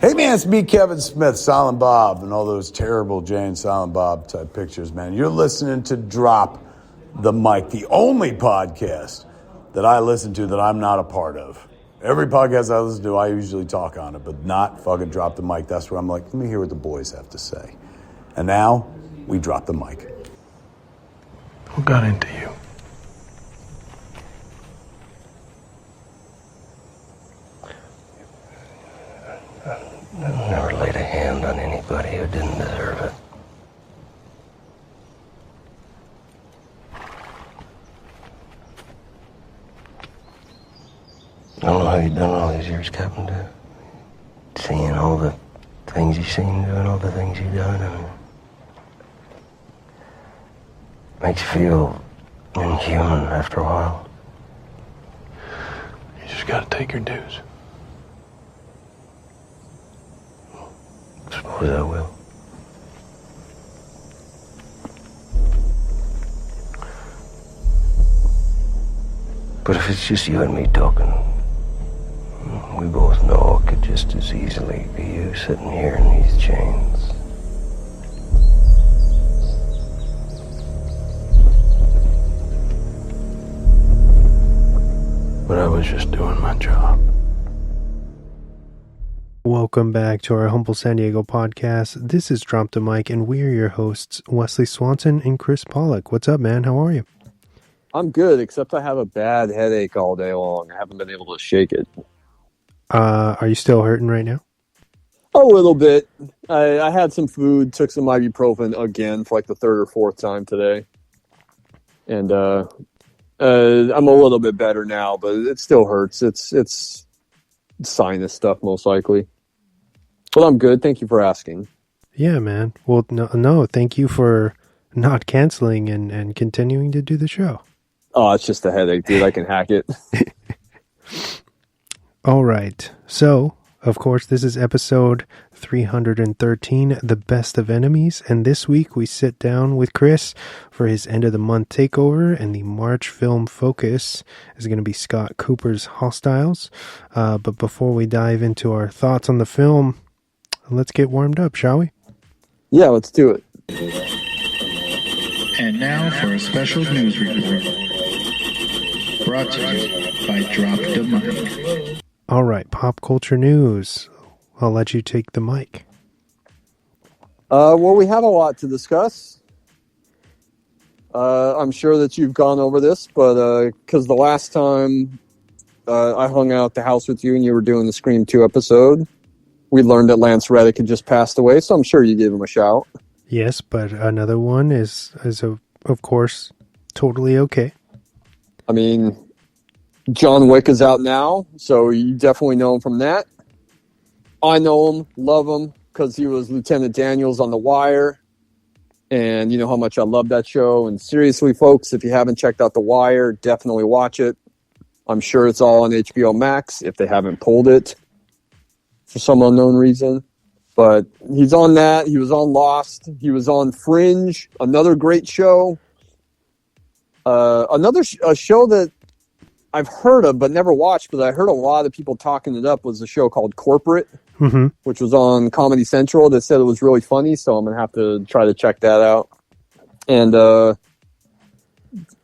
Hey man, it's me, Kevin Smith, Silent Bob, and all those terrible Jay and Silent Bob type pictures, man. You're listening to Drop the Mic, the only podcast that I listen to that I'm not a part of. Every podcast I listen to, I usually talk on it, but not fucking Drop the Mic. That's where I'm like, let me hear what the boys have to say. And now, we drop the mic. Who got into you? I never laid a hand on anybody who didn't deserve it. I don't know how you've done all these years, Captain, seeing all the things you've seen, doing all the things you've done. I mean, makes you feel inhuman after a while. You just gotta take your dues. Suppose I will. But if it's just you and me talking, we both know it could just as easily be you sitting here in these chains. But I was just doing my job. Welcome back to our humble San Diego podcast. This is Drop the Mic, and we are your hosts, Wesley Swanson and Chris Pollock. What's up, man? How are you? I'm good, except I have a bad headache all day long. I haven't been able to shake it. Are you still hurting right now? A little bit. I had some food, took some ibuprofen again for like the third or fourth time today. And I'm a little bit better now, but it still hurts. It's sinus stuff, most likely. But I'm good. Thank you for asking. Yeah, man. Well, no, thank you for not canceling and continuing to do the show. Oh, it's just a headache, dude. I can hack it. All right. So, of course, this is episode 313, The Best of Enemies. And this week we sit down with Chris for his end of the month takeover. And the March film focus is going to be Scott Cooper's Hostiles. But before we dive into our thoughts on the film, let's get warmed up, shall we? Yeah, let's do it. And now for a special news report. Brought to you by Drop the Mic. All right, pop culture news. I'll let you take the mic. Well, we have a lot to discuss. I'm sure that you've gone over this, but because the last time I hung out at the house with you and you were doing the Scream 2 episode, we learned that Lance Reddick had just passed away, so I'm sure you gave him a shout. Yes, but another one is of course, totally okay. I mean, John Wick is out now, so you definitely know him from that. I know him, love him, because he was Lieutenant Daniels on The Wire, and you know how much I love that show. And seriously, folks, if you haven't checked out The Wire, definitely watch it. I'm sure it's all on HBO Max if they haven't pulled it for some unknown reason. But he's on that. He was on Lost. He was on Fringe, another great show. A show that I've heard of but never watched, but I heard a lot of people talking it up, was a show called Corporate, which was on Comedy Central. They said it was really funny, so I'm going to have to try to check that out. And,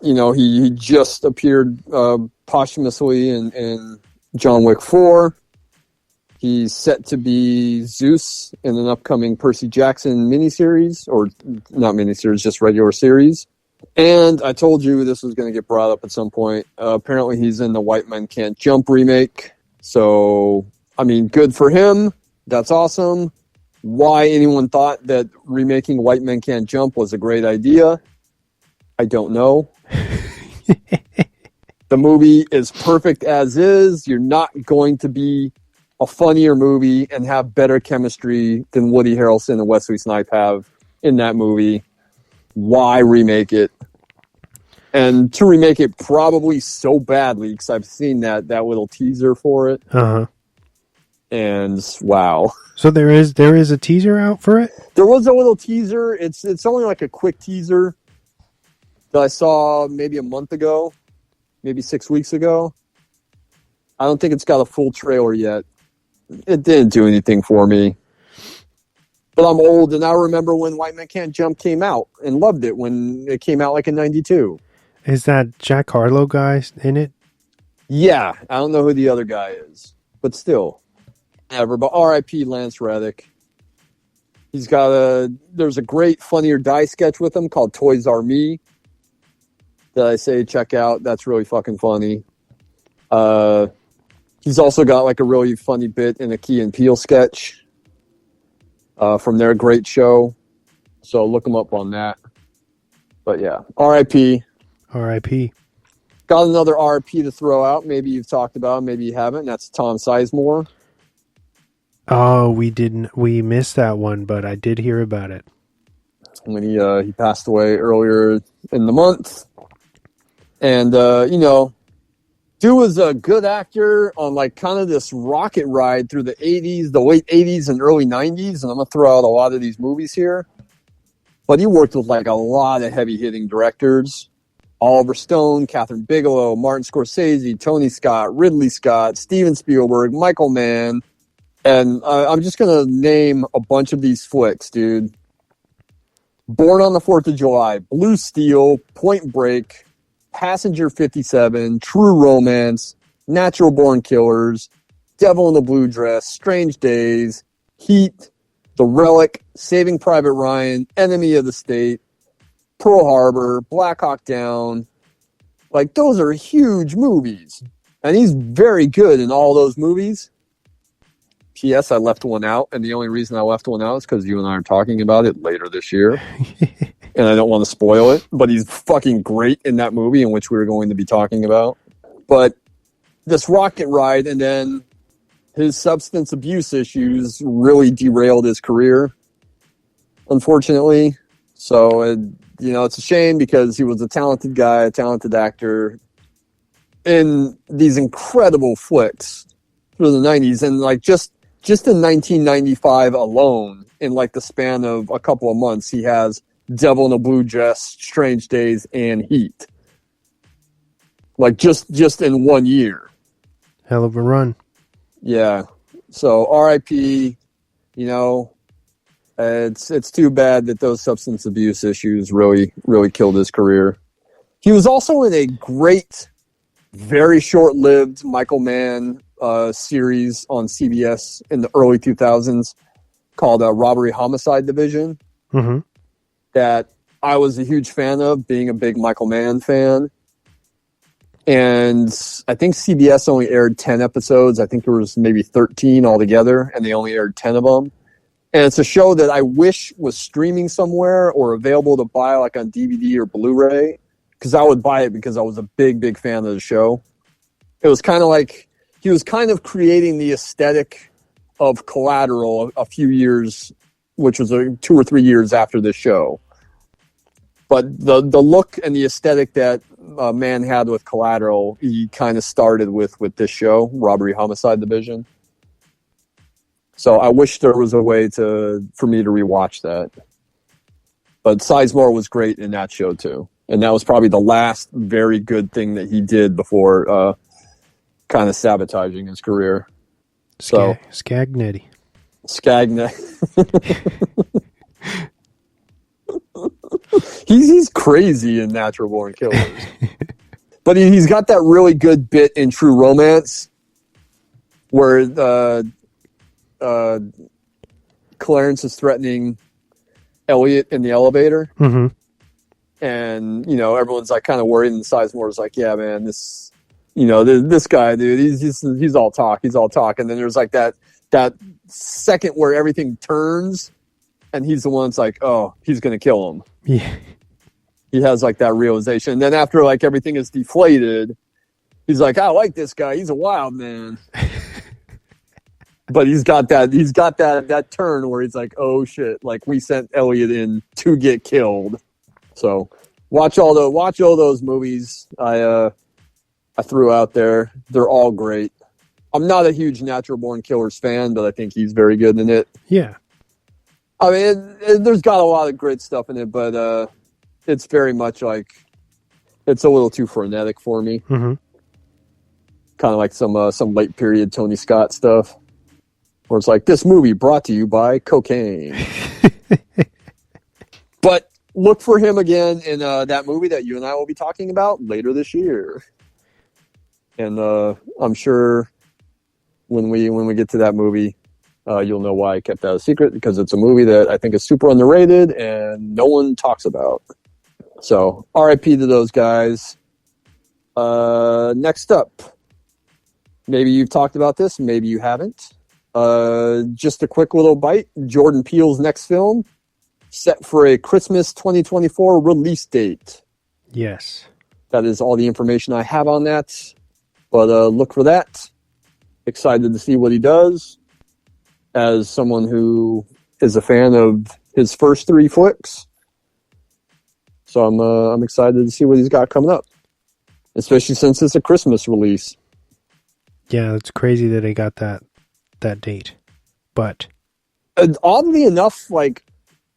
you know, he just appeared posthumously in John Wick 4. He's set to be Zeus in an upcoming Percy Jackson miniseries, or not miniseries, just regular series. And I told you this was going to get brought up at some point. Apparently he's in the White Men Can't Jump remake. So, I mean, good for him. That's awesome. Why anyone thought that remaking White Men Can't Jump was a great idea, I don't know. The movie is perfect as is. You're not going to be a funnier movie and have better chemistry than Woody Harrelson and Wesley Snipes have in that movie. Why remake it? And to remake it probably so badly, because I've seen that little teaser for it. And wow. So there is a teaser out for it? There was a little teaser. It's only like a quick teaser that I saw maybe a month ago, maybe 6 weeks ago. I don't think it's got a full trailer yet. it didn't do anything for me. But I'm old, and I remember when White Man Can't Jump came out and loved it when it came out like in 92. Is that Jack Harlow guy in it? Yeah, I don't know who the other guy is, but still. Never. But R.I.P. Lance Reddick. There's a great Funny or Die sketch with him called Toys R Me that I say check out. That's really fucking funny. He's also got like a really funny bit in a Key and Peele sketch from their great show. So look him up on that. But yeah, R.I.P. R.I.P. Got another R.I.P. to throw out. Maybe you've talked about him, maybe you haven't. That's Tom Sizemore. Oh, we missed that one, but I did hear about it. When he passed away earlier in the month. And, dude was a good actor on like kind of this rocket ride through the 80s, the late 80s and early 90s. And I'm going to throw out a lot of these movies here. But he worked with like a lot of heavy hitting directors. Oliver Stone, Catherine Bigelow, Martin Scorsese, Tony Scott, Ridley Scott, Steven Spielberg, Michael Mann. And I'm just going to name a bunch of these flicks, dude. Born on the 4th of July, Blue Steel, Point Break, Passenger 57, True Romance, Natural Born Killers, Devil in the Blue Dress, Strange Days, Heat, The Relic, Saving Private Ryan, Enemy of the State, Pearl Harbor, Black Hawk Down. Like, those are huge movies. And he's very good in all those movies. P.S. I left one out, and the only reason I left one out is because you and I are talking about it later this year. And I don't want to spoil it, but he's fucking great in that movie in which we were going to be talking about. But this rocket ride and then his substance abuse issues really derailed his career, unfortunately. So, it's a shame because he was a talented guy, a talented actor in these incredible flicks through the 90s. And like just in 1995 alone, in like the span of a couple of months, he has Devil in a Blue Dress, Strange Days, and Heat. Like just in 1 year. Hell of a run. Yeah. So R.I.P. It's too bad that those substance abuse issues really, really killed his career. He was also in a great, very short-lived Michael Mann series on CBS in the early 2000s called Robbery Homicide Division. Mm-hmm. That I was a huge fan of, being a big Michael Mann fan. And I think CBS only aired 10 episodes. I think there was maybe 13 altogether, and they only aired 10 of them. And it's a show that I wish was streaming somewhere or available to buy like on DVD or Blu-ray, because I would buy it because I was a big, big fan of the show. It was kind of like he was kind of creating the aesthetic of Collateral a few years, which was 2 or 3 years after this show. But the look and the aesthetic that Mann had with Collateral, he kind of started with this show, Robbery Homicide Division. So I wish there was a way for me to rewatch that. But Sizemore was great in that show too. And that was probably the last very good thing that he did before kind of sabotaging his career. Scagnetti. He's crazy in Natural Born Killers. But he's got that really good bit in True Romance where Clarence is threatening Elliot in the elevator. Mm-hmm. And, everyone's like kind of worried, and Sizemore's like, yeah, man, this guy, dude, he's all talk. He's all talk. And then there's like that second where everything turns and he's the one that's like, oh, he's going to kill him. Yeah. He has like that realization. And then after like everything is deflated, he's like, I like this guy. He's a wild man. But he's got that turn where he's like, oh shit, like we sent Elliot in to get killed. So watch all those movies I threw out there. They're all great. I'm not a huge Natural Born Killers fan, but I think he's very good in it. Yeah. I mean, there's got a lot of great stuff in it, but it's very much like it's a little too frenetic for me. Mm-hmm. Kind of like some late period Tony Scott stuff. where it's like, this movie brought to you by cocaine. But look for him again in that movie that you and I will be talking about later this year. And I'm sure when we get to that movie, you'll know why I kept that a secret, because it's a movie that I think is super underrated and no one talks about. So RIP to those guys. Next up, maybe you've talked about this, maybe you haven't. Just a quick little bite. Jordan Peele's next film, set for a Christmas 2024 release date. Yes. That is all the information I have on that. But look for that. Excited to see what he does. As someone who is a fan of his first 3 flicks. So I'm excited to see what he's got coming up. Especially since it's a Christmas release. Yeah, it's crazy that he got that date. But oddly enough, like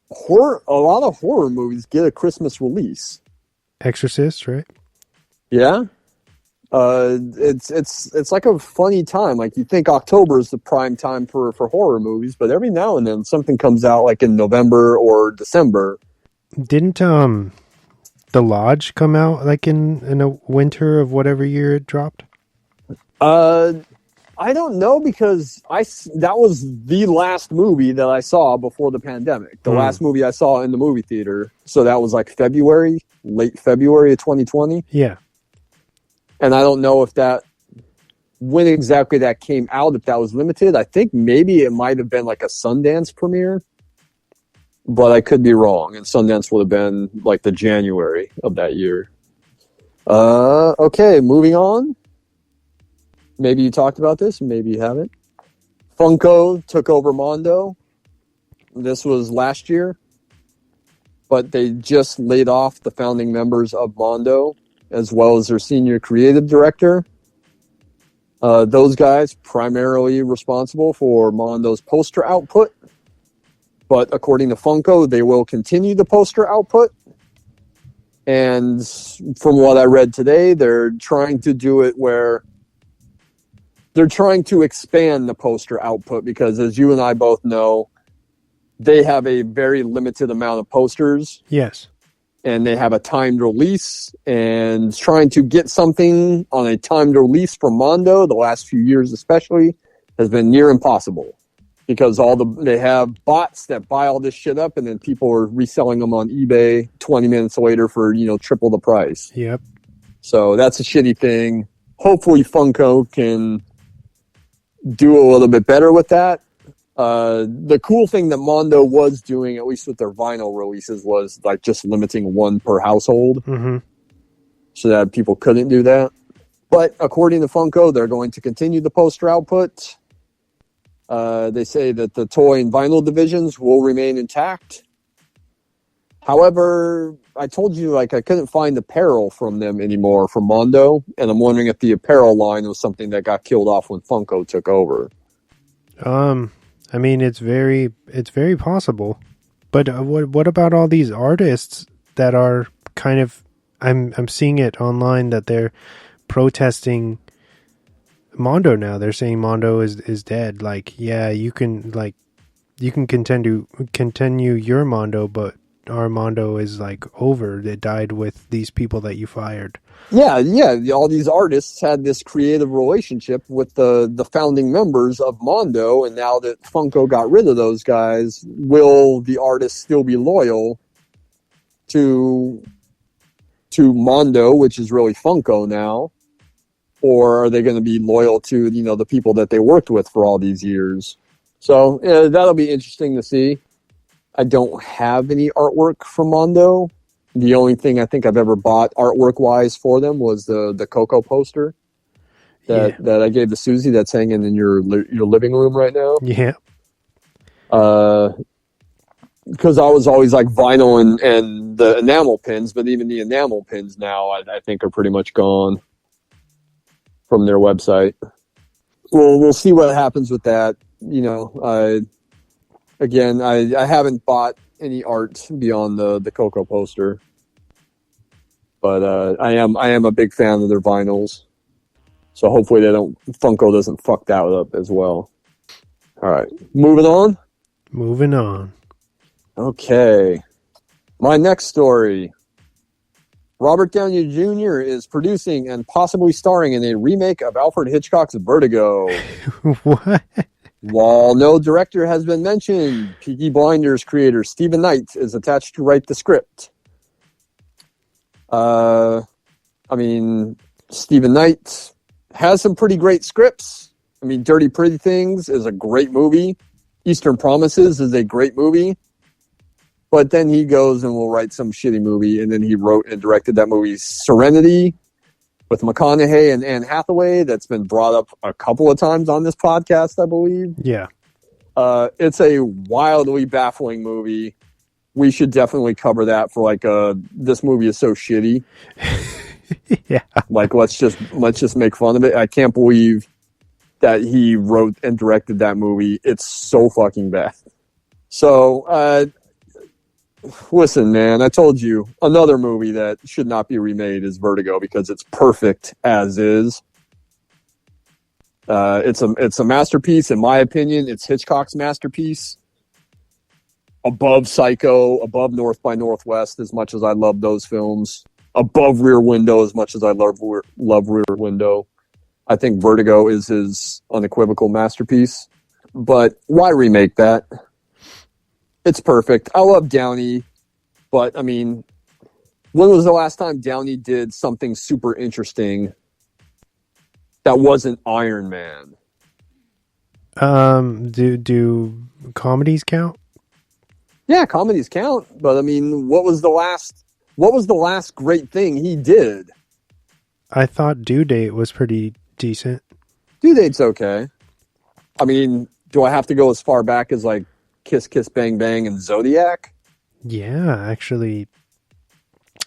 a lot of horror movies get a Christmas release. Exorcist, right? Yeah. It's like a funny time. Like, you think October is the prime time for horror movies, but every now and then something comes out like in November or December. Didn't The Lodge come out like in a winter of whatever year it dropped? I don't know, because that was the last movie that I saw before the pandemic. The last movie I saw in the movie theater. So that was like late February of 2020. Yeah. And I don't know when exactly that came out, if that was limited. I think maybe it might have been like a Sundance premiere, but I could be wrong. And Sundance would have been like the January of that year. Okay, moving on. Maybe you talked about this, maybe you haven't. Funko took over Mondo. This was last year, but they just laid off the founding members of Mondo, as well as their senior creative director. Those guys primarily responsible for Mondo's poster output. But according to Funko, they will continue the poster output. And from what I read today, they're trying to do it where they're trying to expand the poster output, because as you and I both know, they have a very limited amount of posters. Yes. And they have a timed release, and trying to get something on a timed release from Mondo, the last few years especially, has been near impossible, because they have bots that buy all this shit up, and then people are reselling them on eBay 20 minutes later for, triple the price. Yep. So that's a shitty thing. Hopefully Funko can do a little bit better with that. The cool thing that Mondo was doing, at least with their vinyl releases, was like just limiting one per household, so that people couldn't do that. But according to Funko, they're going to continue the poster output. They say that the toy and vinyl divisions will remain intact. However, I told you, like, I couldn't find apparel from them anymore, from Mondo, and I'm wondering if the apparel line was something that got killed off when Funko took over. I mean, it's very possible. But what about all these artists that are kind of, I'm seeing it online that they're protesting Mondo now. They're saying Mondo is dead. Like, yeah, you can continue your Mondo, but our Mondo is like over. It died with these people that you fired. Yeah. All these artists had this creative relationship with the founding members of Mondo, and now that Funko got rid of those guys, will the artists still be loyal to Mondo, which is really Funko now, or are they going to be loyal to the people that they worked with for all these years? So that'll be interesting to see. I don't have any artwork from Mondo. The only thing I think I've ever bought artwork-wise for them was the Coco poster that I gave to Susie, that's hanging in your living room right now. Yeah. Because I was always like vinyl and the enamel pins, but even the enamel pins now I think are pretty much gone from their website. We'll see what happens with that. Again, I haven't bought any art beyond the Coco poster, but I am a big fan of their vinyls. So hopefully Funko doesn't fuck that up as well. All right, moving on. Moving on. Okay. My next story. Robert Downey Jr. is producing and possibly starring in a remake of Alfred Hitchcock's Vertigo. What? While no director has been mentioned, Peaky Blinders creator Stephen Knight is attached to write the script. Stephen Knight has some pretty great scripts. Dirty Pretty Things is a great movie. Eastern Promises is a great movie. But then he goes and will write some shitty movie, and then he wrote and directed that movie Serenity with McConaughey and Anne Hathaway that's been brought up a couple of times on this podcast, I believe. Yeah. It's a wildly baffling movie. We should definitely cover that for this movie is so shitty. Yeah. Let's just make fun of it. I can't believe that he wrote and directed that movie. It's so fucking bad. So, listen, man, I told you another movie that should not be remade is Vertigo because it's perfect as is. It's a masterpiece, in my opinion. It's Hitchcock's masterpiece. Above Psycho, above North by Northwest, as much as I love those films. Above Rear Window, as much as I love Rear Window. I think Vertigo is his unequivocal masterpiece. But why remake that? It's perfect. I love Downey, but when was the last time Downey did something super interesting that wasn't Iron Man? Do comedies count? Yeah, comedies count, but what was the last great thing he did? I thought Due Date was pretty decent. Due Date's okay. Do I have to go as far back as Kiss Kiss Bang Bang and Zodiac? Yeah, actually.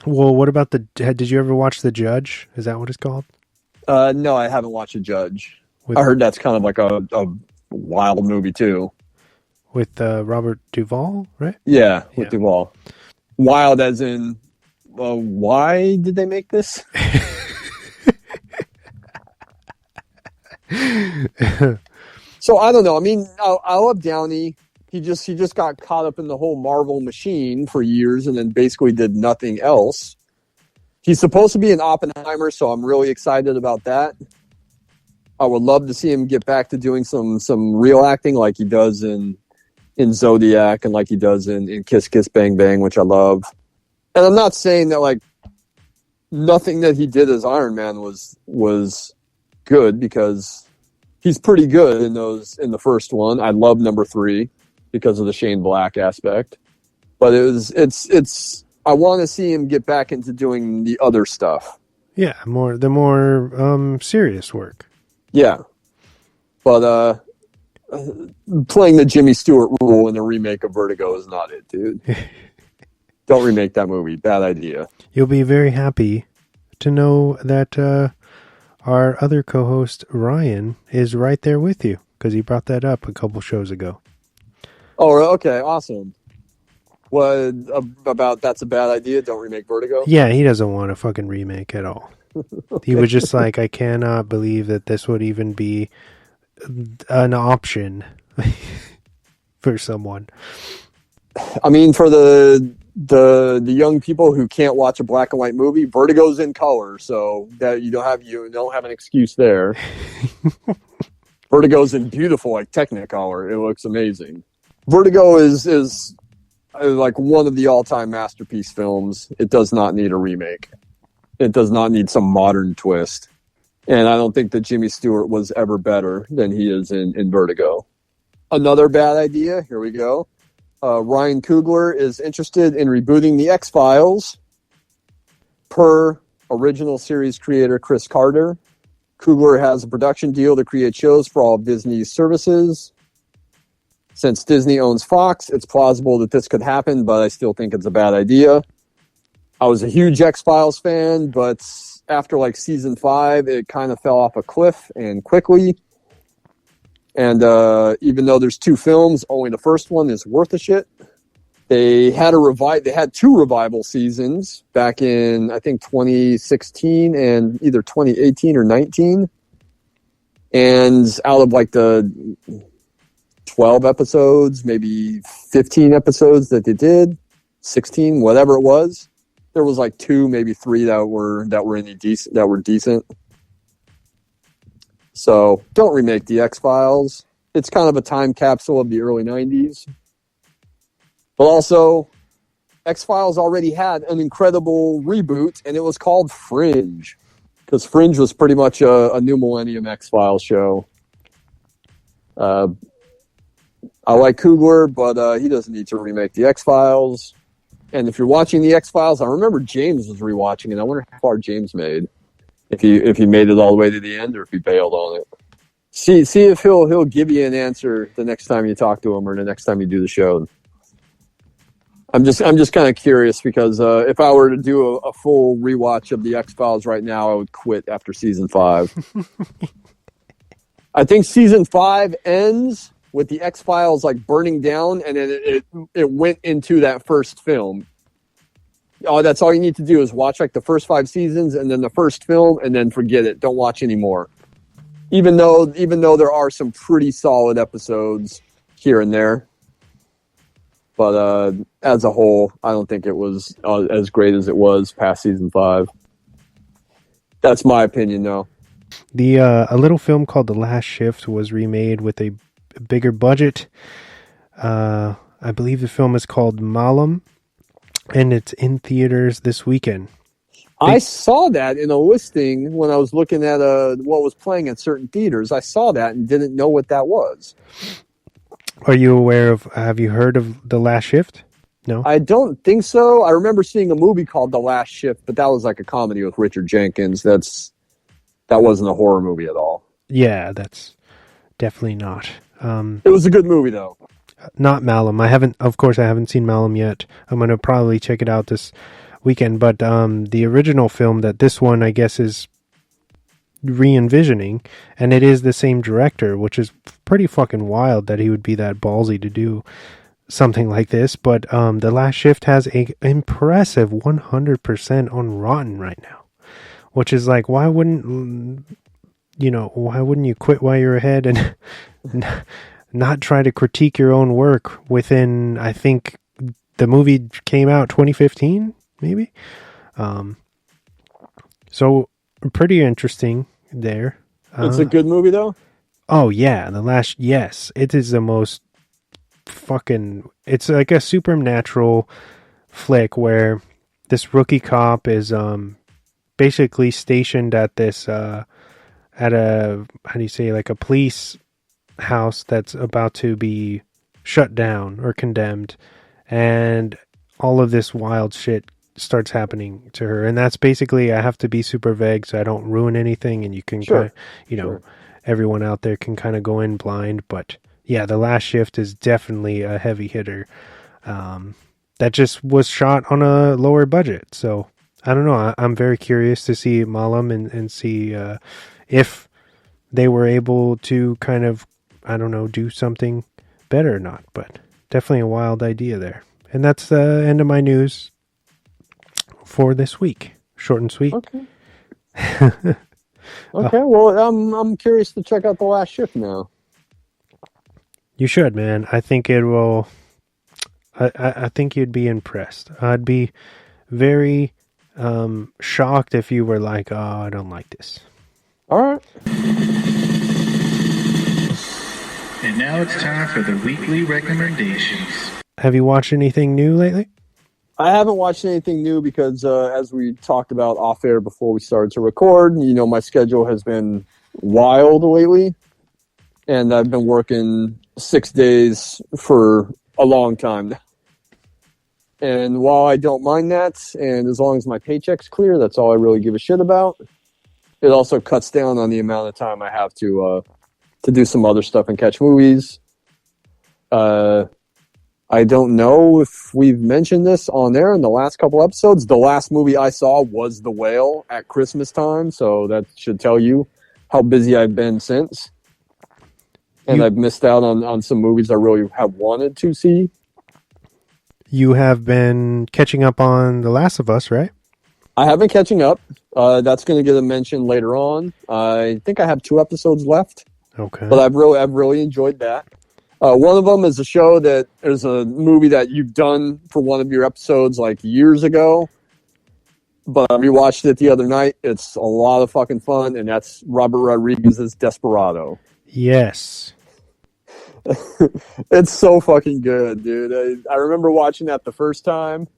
Well, what about did you ever watch The Judge? Is that what it's called? No, I haven't watched The Judge. I heard that's kind of like a wild movie too. With Robert Duvall, right? Yeah, with Duvall. Wild as in, why did they make this? So I don't know. I love Downey. He just got caught up in the whole Marvel machine for years and then basically did nothing else. He's supposed to be an Oppenheimer, so I'm really excited about that. I would love to see him get back to doing some real acting like he does in Zodiac and like he does in Kiss Kiss Bang Bang, which I love. And I'm not saying that nothing that he did as Iron Man was good, because he's pretty good in the first one. I love number 3 because of the Shane Black aspect. But I want to see him get back into doing the other stuff. Yeah, the more serious work. Yeah. But playing the Jimmy Stewart role in a remake of Vertigo is not it, dude. Don't remake that movie. Bad idea. You'll be very happy to know that our other co-host, Ryan, is right there with you, because he brought that up a couple shows ago. Oh, okay. Awesome. What about that's a bad idea? Don't remake Vertigo? Yeah, he doesn't want a fucking remake at all. Okay. He was just like, I cannot believe that this would even be an option for someone. For the young people who can't watch a black and white movie, Vertigo's in color, so that you don't have an excuse there. Vertigo's in beautiful Technicolor. It looks amazing. Vertigo is one of the all-time masterpiece films. It does not need a remake. It does not need some modern twist. And I don't think that Jimmy Stewart was ever better than he is in Vertigo. Another bad idea. Here we go. Ryan Coogler is interested in rebooting The X-Files. Per original series creator Chris Carter, Coogler has a production deal to create shows for all of Disney's services. Since Disney owns Fox, it's plausible that this could happen, but I still think it's a bad idea. I was a huge X-Files fan, but after season 5, it kind of fell off a cliff and quickly. And even though there's 2 films, only the first one is worth a shit. They had They had 2 revival seasons back in, I think, 2016 and either 2018 or 19. And out of the 12 episodes, maybe 15 episodes that they did, 16, whatever it was. There was like 2, maybe 3 that were decent. So don't remake the X-Files. It's kind of a time capsule of the early 90s. But also, X-Files already had an incredible reboot, and it was called Fringe. Because Fringe was pretty much a New Millennium X-Files show. I like Coogler, but he doesn't need to remake the X-Files. And if you're watching the X-Files, I remember James was rewatching it. I wonder how far James made. If he made it all the way to the end, or if he bailed on it. See if he'll give you an answer the next time you talk to him, or the next time you do the show. I'm just kind of curious, because if I were to do a full rewatch of the X-Files right now, I would quit after season 5. I think season 5 ends with the X-Files like burning down, and then it went into that first film. Oh, that's all you need to do is watch like the first 5 seasons and then the first film, and then forget it. Don't watch anymore. Even though there are some pretty solid episodes here and there, but as a whole, I don't think it was as great as it was past season 5. That's my opinion, though. A little film called The Last Shift was remade with a bigger budget. I believe the film is called Malum, and it's in theaters this weekend. I saw that in a listing when I was looking at what was playing at certain theaters. I saw that and didn't know what that was. Are you aware of, have you heard of The Last Shift? No? I don't think so. I remember seeing a movie called The Last Shift, but that was like a comedy with Richard Jenkins. That wasn't a horror movie at all. Yeah, that's definitely not. It was a good movie, though. Not Malum. I haven't seen Malum yet. I'm going to probably check it out this weekend. But the original film that this one, I guess, is re-envisioning, and it is the same director, which is pretty fucking wild that he would be that ballsy to do something like this. But The Last Shift has a impressive 100% on Rotten right now, which is like, why wouldn't you quit while you're ahead and not try to critique your own work within, I think the movie came out 2015, maybe? So pretty interesting there. It's a good movie, though? Oh, yeah. Yes. It is the most fucking... It's like a supernatural flick where this rookie cop is basically stationed at this... at a... How do you say? Like a police house that's about to be shut down or condemned. And all of this wild shit starts happening to her, and that's basically, I have to be super vague so I don't ruin anything, and you can everyone out there can kind of go in blind. But yeah, The Last Shift is definitely a heavy hitter that just was shot on a lower budget. So I don't know, I'm very curious to see Malum and see if they were able to kind of, I don't know, do something better or not. But definitely a wild idea there. And that's the end of my news for this week. Short and sweet. Okay. Okay. Well, I'm curious to check out The Last Shift now. You should, man. I think it will. I think you'd be impressed. I'd be very shocked if you were like, "Oh, I don't like this." All right. And now it's time for the weekly recommendations. Have you watched anything new lately? I haven't watched anything new because, as we talked about off air before we started to record, my schedule has been wild lately, and I've been working 6 days for a long time. And while I don't mind that, and as long as my paycheck's clear, that's all I really give a shit about. It also cuts down on the amount of time I have to do some other stuff and catch movies. I don't know if we've mentioned this on there in the last couple episodes. The last movie I saw was The Whale at Christmas time, so that should tell you how busy I've been since. And I've missed out on some movies I really have wanted to see. You have been catching up on The Last of Us, right? I have been catching up. That's going to get a mention later on. I think I have 2 episodes left. Okay. But I've really enjoyed that. One of them is a show that is a movie that you've done for one of your episodes like years ago, but I rewatched it the other night. It's a lot of fucking fun, and that's Robert Rodriguez's Desperado. Yes. It's so fucking good, dude. I remember watching that the first time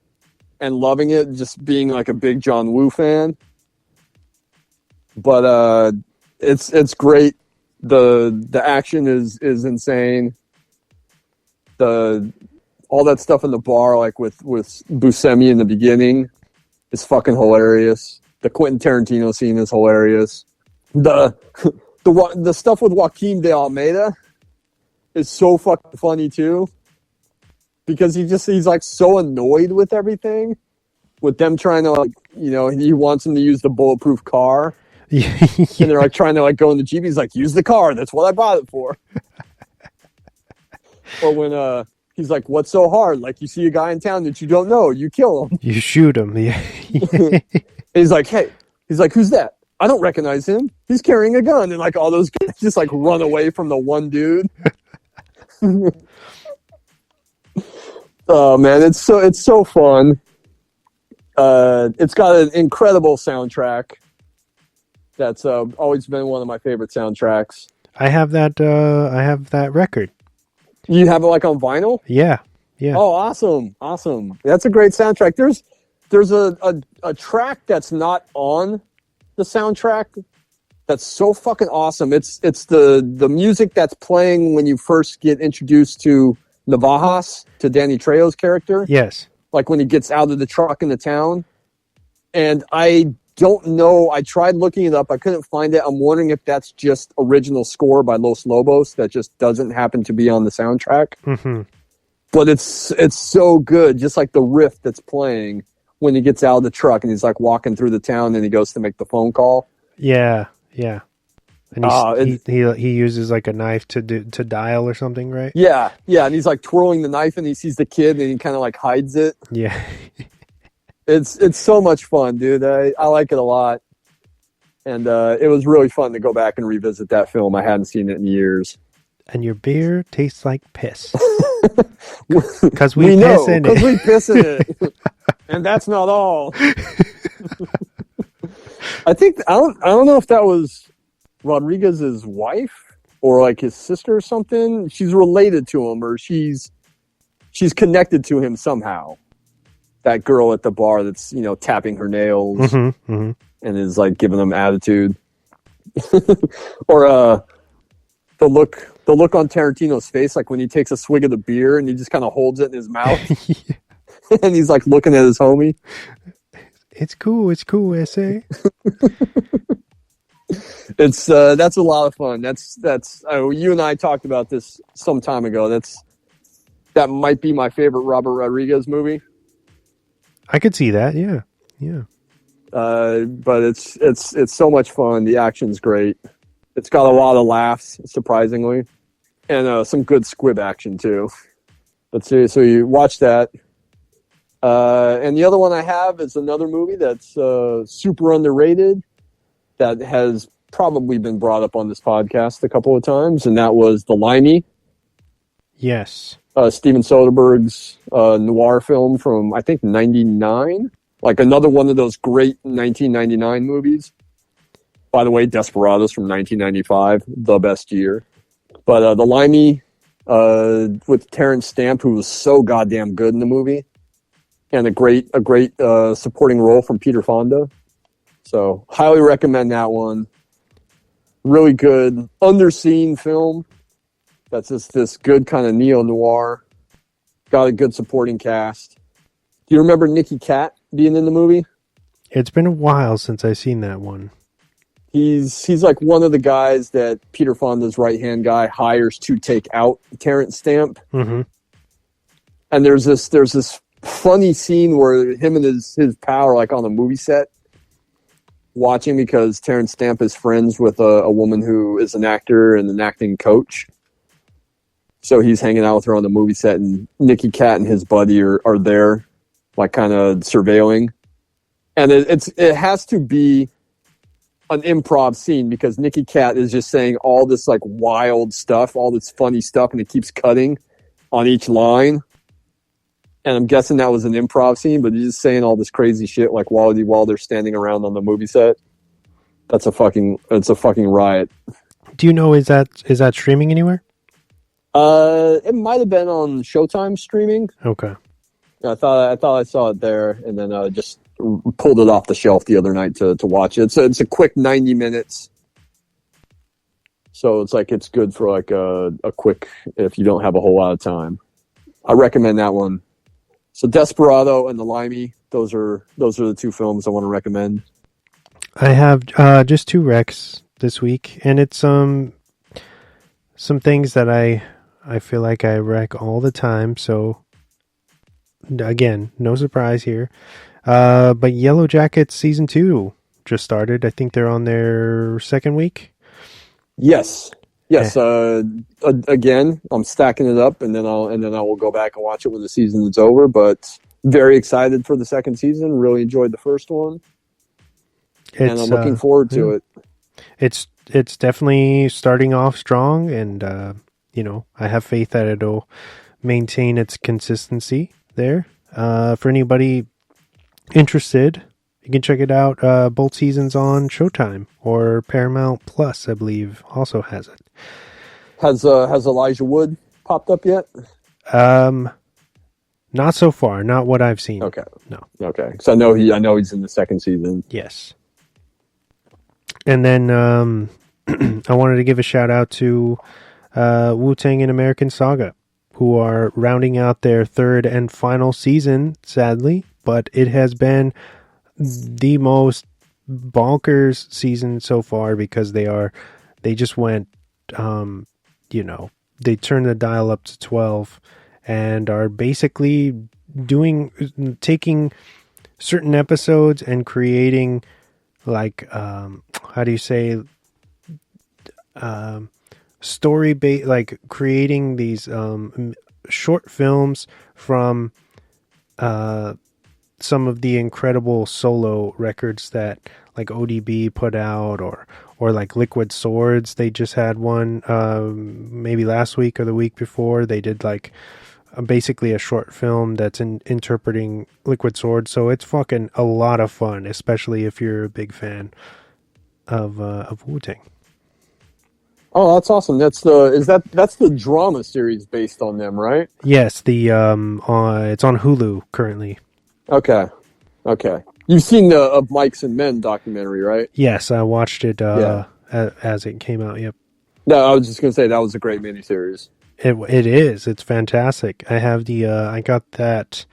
and loving it, just being like a big John Woo fan. But it's great. The action is insane. All that stuff in the bar, like with Buscemi in the beginning, is fucking hilarious. The Quentin Tarantino scene is hilarious. The stuff with Joaquin de Almeida is so fucking funny too, because he's like so annoyed with everything, with them trying to, like, you know, he wants him to use the bulletproof car. Yeah. And they're like trying to like go in the Jeep. He's like, use the car. That's what I bought it for. Or when he's like, what's so hard? Like, you see a guy in town that you don't know, you kill him. You shoot him. Yeah. He's like, hey. He's like, who's that? I don't recognize him. He's carrying a gun. And like all those guys just like run away from the one dude. Oh man, it's so fun. It's got an incredible soundtrack. That's always been one of my favorite soundtracks. I have that record. You have it like on vinyl? Yeah. Yeah. Oh, awesome. That's a great soundtrack. There's a track that's not on the soundtrack that's so fucking awesome. It's the music that's playing when you first get introduced to Navajas, to Danny Trejo's character. Yes. Like when he gets out of the truck in the town. And I don't know. I tried looking it up. I couldn't find it. I'm wondering if that's just original score by Los Lobos that just doesn't happen to be on the soundtrack. Mm-hmm. But it's so good. Just like the riff that's playing when he gets out of the truck and he's like walking through the town and he goes to make the phone call. Yeah. Yeah. And he uses like a knife to dial or something, right? Yeah. Yeah. And he's like twirling the knife and he sees the kid and he kind of like hides it. Yeah. It's so much fun, dude. I like it a lot. And it was really fun to go back and revisit that film. I hadn't seen it in years. And your beer tastes like piss. Because we know, piss in because it. we piss in it. And that's not all. I don't know if that was Rodriguez's wife or like his sister or something. She's related to him, or she's connected to him somehow. That girl at the bar that's, you know, tapping her nails and is like giving them attitude. Or the look on Tarantino's face, like when he takes a swig of the beer and he just kind of holds it in his mouth. And he's like looking at his homie. It's cool, SA. It's that's a lot of fun. That's you and I talked about this some time ago. That might be my favorite Robert Rodriguez movie. I could see that, yeah. But it's so much fun. The action's great. It's got a lot of laughs, surprisingly, and some good squib action too. Let's see. So you watch that. And the other one I have is another movie that's super underrated that has probably been brought up on this podcast a couple of times, and that was The Limey. Yes. Steven Soderbergh's noir film from, I think, 99. Like another one of those great 1999 movies. By the way, Desperados from 1995, the best year. But The Limey with Terrence Stamp, who was so goddamn good in the movie. And a great supporting role from Peter Fonda. So, highly recommend that one. Really good, underseen film. That's just this good kind of neo-noir. Got a good supporting cast. Do you remember Nicky Katt being in the movie? It's been a while since I've seen that one. He's like one of the guys that Peter Fonda's right-hand guy hires to take out Terrence Stamp. Mm-hmm. And there's this funny scene where him and his pal are like on a movie set watching, because Terrence Stamp is friends with a woman who is an actor and an acting coach. So he's hanging out with her on the movie set, and Nicky Katt and his buddy are there, like kind of surveilling. And it has to be an improv scene because Nicky Cat is just saying all this like wild stuff, all this funny stuff, and it keeps cutting on each line. And I'm guessing that was an improv scene, but he's just saying all this crazy shit like while they're standing around on the movie set. It's a fucking riot. Do you know, is that streaming anywhere? It might have been on Showtime streaming. Okay. I thought I saw it there, and then just pulled it off the shelf the other night to watch it. It's a quick 90 minutes, so it's good for like a quick if you don't have a whole lot of time. I recommend that one. So Desperado and The Limey, those are the two films I want to recommend. I have just 2 recs this week, and it's some things that I feel like I rec all the time. So again, no surprise here. But Yellow Jackets season 2 just started. I think they're on their second week. Yes. Again, I'm stacking it up, and then I will go back and watch it when the season is over. But very excited for the second season. Really enjoyed the first one, and I'm looking forward to it. It's definitely starting off strong, and I have faith that it'll maintain its consistency there. For anybody interested, you can check it out. Both seasons on Showtime or Paramount Plus, I believe, also has it. Has Elijah Wood popped up yet? Not so far. Not what I've seen. Okay. No. Okay. Because I know he's in the second season. Yes. And then I wanted to give a shout out to Wu-Tang and American Saga, who are rounding out their third and final season, sadly, but it has been the most bonkers season so far because they just went, they turned the dial up to 12 and are basically taking certain episodes and creating like, how do you say, story based, like creating these short films from some of the incredible solo records that like ODB put out, or like Liquid Swords. They just had one maybe last week or the week before. They did like basically a short film that's interpreting Liquid Swords. So it's fucking a lot of fun, especially if you're a big fan of Wu-Tang. Oh, that's awesome. That's the drama series based on them, right? Yes, the it's on Hulu currently. Okay. You've seen the Of Mikes and Men documentary, right? Yes, I watched it as it came out. Yep. No, I was just gonna say that was a great miniseries. It is. It's fantastic. I have I got that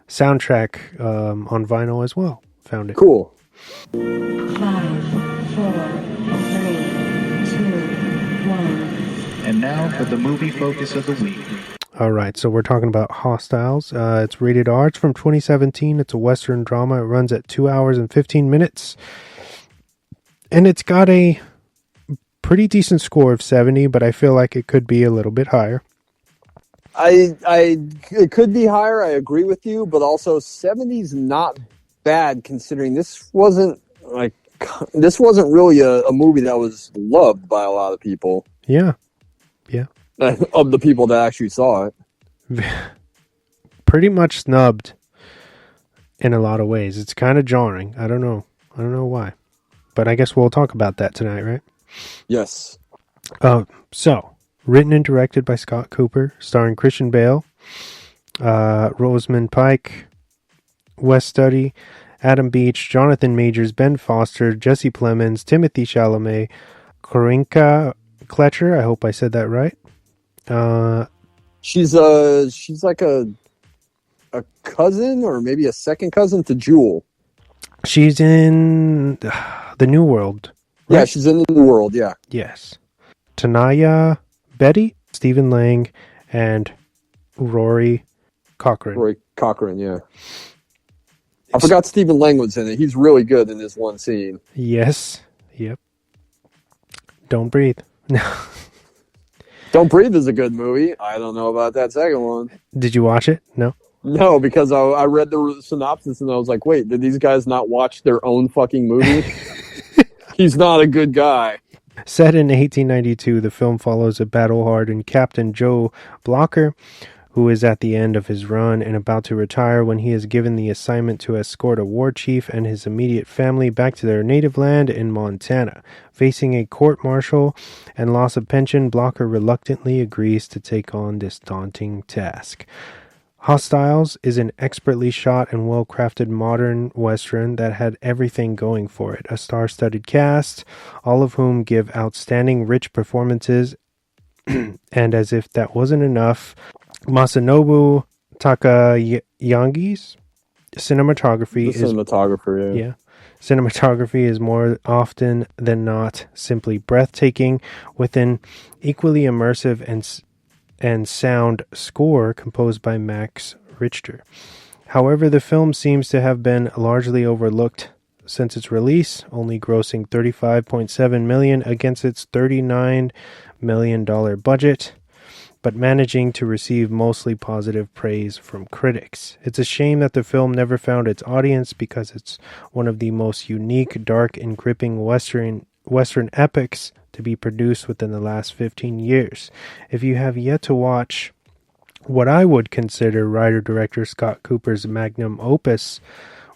soundtrack on vinyl as well. Found it. Cool. 5, 4, 3, 2, 1. And now for the movie focus of the week. All right, so we're talking about Hostiles. It's rated R. It's from 2017. It's a Western drama. It runs at 2 hours and 15 minutes. And it's got a pretty decent score of 70, but I feel like it could be a little bit higher. It could be higher. I agree with you, but also 70's not bad considering this wasn't really a movie that was loved by a lot of people. Yeah. Of the people that actually saw it. Pretty much snubbed in a lot of ways. It's kind of jarring. I don't know why. But I guess we'll talk about that tonight, right? Yes. So, written and directed by Scott Cooper, starring Christian Bale, Rosamund Pike, Wes Studi, Adam Beach, Jonathan Majors, Ben Foster, Jesse Plemons, Timothy Chalamet, Corinka Kletcher. I hope I said that right. She's like a cousin or maybe a second cousin to Jewel. She's in the New World. Right? Yeah, she's in the New World. Yeah. Yes. Tanaya Betty, Stephen Lang, and Rory Cochrane. Yeah. I forgot Stephen Lang was in it. He's really good in this one scene. Yes. Yep. Don't Breathe. Don't Breathe is a good movie. I don't know about that second one. Did you watch it? No? No, because I read the synopsis and I was like, wait, did these guys not watch their own fucking movie? He's not a good guy. Set in 1892, the film follows a battle-hardened Captain Joe Blocker, who is at the end of his run and about to retire when he is given the assignment to escort a war chief and his immediate family back to their native land in Montana. Facing a court-martial and loss of pension, Blocker reluctantly agrees to take on this daunting task. Hostiles is an expertly shot and well-crafted modern western that had everything going for it. A star-studded cast, all of whom give outstanding, rich performances, and as if that wasn't enough, Masanobu Takayangi's cinematography Cinematography is more often than not simply breathtaking, with an equally immersive and sound score composed by Max Richter. However, the film seems to have been largely overlooked since its release, only grossing $35.7 million against its $39 million budget, but managing to receive mostly positive praise from critics. It's a shame that the film never found its audience because it's one of the most unique, dark, and gripping Western epics to be produced within the last 15 years. If you have yet to watch what I would consider writer-director Scott Cooper's magnum opus,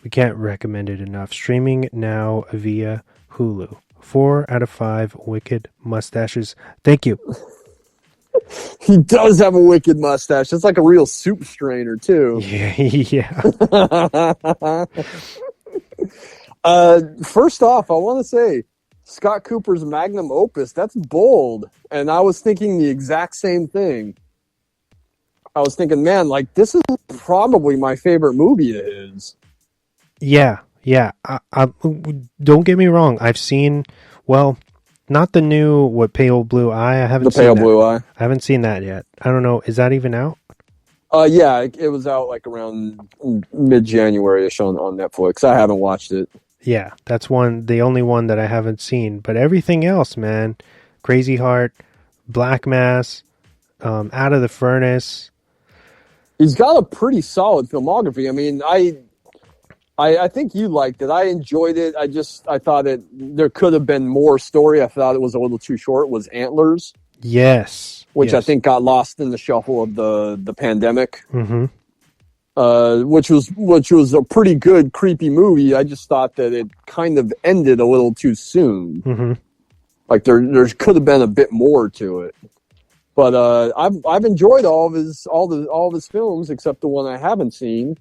we can't recommend it enough. Streaming now via Hulu. 4 out of 5 wicked mustaches. Thank you. He does have a wicked mustache. It's like a real soup strainer, too. Yeah. First off, I want to say, Scott Cooper's magnum opus, that's bold. And I was thinking the exact same thing. I was thinking, man, like, this is probably my favorite movie of his. Yeah. I don't get me wrong. I've seen, well, not the new, Pale Blue Eye. I haven't seen The Pale that. Blue Eye. I haven't seen that yet. I don't know. Is that even out? Yeah, it was out like around mid-January-ish on Netflix. I haven't watched it. Yeah, that's the only one that I haven't seen. But everything else, man, Crazy Heart, Black Mass, Out of the Furnace. He's got a pretty solid filmography. I mean, I think you liked it. I enjoyed it. I thought there could have been more story. I thought it was a little too short. Was Antlers? Yes. Which yes. I think got lost in the shuffle of the pandemic. Mm-hmm. Which was a pretty good creepy movie. I just thought that it kind of ended a little too soon. Mm-hmm. Like there could have been a bit more to it. But I've enjoyed all of his films except the one I haven't seen.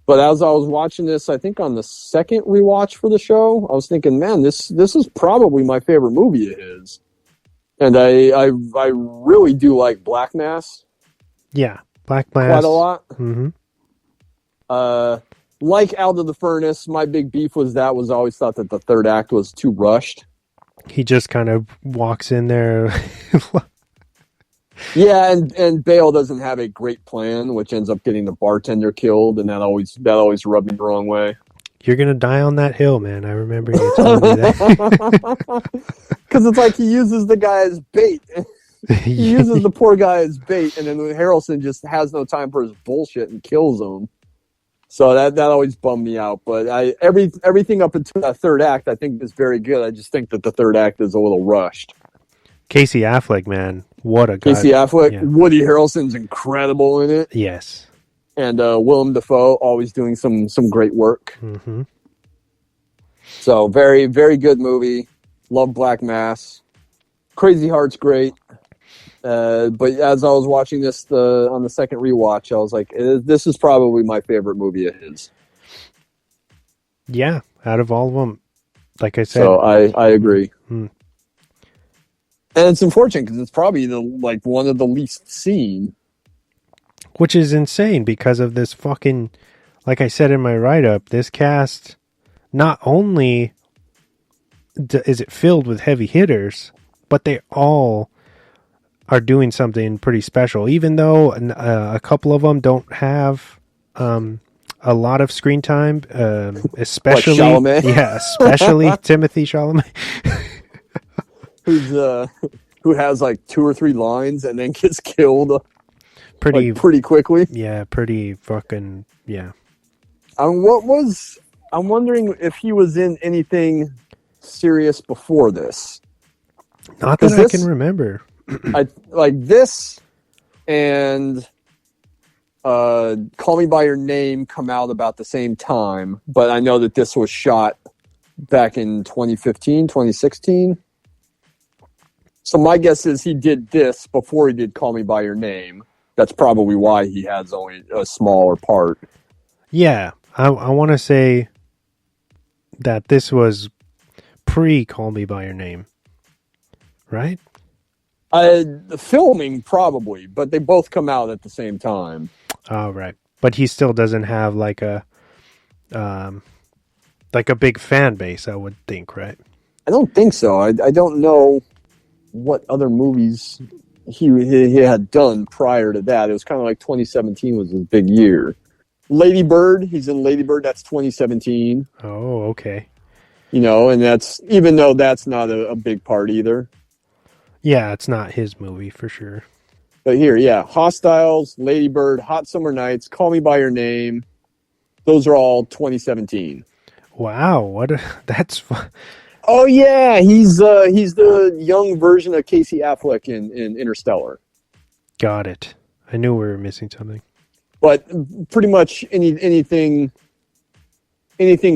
But as I was watching this, I think on the second rewatch for the show, I was thinking, man, this is probably my favorite movie of his. And I really do like Black Mass. Yeah, Black Mass. Quite a lot. Mm-hmm. Like Out of the Furnace, my big beef was I always thought that the third act was too rushed. He just kind of walks in there. Yeah, and Bale doesn't have a great plan, which ends up getting the bartender killed, and that always rubbed me the wrong way. You're gonna die on that hill, man. I remember you telling me that. Because it's like he uses the guy as bait. He uses the poor guy as bait, and then Harrelson just has no time for his bullshit and kills him. So that always bummed me out. But everything up until that third act, I think is very good. I just think that the third act is a little rushed. Casey Affleck, man, what a guy. Casey Affleck, yeah. Woody Harrelson's incredible in it. Yes. And Willem Dafoe always doing some great work. Mm-hmm. So very, very good movie. Love Black Mass. Crazy Heart's great. But as I was watching this on the second rewatch, I was like, this is probably my favorite movie of his. Yeah, out of all of them, like I said. So I agree. Hmm. And it's unfortunate because it's probably one of the least seen. Which is insane because of this fucking, like I said in my write-up, this cast, not only is it filled with heavy hitters, but they all are doing something pretty special. Even though a couple of them don't have a lot of screen time, especially like Chalamet? Yeah, especially Timothy Chalamet. Who has like 2 or 3 lines and then gets killed pretty quickly. Yeah, pretty fucking, yeah. I'm wondering if he was in anything serious before this. Not that I can remember. I like this and Call Me by Your Name come out about the same time, but I know that this was shot back in 2015, 2016. So my guess is he did this before he did Call Me by Your Name. That's probably why he has only a smaller part. Yeah, I want to say that this was pre-Call Me by Your Name, right? The filming probably, but they both come out at the same time. Oh, right. But he still doesn't have like a big fan base, I would think, right? I don't think so. I don't know what other movies he had done prior to that. It was kind of like 2017 was his big year. Lady Bird, he's in Lady Bird. That's 2017. Oh, okay. And that's, even though that's not a big part either. Yeah, it's not his movie for sure. But here, yeah, Hostiles, Lady Bird, Hot Summer Nights, Call Me by Your Name. Those are all 2017. Wow, that's fun. Oh yeah, he's the young version of Casey Affleck in Interstellar. Got it. I knew we were missing something. But pretty much anything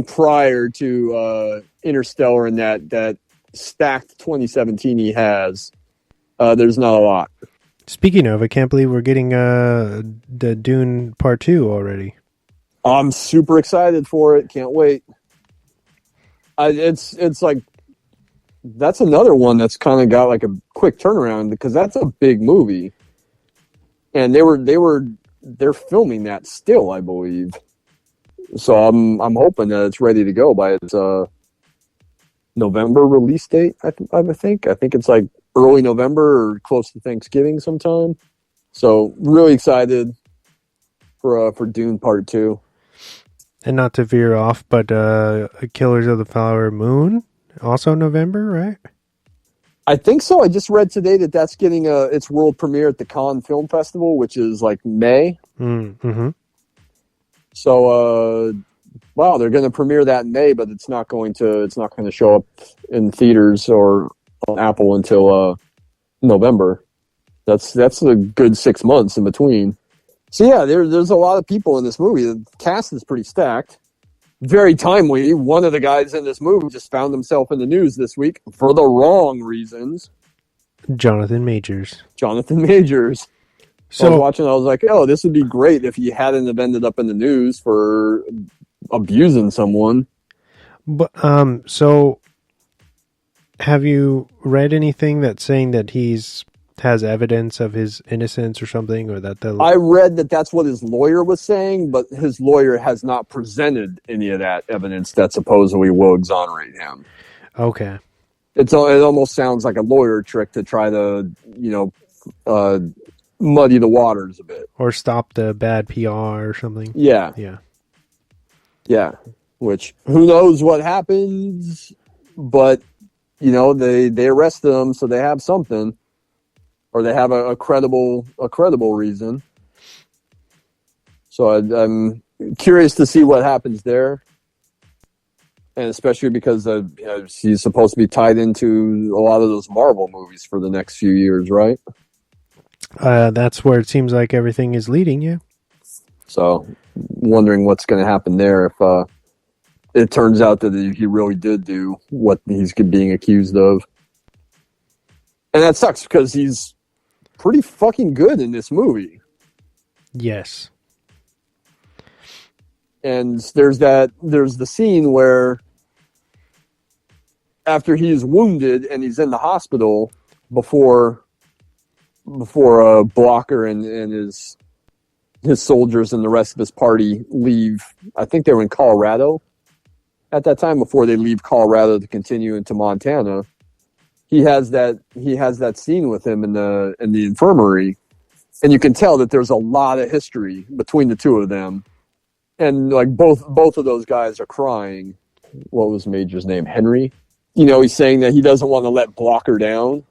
prior to Interstellar and that stacked 2017 he has, there's not a lot. Speaking of, I can't believe we're getting the Dune Part 2 already. I'm super excited for it. Can't wait. It's like, that's another one that's kind of got like a quick turnaround because that's a big movie, and they're filming that still, I believe. So I'm hoping that it's ready to go by its November release date. I think it's like early November or close to Thanksgiving sometime. So really excited for Dune Part 2. And not to veer off, but Killers of the Flower Moon, also November, right? I think so. I just read today that that's getting its world premiere at the Cannes Film Festival, which is like May. Mm-hmm. So, wow, they're going to premiere that in May, but it's not going to show up in theaters or on Apple until November. That's a good 6 months in between. So yeah, there's a lot of people in this movie. The cast is pretty stacked. Very timely. One of the guys in this movie just found himself in the news this week for the wrong reasons. Jonathan Majors. So I was watching, I was like, oh, this would be great if he hadn't have ended up in the news for abusing someone. But so have you read anything that's saying that has evidence of his innocence or something, or that I read that that's what his lawyer was saying, but his lawyer has not presented any of that evidence that supposedly will exonerate him. Okay. It almost sounds like a lawyer trick to try to, muddy the waters a bit. Or stop the bad PR or something. Yeah. Yeah. Yeah. Which, who knows what happens, but, they arrested him, so they have something. Or they have a credible reason. So I'm curious to see what happens there, and especially because he's supposed to be tied into a lot of those Marvel movies for the next few years, right? That's where it seems like everything is leading you. So, wondering what's going to happen there if it turns out that he really did do what he's being accused of, and that sucks because he's pretty fucking good in this movie. Yes. And there's the scene where after he's wounded and he's in the hospital before Blocker and his soldiers and the rest of his party leave. I think they were in Colorado at that time before they leave Colorado to continue into Montana. He has that scene with him in the infirmary, and you can tell that there's a lot of history between the two of them, and like both of those guys are crying. What was Major's name? Henry. He's saying that he doesn't want to let Blocker down,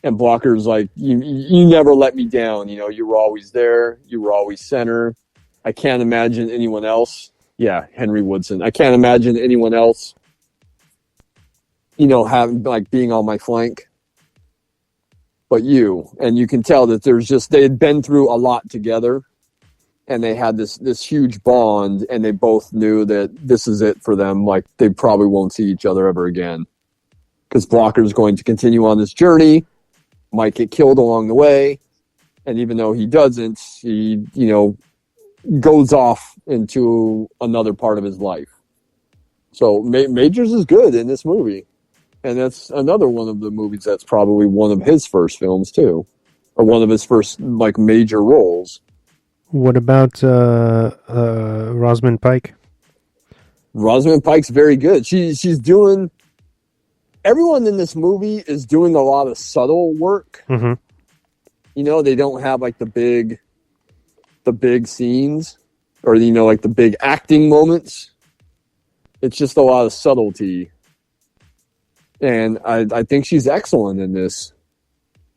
and Blocker's like, you never let me down. You were always there. You were always center. I can't imagine anyone else. Yeah, Henry Woodson. I can't imagine anyone else having like being on my flank, but you can tell that they had been through a lot together, and they had this huge bond, and they both knew that this is it for them. Like they probably won't see each other ever again, because Blocker's going to continue on this journey, might get killed along the way, and even though he doesn't, he goes off into another part of his life. So Majors is good in this movie. And that's another one of the movies that's probably one of his first films, too. Or one of his first, like, major roles. What about Rosamund Pike? Rosamund Pike's very good. She's doing... Everyone in this movie is doing a lot of subtle work. Mm-hmm. They don't have, like, the big scenes. Or, like, the big acting moments. It's just a lot of subtlety. And I think she's excellent in this.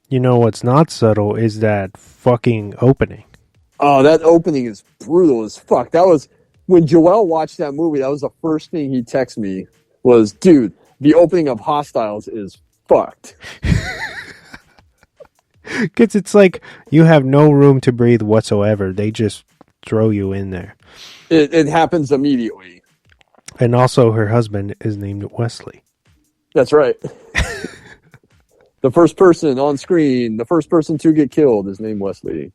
What's not subtle is that fucking opening. Oh, that opening is brutal as fuck. That was, when Joel watched that movie, that was the first thing he texted me was, dude, the opening of Hostiles is fucked. Because it's like you have no room to breathe whatsoever. They just throw you in there. It happens immediately. And also her husband is named Wesley. That's right. The first person on screen, the first person to get killed is named Wesley.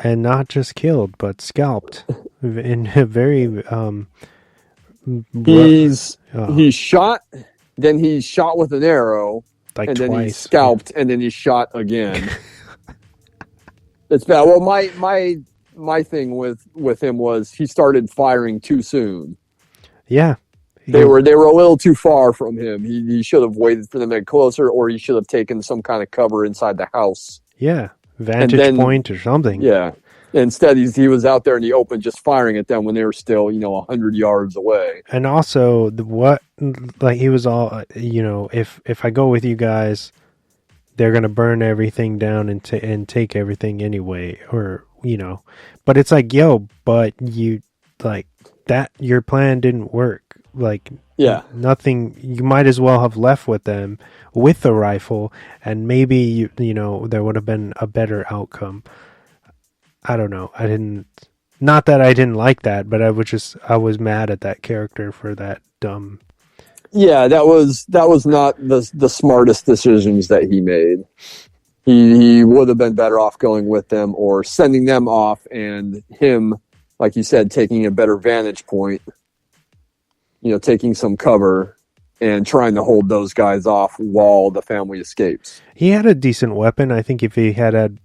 And not just killed, but scalped. In a very... he's shot, then he's shot with an arrow, like and twice. Then he's scalped, and then he's shot again. It's bad. Well, my thing with him was he started firing too soon. Yeah. They were a little too far from him. He should have waited for them to get closer, or he should have taken some kind of cover inside the house. Yeah, vantage point or something. Yeah. Instead, he was out there in the open just firing at them when they were still, 100 yards away. And also, he was all, if I go with you guys, they're going to burn everything down and take everything anyway, or, But it's like, but you, like, that, your plan didn't work. Like, yeah, nothing. You might as well have left with them with the rifle, and maybe there would have been a better outcome. I don't know. Not that I didn't like that, but I was mad at that character for that dumb. Yeah, that was not the smartest decisions that he made. He would have been better off going with them or sending them off, and him, like you said, taking a better vantage point. Taking some cover and trying to hold those guys off while the family escapes. He had a decent weapon. I think if he had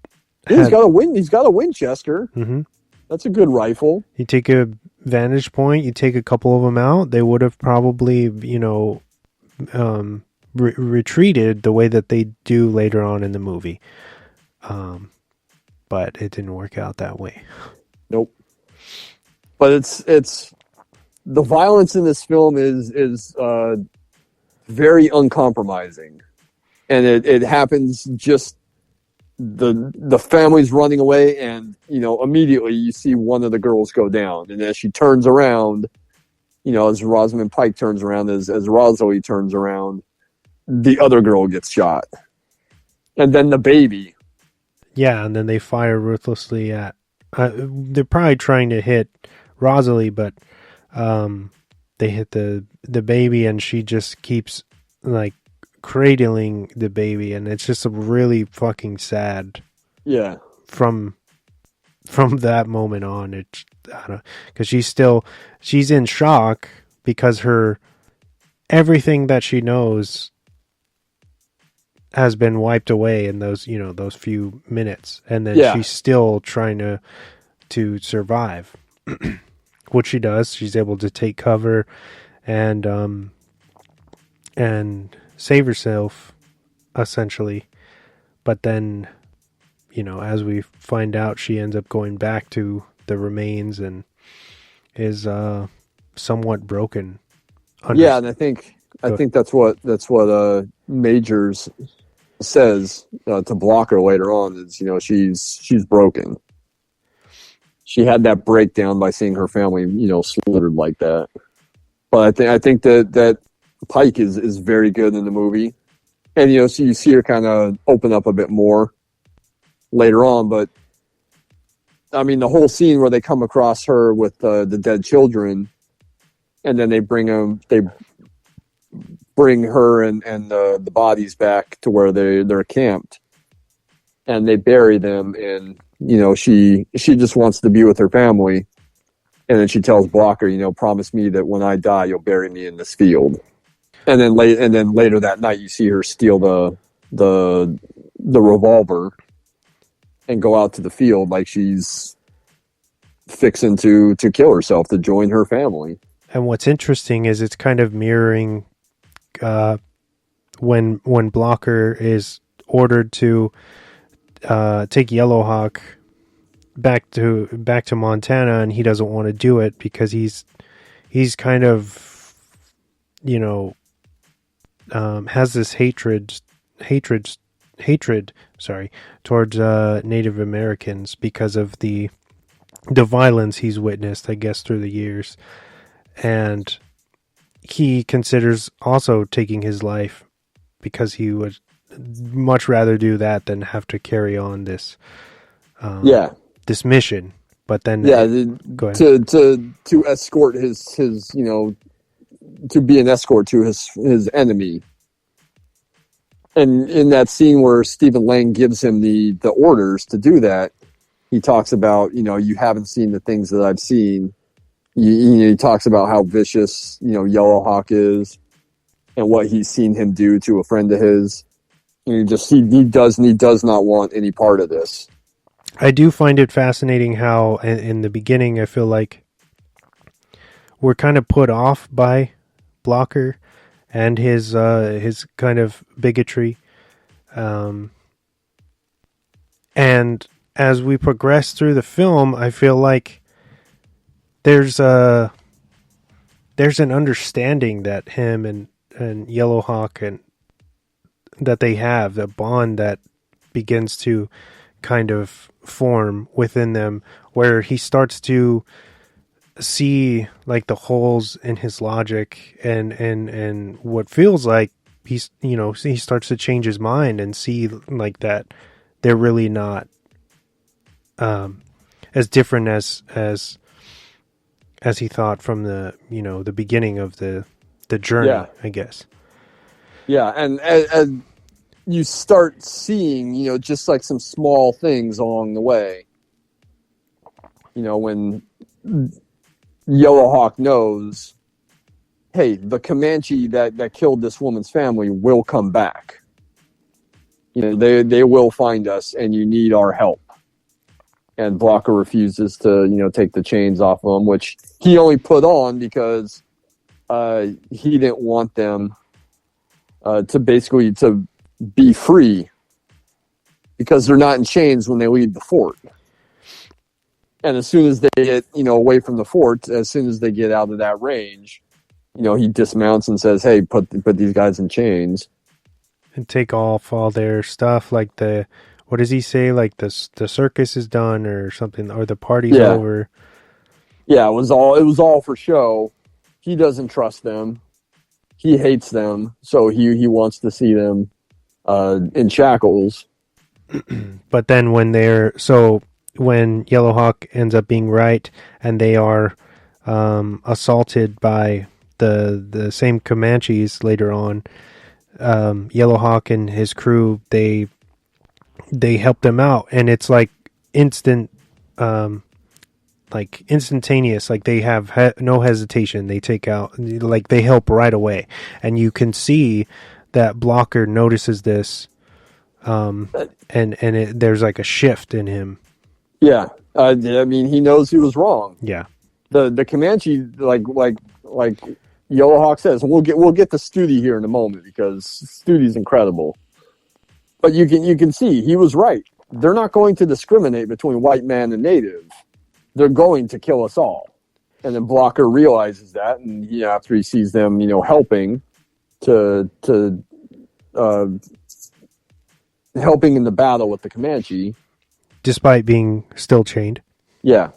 he's got a Winchester. Mm-hmm. That's a good rifle. You take a vantage point, you take a couple of them out, they would have probably, retreated the way that they do later on in the movie. But it didn't work out that way. Nope. But it's the violence in this film is very uncompromising, and it happens just the family's running away, and immediately you see one of the girls go down, and as she turns around, as Rosamund Pike turns around, as Rosalie turns around, the other girl gets shot, and then the baby. Yeah, and then they fire ruthlessly at. They're probably trying to hit Rosalie, but. They hit the baby, and she just keeps like cradling the baby, and it's just a really fucking sad. Yeah. From that moment on, I don't know, because she's in shock because everything that she knows has been wiped away in those few minutes, and then she's still trying to survive. What she does, she's able to take cover and save herself, essentially. But then, as we find out, she ends up going back to the remains and is somewhat broken. Yeah, and I think that's what Majors says to Blocker later on is she's broken. She had that breakdown by seeing her family, slaughtered like that. But I think that Pike is very good in the movie. And, so you see her kind of open up a bit more later on. But, I mean, the whole scene where they come across her with the dead children, and then they bring her and the bodies back to where they're camped. And they bury them, and, she just wants to be with her family. And then she tells Blocker, promise me that when I die, you'll bury me in this field. And then later that night, you see her steal the revolver and go out to the field like she's fixing to kill herself to join her family. And what's interesting is it's kind of mirroring when Blocker is ordered to take Yellowhawk back to Montana, and he doesn't want to do it because he's kind of has this hatred towards Native Americans because of the violence he's witnessed, I guess, through the years, and he considers also taking his life because he would much rather do that than have to carry on this this mission. But then go ahead. to escort his to be an escort to his enemy. And in that scene where Stephen Lang gives him the orders to do that, he talks about, you haven't seen the things that I've seen. He talks about how vicious, Yellowhawk is and what he's seen him do to a friend of his. And he does not want any part of this. I do find it fascinating how in the beginning, I feel like we're kind of put off by Blocker and his kind of bigotry. And as we progress through the film, I feel like there's an understanding that him and Yellowhawk and that they have a bond that begins to kind of form within them, where he starts to see like the holes in his logic and what feels like he starts to change his mind and see like that they're really not as different as he thought from the the beginning of the journey, I guess. Yeah, and you start seeing, just like some small things along the way. When Yellowhawk knows, hey, the Comanche that killed this woman's family will come back. They will find us, and you need our help. And Blocker refuses to, take the chains off of him, which he only put on because he didn't want them to be free, because they're not in chains when they leave the fort. And as soon as they get, away from the fort, as soon as they get out of that range, he dismounts and says, hey, put these guys in chains. And take off all their stuff, like what does he say? Like the circus is done or something, or the party's over. Yeah, it was all for show. He doesn't trust them. He hates them, so he wants to see them in shackles. But then when Yellowhawk ends up being right and they are assaulted by the same Comanches later on, Yellowhawk and his crew, they help them out, and it's like instantaneous. Like they have no hesitation. They take out, like they help right away, and you can see that Blocker notices this, and there's like a shift in him. Yeah, I mean, he knows he was wrong. Yeah, the Comanche, like Yellowhawk says, we'll get to Studi here in a moment, because Studi's incredible. But you can see he was right. They're not going to discriminate between white man and native. They're going to kill us all. And then Blocker realizes that, and after he sees them, helping helping in the battle with the Comanche, despite being still chained. Yeah.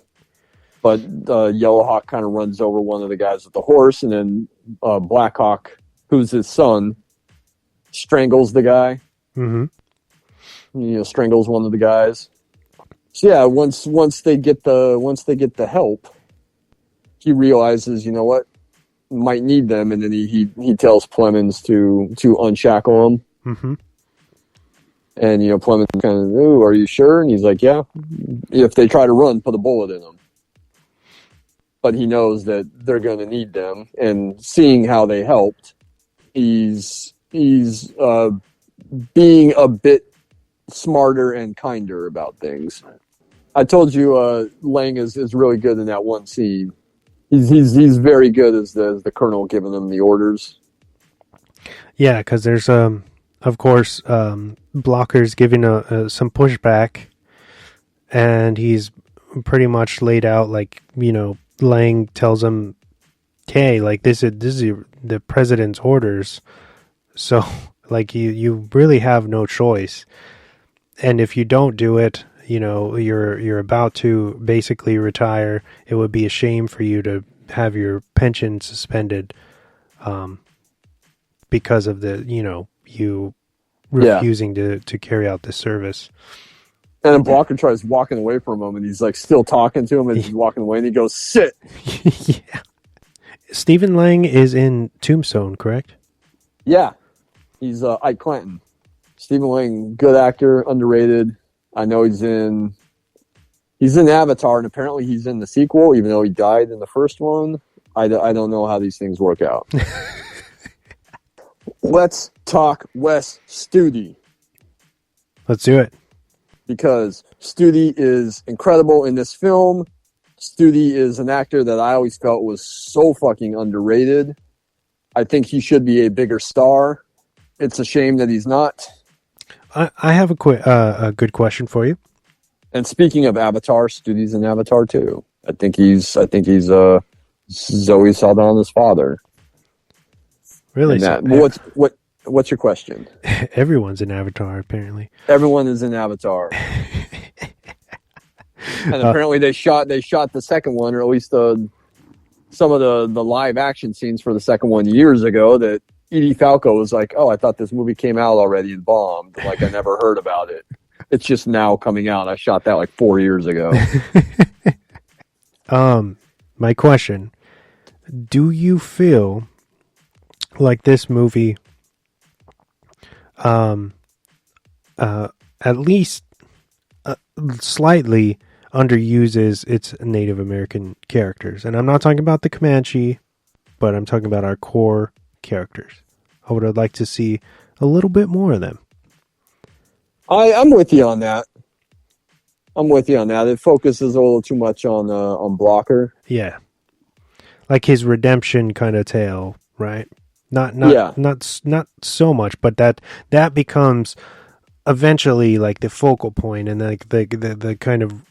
But Yellowhawk kind of runs over one of the guys with the horse, and then Blackhawk who's his son, strangles the guy. Mm-hmm. Strangles one of the guys. So yeah, once they get the help, he realizes, you know what, might need them, and then he tells Plemons to unshackle him. Mm-hmm. And Plemons kind of, "Ooh, are you sure?" And he's like, "Yeah. If they try to run, put a bullet in them." But he knows that they're going to need them, and seeing how they helped, he's being a bit smarter and kinder about things. I told you, Lang is really good in that one scene. He's very good as the colonel giving them the orders. Yeah, because there's of course Blocker's giving some pushback, and he's pretty much laid out like Lang tells him, "Hey, like this is the president's orders, so like you really have no choice, and if you don't do it, you're about to basically retire. It would be a shame for you to have your pension suspended, because of you refusing to carry out this service." And then Blocker tries walking away for a moment. He's like still talking to him, and he's walking away, and he goes, "Sit." Yeah. Stephen Lang is in Tombstone, correct? Yeah, he's Ike Clanton. Stephen Lang, good actor, underrated. I know he's in Avatar, and apparently he's in the sequel, even though he died in the first one. I don't know how these things work out. Let's talk Wes Studi. Let's do it. Because Studi is incredible in this film. Studi is an actor that I always felt was so fucking underrated. I think he should be a bigger star. It's a shame that he's not. I have a good question for you. And speaking of Avatar, Studi's in Avatar too. I think he's Zoe Saldana's father. Really? What's your question? Everyone's in Avatar, apparently. Everyone is in Avatar. And apparently they shot the second one, or at least some of the live action scenes for the second one years ago, that Edie Falco was like, "Oh, I thought this movie came out already and bombed. Like, I never heard about it. It's just now coming out. I shot that like 4 years ago." My question, do you feel like this movie at least slightly underuses its Native American characters? And I'm not talking about the Comanche, but I'm talking about our core characters. I would like to see a little bit more of them. I'm with you on that. It focuses a little too much on Blocker. Yeah, like his redemption kind of tale, right? Not so much, but that becomes eventually like the focal point, and like the kind of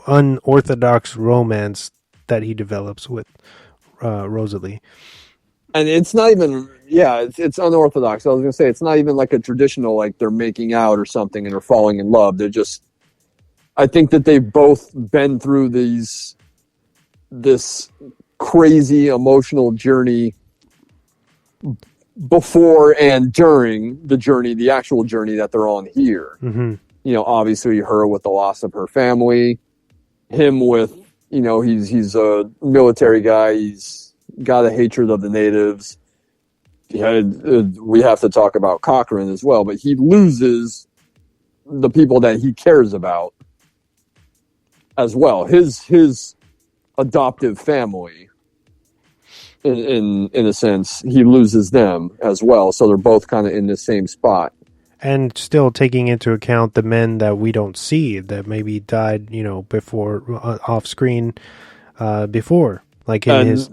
unorthodox romance that he develops with Rosalie. And it's not even, it's unorthodox. I was going to say, it's not even like a traditional, like they're making out or something and they're falling in love. They're just, I think that they've both been through this crazy emotional journey before and during the actual journey that they're on here. Mm-hmm. Obviously her with the loss of her family, him with, he's a military guy. He's got a hatred of the natives. We have to talk about Cochrane as well, but he loses the people that he cares about as well. His adoptive family, in a sense, he loses them as well. So they're both kind of in the same spot. And still taking into account the men that we don't see that maybe died, before off screen, before. Like in his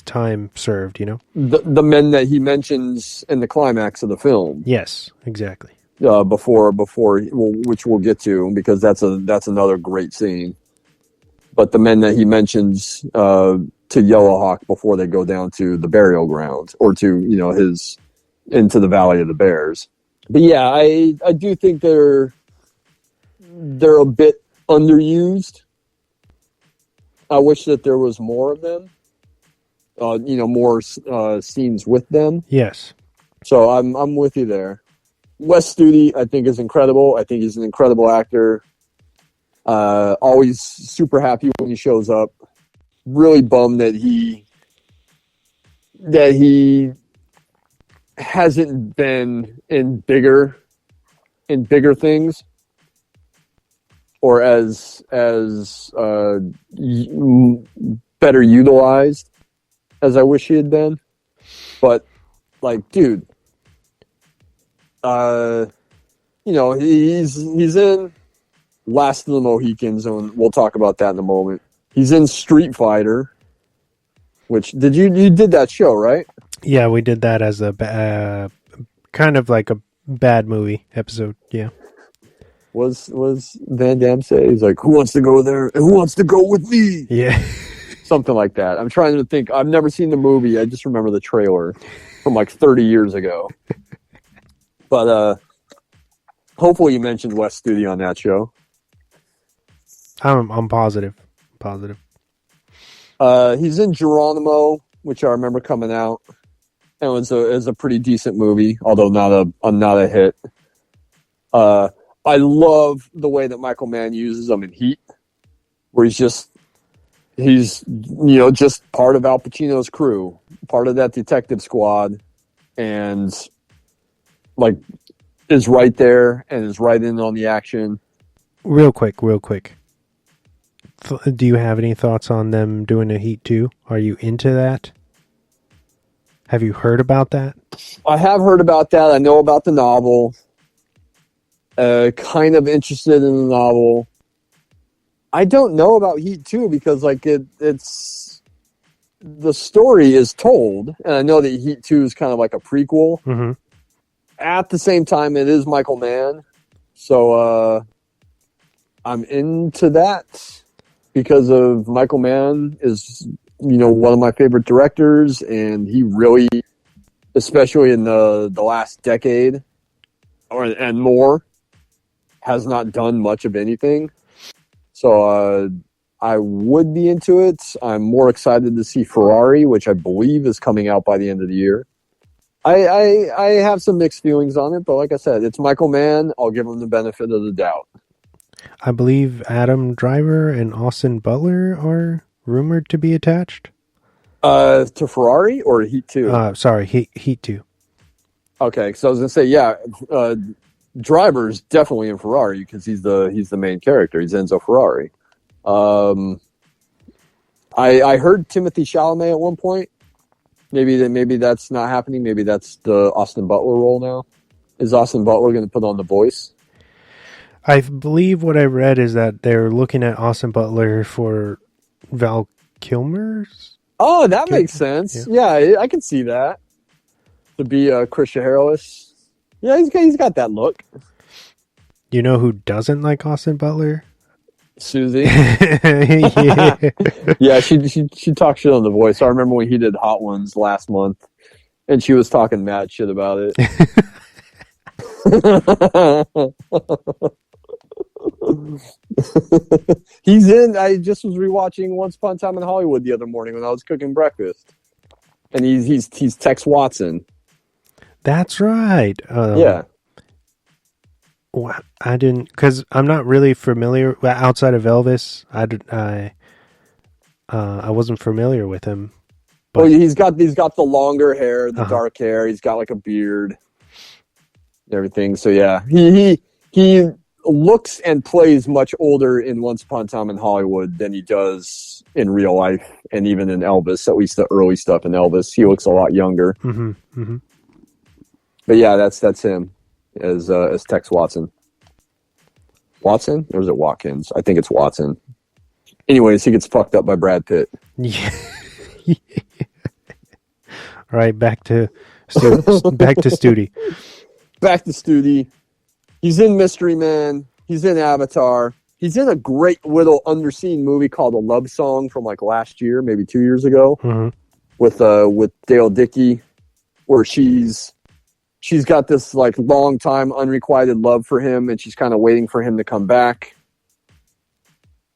time served, The men that he mentions in the climax of the film. Yes, exactly. Before, which we'll get to, because that's another great scene. But the men that he mentions to Yellowhawk before they go down to the burial ground, or to into the Valley of the Bears. But yeah, I do think they're a bit underused. I wish that there was more of them. more scenes with them. Yes. So I'm with you there. Wes Studi, I think, is incredible. I think he's an incredible actor. Always super happy when he shows up. Really bummed that he hasn't been in bigger things, or as better utilized as I wish he had been. But like, dude, he's in Last of the Mohicans, and we'll talk about that in a moment. He's in Street Fighter, which you did that show, right? Yeah, we did that as a kind of like a bad movie episode. Yeah. Was Van Damme say? He's like, who wants to go there? And who wants to go with me? Yeah. Something like that. I'm trying to think. I've never seen the movie. I just remember the trailer from like 30 years ago. But hopefully you mentioned Wes Studi on that show. I'm positive. He's in Geronimo, which I remember coming out, and it was a pretty decent movie, although not a hit. I love the way that Michael Mann uses him in Heat, where he's just part of Al Pacino's crew, part of that detective squad, and like is right there and is right in on the action. Real quick. Do you have any thoughts on them doing a Heat 2? Are you into that? Have you heard about that? I have heard about that. I know about the novel. Kind of interested in the novel. I don't know about Heat 2 because like it's the story is told, and I know that Heat 2 is kind of like a prequel. Mm-hmm. At the same time, it is Michael Mann, so I'm into that because of Michael Mann is one of my favorite directors, and he really, especially in the last decade and more, has not done much of anything. So I would be into it. I'm more excited to see Ferrari, which I believe is coming out by the end of the year. I have some mixed feelings on it, but like I said, it's Michael Mann. I'll give him the benefit of the doubt. I believe Adam Driver and Austin Butler are rumored to be attached. To Ferrari or Heat 2? Sorry, Heat 2. Okay, so I was gonna say, yeah, Driver's definitely in Ferrari because he's the main character. He's Enzo Ferrari. I heard Timothy Chalamet at one point. Maybe that's not happening. Maybe that's the Austin Butler role now. Is Austin Butler going to put on the voice? I believe what I read is that they're looking at Austin Butler for Val Kilmer's. Oh, that makes sense. Yeah, I can see that. To be Christian Harris. Yeah, he's got that look. You know who doesn't like Austin Butler? Susie. Yeah. Yeah, she talked shit on The Voice. I remember when he did Hot Ones last month, and she was talking mad shit about it. He's in. I just was rewatching Once Upon a Time in Hollywood the other morning when I was cooking breakfast, and he's Tex Watson. That's right. Yeah. I didn't, because I'm not really familiar outside of Elvis. I wasn't familiar with him. But he's got the longer hair, the dark hair. He's got like a beard, and everything. So yeah, he looks and plays much older in Once Upon a Time in Hollywood than he does in real life, and even in Elvis. At least the early stuff in Elvis, he looks a lot younger. Mm-hmm, mm-hmm. But yeah, that's him as Tex Watson. Watson? Or is it Watkins? I think it's Watson. Anyways, he gets fucked up by Brad Pitt. Yeah. All right, back to Studi. Back to Studi. He's in Mystery Man. He's in Avatar. He's in a great little underseen movie called A Love Song from like last year, maybe 2 years ago, mm-hmm. with Dale Dickey, where she's got this like long time unrequited love for him, and she's kind of waiting for him to come back.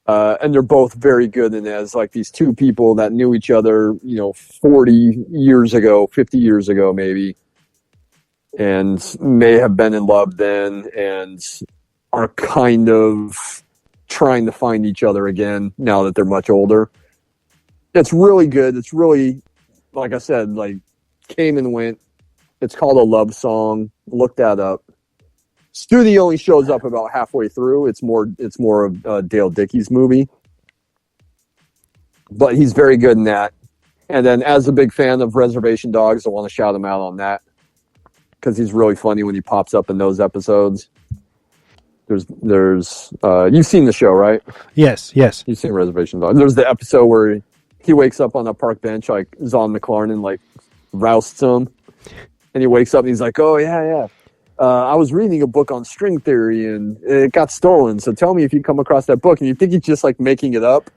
And they're both very good in it as like these two people that knew each other, 40 years ago, 50 years ago, maybe, and may have been in love then and are kind of trying to find each other again now that they're much older. It's really good. It's really, like I said, like came and went. It's called A Love Song. Look that up. Studi only shows up about halfway through. It's more of Dale Dickey's movie, but he's very good in that. And then, as a big fan of Reservation Dogs, I want to shout him out on that because he's really funny when he pops up in those episodes. There's you've seen the show, right? Yes. You've seen Reservation Dogs. There's the episode where he wakes up on a park bench like Zon McLaren like rousts him, and he wakes up and he's like, "Oh yeah. I was reading a book on string theory and it got stolen. So tell me if you come across that book." And you think he's just like making it up,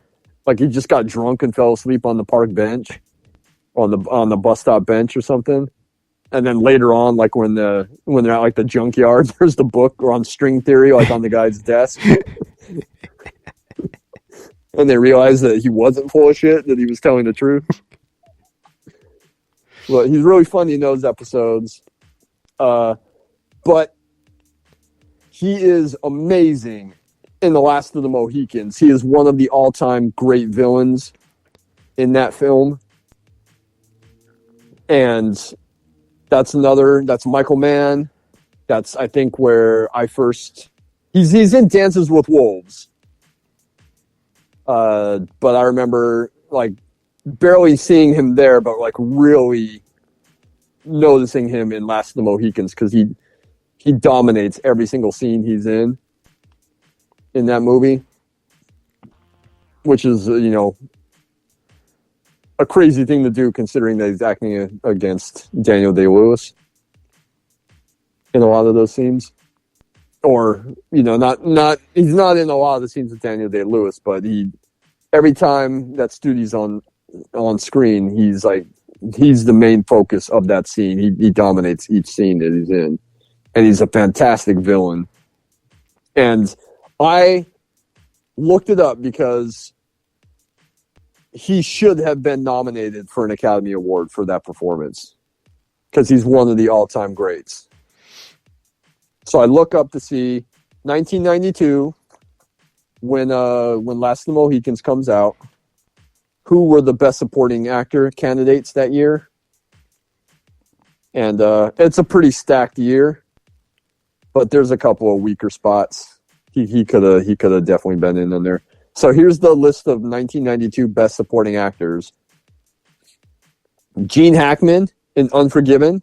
like he just got drunk and fell asleep on the park bench, on the bus stop bench or something. And then later on, like when they're at like the junkyard, there's the book on string theory like on the guy's desk, and they realize that he wasn't full of shit, that he was telling the truth. But he's really funny in those episodes. But he is amazing in The Last of the Mohicans. He is one of the all-time great villains in that film. And that's Michael Mann. That's, I think, where I first... He's in Dances with Wolves. But I remember, like, barely seeing him there, but, like, really noticing him in Last of the Mohicans because he dominates every single scene he's in that movie, which is, a crazy thing to do considering that he's acting against Daniel Day-Lewis in a lot of those scenes. Or, he's not in a lot of the scenes with Daniel Day-Lewis, but every time that Studi's on screen, he's the main focus of that scene. He dominates each scene that he's in. And he's a fantastic villain. And I looked it up because he should have been nominated for an Academy Award for that performance. Because he's one of the all-time greats. So I look up to see 1992, when Last of the Mohicans comes out, who were the Best Supporting Actor candidates that year. And it's a pretty stacked year. But there's a couple of weaker spots. He could have definitely been in there. So here's the list of 1992 Best Supporting Actors. Gene Hackman in Unforgiven.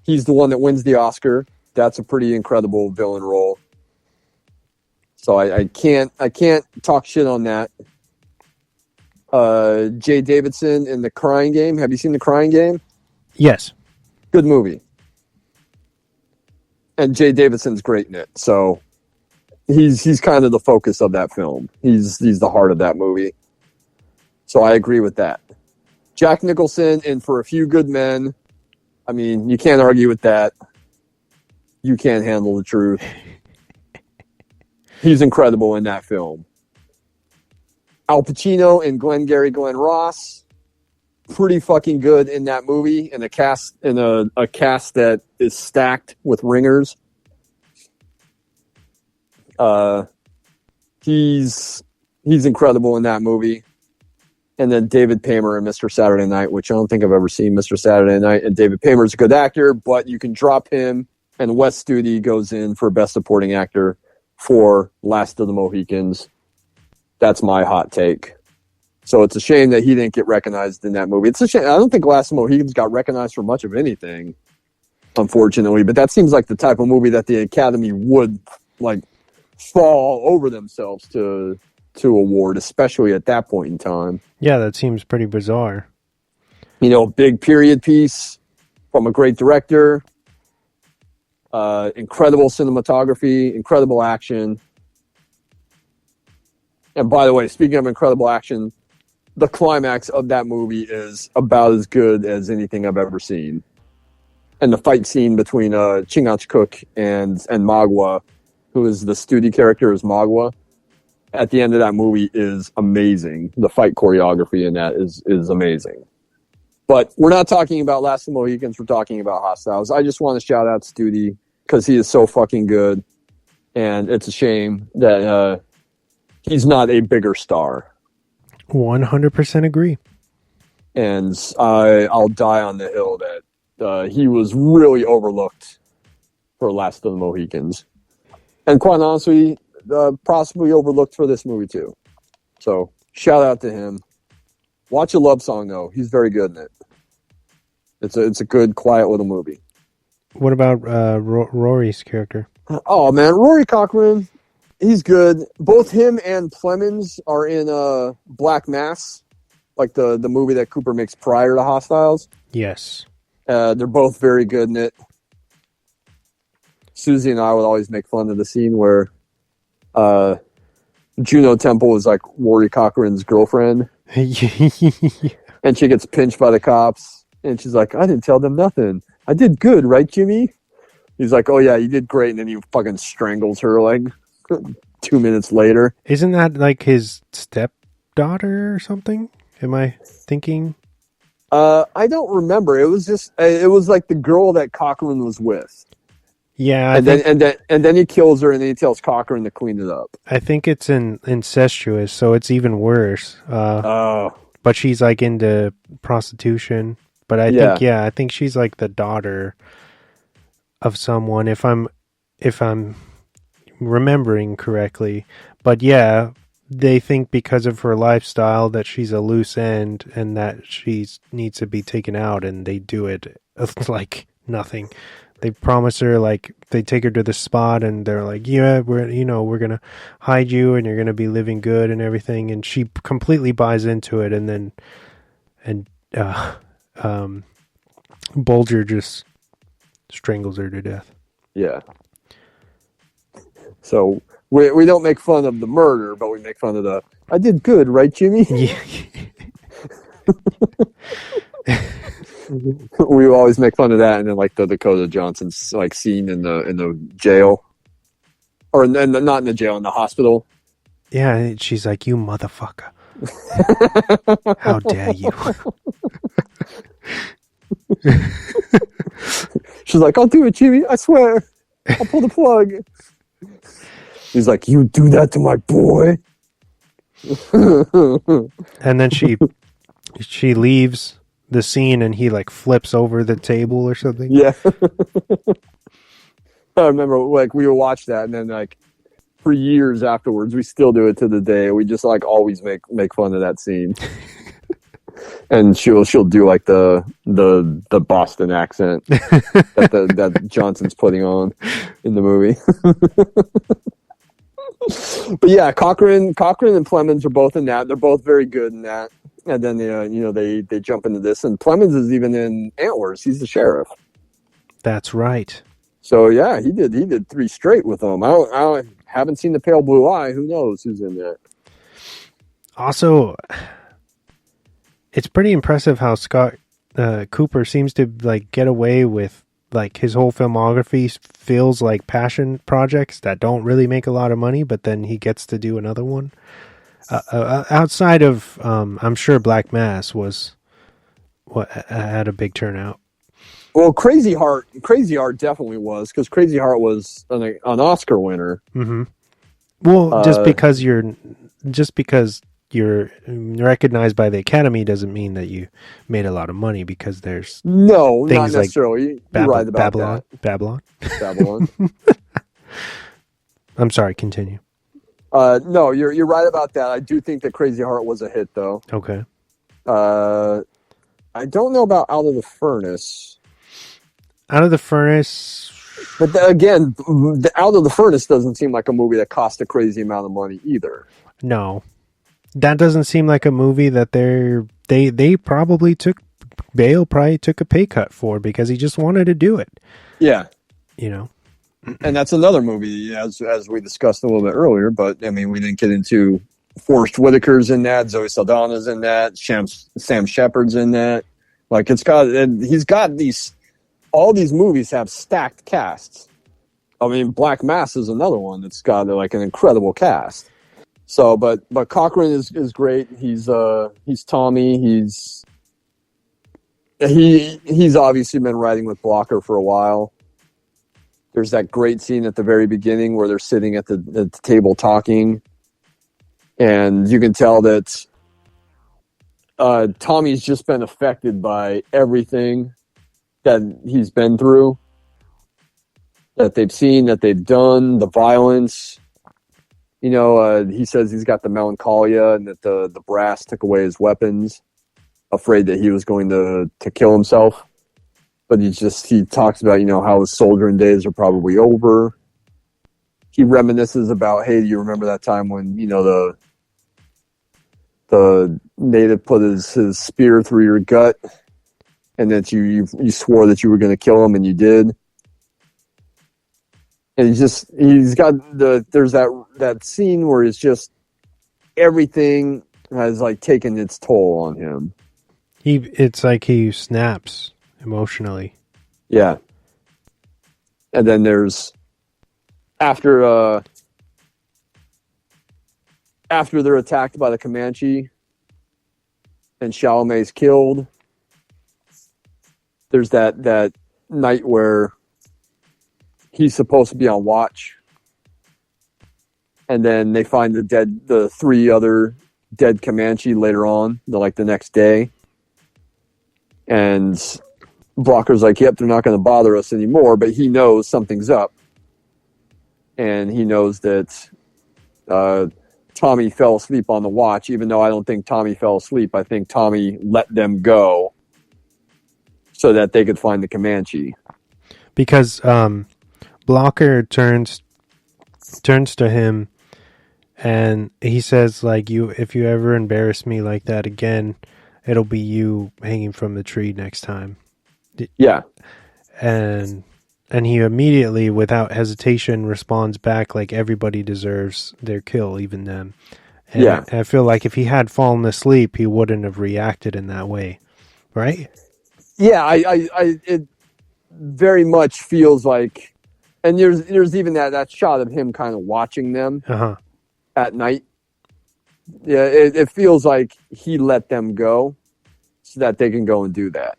He's the one that wins the Oscar. That's a pretty incredible villain role. So I can't talk shit on that. Jay Davidson in The Crying Game. Have you seen The Crying Game? Yes. Good movie. And Jay Davidson's great in it, so he's kind of the focus of that film. He's the heart of that movie. So I agree with that. Jack Nicholson in For a Few Good Men. I mean, you can't argue with that. You can't handle the truth. He's incredible in that film. Al Pacino and Glengarry Glen Ross. Pretty fucking good in that movie, in a cast that is stacked with ringers. He's incredible in that movie. And then David Paymer in Mr. Saturday Night, which I don't think I've ever seen Mr. Saturday Night. And David Paymer's a good actor, but you can drop him. And Wes Studi goes in for Best Supporting Actor for Last of the Mohicans. That's my hot take. So it's a shame that he didn't get recognized in that movie. It's a shame. I don't think Last of the Mohicans got recognized for much of anything, unfortunately. But that seems like the type of movie that the Academy would like fall over themselves to award, especially at that point in time. Yeah, that seems pretty bizarre. Big period piece from a great director, incredible cinematography, incredible action. And by the way, speaking of incredible action, the climax of that movie is about as good as anything I've ever seen. And the fight scene between Chingach Cook and Magua, who is the Studi character, is Magua. at the end of that movie is amazing. The fight choreography in that is amazing. But we're not talking about Last of the Mohicans. We're talking about Hostiles. I just want to shout out Studi because he is so fucking good. And it's a shame that he's not a bigger star. 100% agree. And I'll die on the hill that he was really overlooked for Last of the Mohicans. And quite honestly, possibly overlooked for this movie too. So shout out to him. Watch A Love Song though. He's very good in it. It's a good, quiet little movie. What about Rory's character? Oh man, Rory Cochrane, he's good. Both him and Plemons are in Black Mass, like the movie that Cooper makes prior to Hostiles. Yes. They're both very good in it. Susie and I would always make fun of the scene where Juno Temple is like Rory Cochrane's girlfriend. And she gets pinched by the cops. And she's like, I didn't tell them nothing. I did good, right, Jimmy? He's like, oh yeah, you did great. And then he fucking strangles her like 2 minutes later. Isn't that like his stepdaughter or something? Am I thinking? I don't remember. It was like the girl that Cochrane was with. Yeah, and then he kills her, and then he tells Cochrane to clean it up. I think it's incestuous, so it's even worse. But she's like into prostitution. But I think she's like the daughter of someone, if I'm remembering correctly. But yeah, they think because of her lifestyle that she's a loose end and that she needs to be taken out, and they do it like nothing. They promise her, like, they take her to the spot and they're like, yeah, we're going to hide you and you're going to be living good and everything. And she completely buys into it. And then, Bulger just strangles her to death. Yeah. So we don't make fun of the murder, but we make fun of I did good, right, Jimmy? Yeah. We always make fun of that, and then like the Dakota Johnson's like scene in the jail, or not in the jail, in the hospital. Yeah, she's like, "You motherfucker! How dare you!" She's like, "I'll do it, Jimmy. I swear. I'll pull the plug." He's like, "You do that to my boy." And then she leaves the scene and he like flips over the table or something. Yeah. I remember like we would watch that, and then like for years afterwards we still do it to the day. We just like always make fun of that scene. And she'll do like the Boston accent that Johnson's putting on in the movie. But yeah, Cochrane and Plemons are both in that. They're both very good in that. And then they jump into this, and Plemons is even in Antlers. He's the sheriff. That's right. So yeah, he did 3 straight with them. I haven't seen The Pale Blue Eye. Who knows who's in that? Also, it's pretty impressive how Scott Cooper seems to like get away with like his whole filmography feels like passion projects that don't really make a lot of money, but then he gets to do another one. Outside of, I'm sure Black Mass had a big turnout. Well, Crazy Heart definitely was, because Crazy Heart was an Oscar winner. Mm-hmm. Well, just because you're recognized by the Academy doesn't mean that you made a lot of money, because there's no, things not necessarily. Like You're right about Babylon. Babylon. I'm sorry. Continue. No, you're right about that. I do think that Crazy Heart was a hit, though. Okay. I don't know about Out of the Furnace. Out of the Furnace. But again, Out of the Furnace doesn't seem like a movie that cost a crazy amount of money either. No, that doesn't seem like a movie that they probably took. Bale probably took a pay cut for, because he just wanted to do it. Yeah. And that's another movie, as we discussed a little bit earlier, but I mean, we didn't get into Forrest Whitaker's in that, Zoe Saldana's in that, Sam Shepard's in that. Like, he's got all these movies have stacked casts. I mean, Black Mass is another one that's got like an incredible cast. So, but Cochran is great. He's Tommy. He's obviously been writing with Blocker for a while. There's that great scene at the very beginning where they're sitting at the table talking, and you can tell that Tommy's just been affected by everything that he's been through, that they've seen, that they've done, the violence. He says he's got the melancholia and that the brass took away his weapons, afraid that he was going to kill himself. But he talks about, how his soldiering days are probably over. He reminisces about, hey, do you remember that time when, the native put his spear through your gut and that you swore that you were going to kill him and you did. And he's got there's that scene where it's just everything has like taken its toll on him. It's like he snaps emotionally. Yeah. And then there's after they're attacked by the Comanche and Chalamet's killed, there's that night where he's supposed to be on watch, and then they find the three other dead Comanche later on, the next day, and Blocker's like, yep, they're not going to bother us anymore, but he knows something's up, and he knows that Tommy fell asleep on the watch, even though I don't think Tommy fell asleep. I think Tommy let them go so that they could find the Comanche. Because Blocker turns to him and he says, like, if you ever embarrass me like that again, it'll be you hanging from the tree next time. Yeah. And he immediately, without hesitation, responds back like everybody deserves their kill, even them. And yeah. I feel like if he had fallen asleep, he wouldn't have reacted in that way. Right? Yeah, it very much feels like, and there's even that shot of him kind of watching them at night. Yeah, it feels like he let them go so that they can go and do that.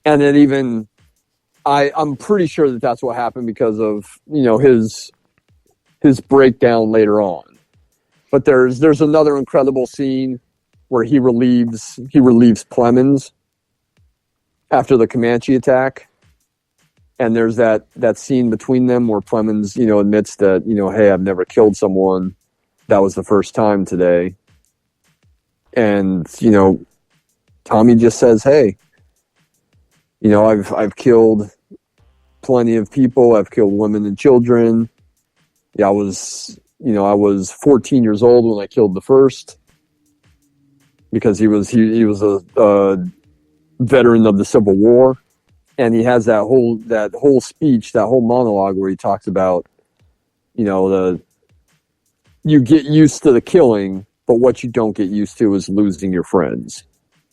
And then even I'm pretty sure that that's what happened because of his breakdown later on. But there's another incredible scene where he relieves Clemens after the Comanche attack. And there's that scene between them where Clemens, admits that, hey, I've never killed someone. That was the first time today. And, Tommy just says, hey, I've killed plenty of people. I've killed women and children. Yeah, I was 14 years old when I killed the first, because he was a veteran of the Civil War. And he has that whole speech, that whole monologue where he talks about, you get used to the killing, but what you don't get used to is losing your friends.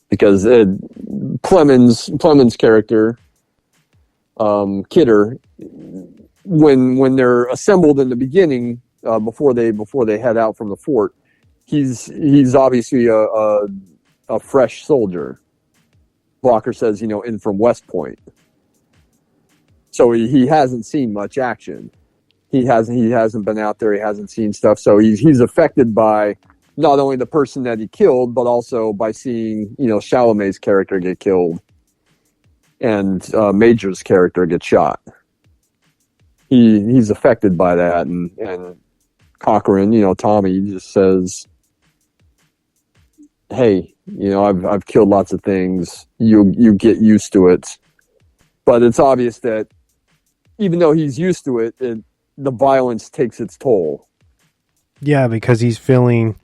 Because Clemens' character, Kidder, when they're assembled in the beginning, before they head out from the fort, he's obviously a fresh soldier. Blocker says, in from West Point. So he hasn't seen much action. He hasn't been out there. He hasn't seen stuff. So he's affected by not only the person that he killed, but also by seeing, Chalamet's character get killed and Major's character get shot. He's affected by that, and Cochran, Tommy just says, hey, I've killed lots of things. You get used to it. But it's obvious that even though he's used to it, the violence takes its toll. Yeah, because he's feeling,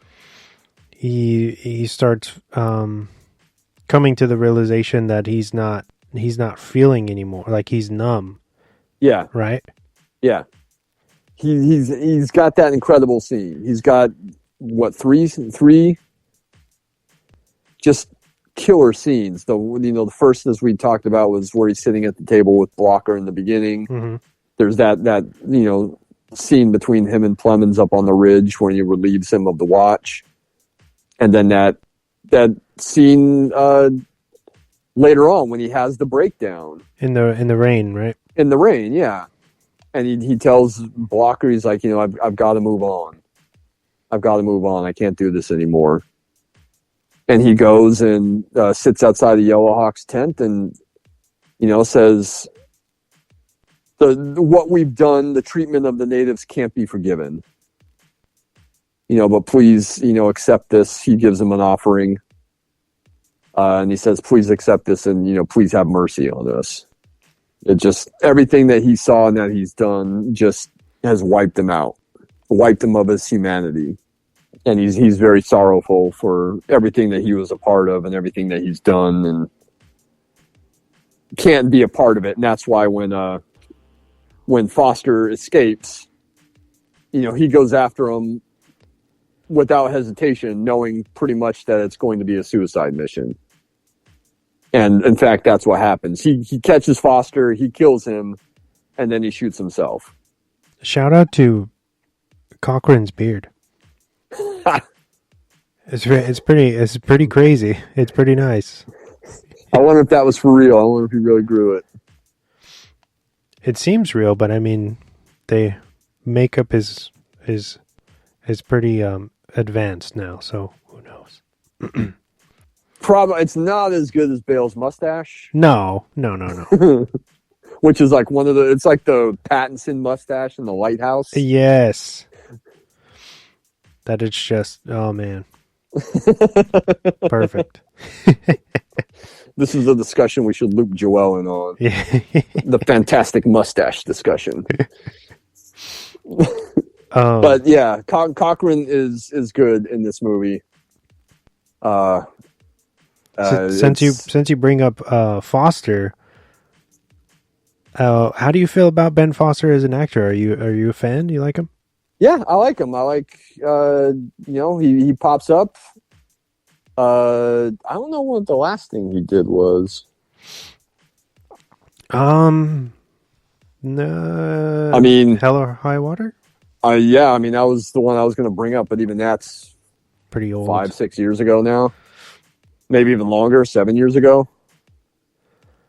he starts coming to the realization that he's not feeling anymore. Like he's numb. Yeah. Right? Yeah. He's got that incredible scene. He's got three just killer scenes. The first, as we talked about, was where he's sitting at the table with Blocker in the beginning. Mm-hmm. There's that scene between him and Plemons up on the ridge when he relieves him of the watch. And then that scene later on when he has the breakdown. In the rain, right? In the rain, yeah. And he tells Blocker, he's like, I've got to move on. I've got to move on. I can't do this anymore. And he goes and sits outside the Yellowhawk's tent and, says, what we've done, the treatment of the natives can't be forgiven. But please, accept this. He gives him an offering. And he says, please accept this and, please have mercy on us. It just, everything that he saw and that he's done just has wiped him out, wiped him of his humanity. And he's very sorrowful for everything that he was a part of and everything that he's done and can't be a part of it. And that's why when Foster escapes, he goes after him without hesitation, knowing pretty much that it's going to be a suicide mission. And in fact, that's what happens. He catches Foster, he kills him, and then he shoots himself. Shout out to Cochrane's beard. It's pretty crazy. It's pretty nice. I wonder if that was for real. I wonder if he really grew it. It seems real, but I mean, they makeup is pretty advanced now, so who knows? Probably it's not as good as Bale's mustache. No. Which is like it's like the Pattinson mustache in The Lighthouse. Yes. That it's just, oh man. Perfect. This is a discussion we should loop Joel in on. The fantastic mustache discussion. But yeah, Cochrane is good in this movie. Since you bring up Foster, how do you feel about Ben Foster as an actor? Are you a fan? Do you like him? Yeah, I like him. I like he pops up. I don't know what the last thing he did was. No. I mean, Hell or High Water? Yeah, I mean that was the one I was going to bring up, but even that's pretty old. 5-6 years ago now. Maybe even longer, 7 years ago.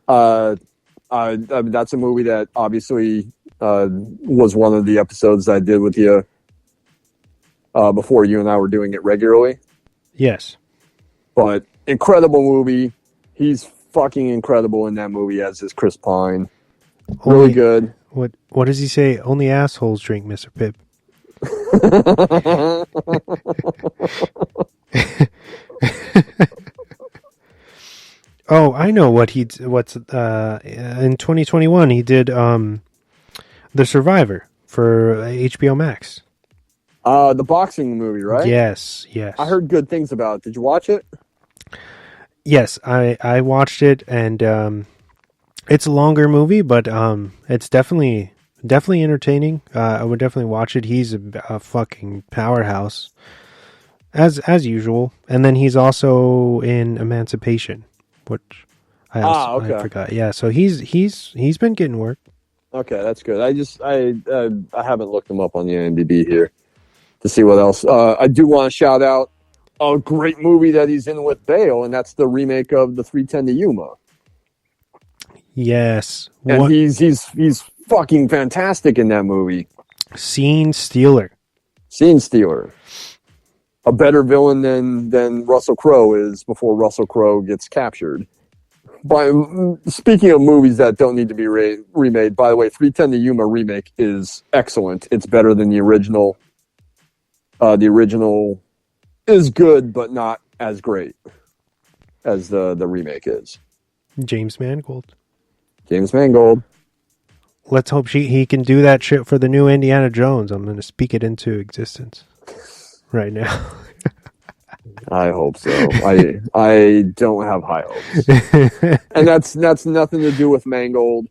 I mean, that's a movie that obviously was one of the episodes I did with you before you and I were doing it regularly. Yes. But incredible movie. He's fucking incredible in that movie, as is Chris Pine. Really good. What does he say? Only assholes drink, Mr. Pip. Oh, I know what's in 2021 he did The Survivor for HBO Max. The boxing movie, right? Yes. I heard good things about it. Did you watch it? Yes, I watched it, and it's a longer movie, but it's definitely entertaining. I would definitely watch it. He's a fucking powerhouse, as usual. And then he's also in Emancipation, which I forgot. Yeah, so he's been getting work. Okay, that's good. I haven't looked him up on the IMDb here to see what else. I do want to shout out a great movie that he's in with Bale, and that's the remake of The 3:10 to Yuma. Yes, and he's fucking fantastic in that movie. Scene stealer. A better villain than Russell Crowe is before Russell Crowe gets captured. But speaking of movies that don't need to be remade, by the way, 3:10 to Yuma remake is excellent. It's better than the original. The original is good, but not as great as the remake is. James Mangold. Let's hope he can do that shit for the new Indiana Jones. I'm going to speak it into existence right now. I hope so. I don't have high hopes. And that's nothing to do with Mangold.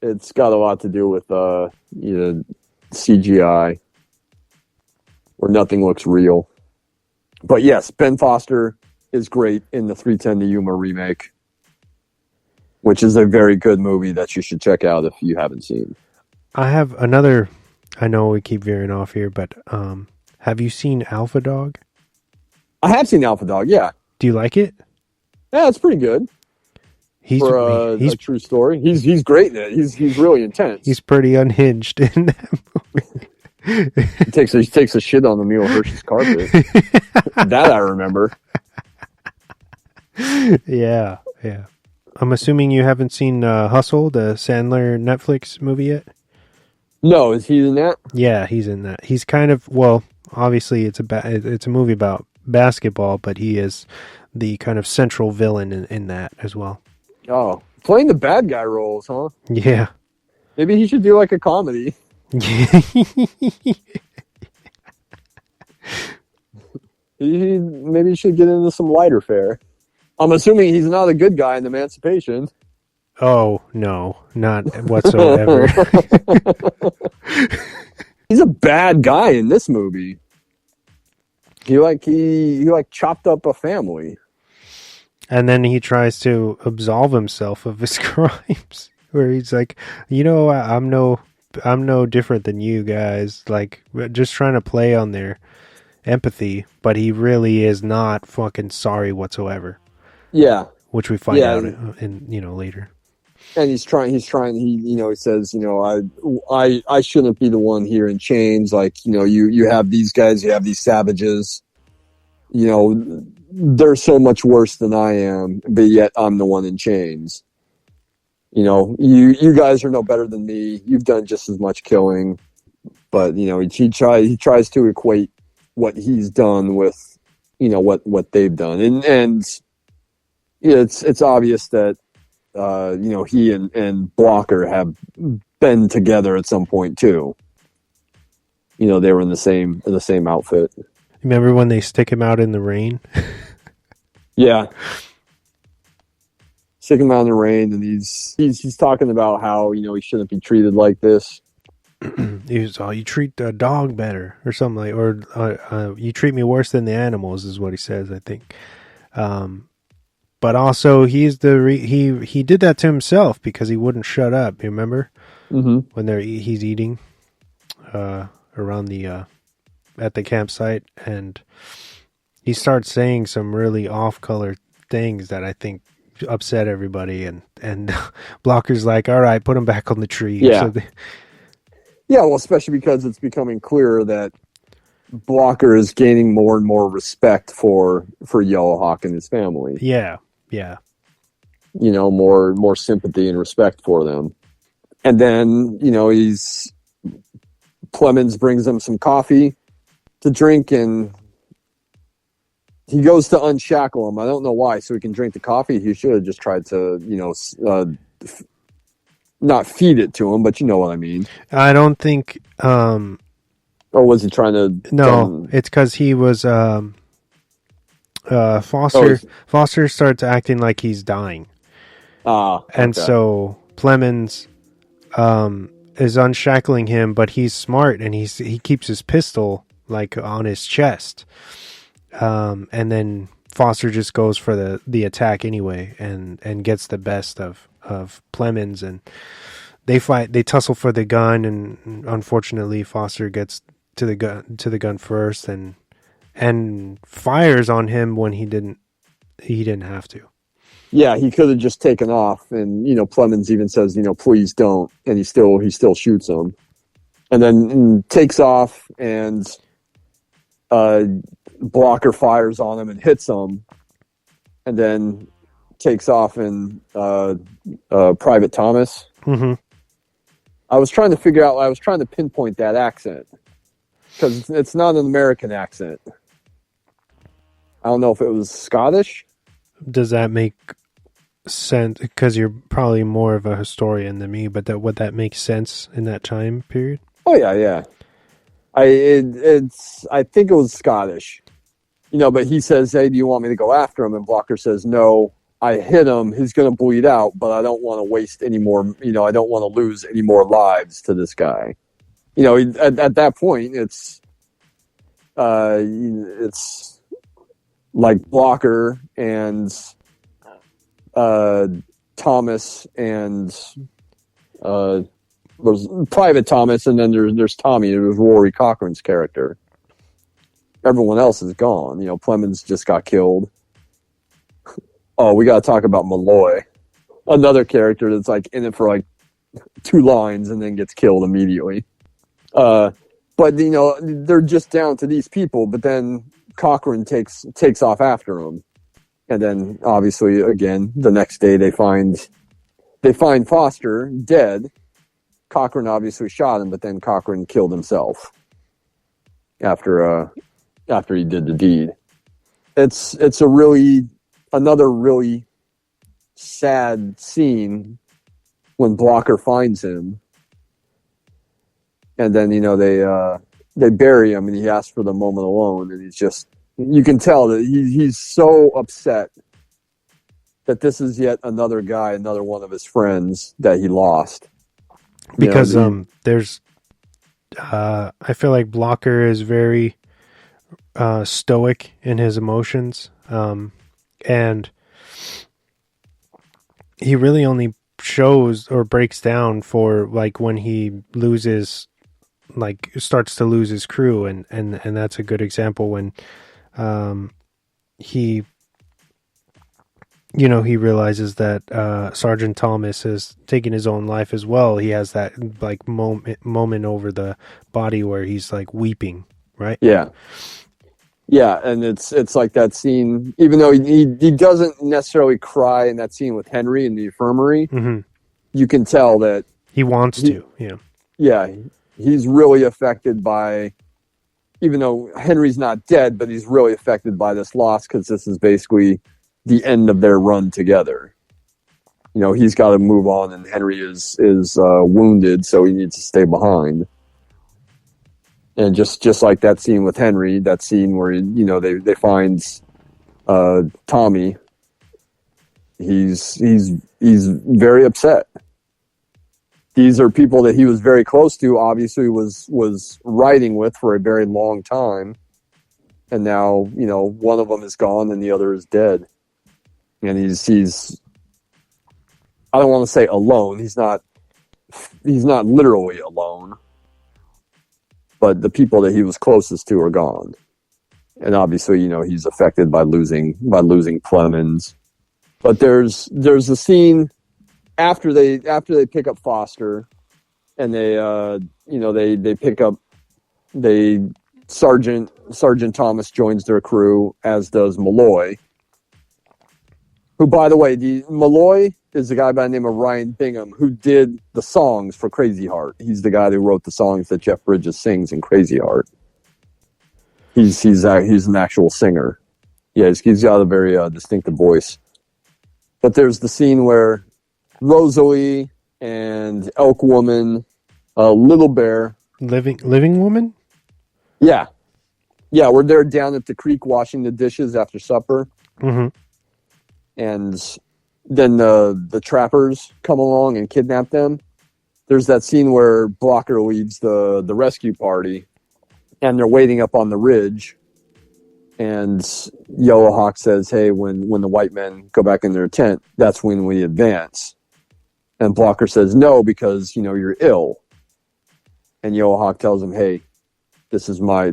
It's got a lot to do with CGI, where nothing looks real. But yes, Ben Foster is great in the 3:10 to Yuma remake, which is a very good movie that you should check out if you haven't seen. I have another I know we keep veering off here, but have you seen Alpha Dog? I have seen Alpha Dog. Yeah, Do you like it? yeah, it's pretty good for a true story. He's great in it. He's really intense. He's pretty unhinged in that movie. He takes a shit on the Emil Hirsch's carpet. That I remember. Yeah. I'm assuming you haven't seen Hustle, the Sandler Netflix movie yet? No, is he in that? Yeah, he's in that. He's kind of, well, obviously it's a movie about basketball, but he is the kind of central villain in that as well. Oh, playing the bad guy roles, huh? Yeah. Maybe he should do like a comedy. Maybe he should get into some lighter fare. I'm assuming he's not a good guy in Emancipation. Oh, no, not whatsoever. He's a bad guy in this movie. He chopped up a family. And then he tries to absolve himself of his crimes, where he's like, I'm no different than you guys, like just trying to play on their empathy, but he really is not fucking sorry whatsoever. Yeah. Which we find out in later. And he says, I shouldn't be the one here in chains. Like, you have these guys, you have these savages, they're so much worse than I am, but yet I'm the one in chains. You guys are no better than me. You've done just as much killing, but he tries to equate what he's done with, what they've done, and it's obvious that he and Blocker have been together at some point too. They were in the same outfit. Remember when they stick him out in the rain? Yeah. Stick him out in the rain, and he's talking about how, he shouldn't be treated like this. You treat the dog better or something like, or you treat me worse than the animals is what he says, I think. But also he did that to himself because he wouldn't shut up. You remember when he's eating around the at the campsite, and he starts saying some really off-color things that I think upset everybody, and Blocker's like, all right, put him back on the tree. Yeah. Yeah, well, especially because it's becoming clearer that Blocker is gaining more and more respect for Yellowhawk and his family. Yeah. More sympathy and respect for them. And then, Clemens brings him some coffee to drink, and he goes to unshackle him. I don't know why, so he can drink the coffee. He should have just tried to, not feed it to him, but you know what I mean. I don't think... or was he trying to... No, it's because he was... Foster starts acting like he's dying. And so Clemens is unshackling him, but he's smart, and he keeps his pistol like on his chest. And then Foster just goes for the attack anyway, and gets the best of Clemens, and they tussle for the gun, and unfortunately Foster gets to the gun first, and fires on him when he didn't have to. Yeah, he could have just taken off, and Clemens even says, please don't, and he still shoots him, and then takes off, and Blocker fires on him and hits him, and then takes off in Private Thomas. Mm-hmm. I was trying to pinpoint that accent, because it's not an American accent. I don't know if it was Scottish. Does that make sense? Because you're probably more of a historian than me, but would that make sense in that time period? Oh yeah. I think it was Scottish. But he says, "Hey, do you want me to go after him?" And Blocker says, "No, I hit him. He's going to bleed out, but I don't want to waste any more. I don't want to lose any more lives to this guy." At that point, it's like Blocker and Thomas and there's Private Thomas, and then there's Tommy. There's Rory Cochrane's character. Everyone else is gone. Plemons just got killed. Oh, we got to talk about Malloy, another character that's like in it for like 2 lines and then gets killed immediately. But they're just down to these people. But then Cochrane takes off after them, and then obviously again the next day they find Foster dead. Cochrane obviously shot him, but then Cochrane killed himself after he did the deed. It's another really sad scene when Blocker finds him, and then they bury him, and he asks for the moment alone, and you can tell that he's so upset that this is yet another guy, another one of his friends that he lost. Because there's I feel like Blocker is very stoic in his emotions, and he really only shows or breaks down for like when he starts to lose his crew, and that's a good example when he realizes that Sergeant Thomas has taken his own life as well. He has that like moment over the body where he's like weeping, right? Yeah, and it's like that scene. Even though he doesn't necessarily cry in that scene with Henry in the infirmary, mm-hmm. You can tell that he wants to. Yeah, he's really affected by. Even though Henry's not dead, but he's really affected by this loss because this is basically the end of their run together. He's got to move on, and Henry is wounded, so he needs to stay behind. And just like that scene with Henry, that scene where they find Tommy, he's very upset. These are people that he was very close to, obviously was riding with for a very long time, and now one of them is gone and the other is dead. And he's I don't want to say alone. He's not literally alone, but the people that he was closest to are gone. And obviously, he's affected by losing Clemens. But there's a scene after they pick up Foster, and they pick up Sergeant Thomas joins their crew, as does Malloy. Who, by the way, Malloy is the guy by the name of Ryan Bingham, who did the songs for Crazy Heart. He's the guy who wrote the songs that Jeff Bridges sings in Crazy Heart. He's an actual singer. Yeah, he's got a very distinctive voice. But there's the scene where Rosalie and Elk Woman, Little Bear, Living Woman. Yeah, we're there down at the creek washing the dishes after supper. Mm-hmm. And then the trappers come along and kidnap them. There's that scene where Blocker leads the rescue party, and they're waiting up on the ridge. And Yellow Hawk says, "Hey, when the white men go back in their tent, that's when we advance." And Blocker says, "No, because you're ill." And Yellow Hawk tells him, "Hey, this is my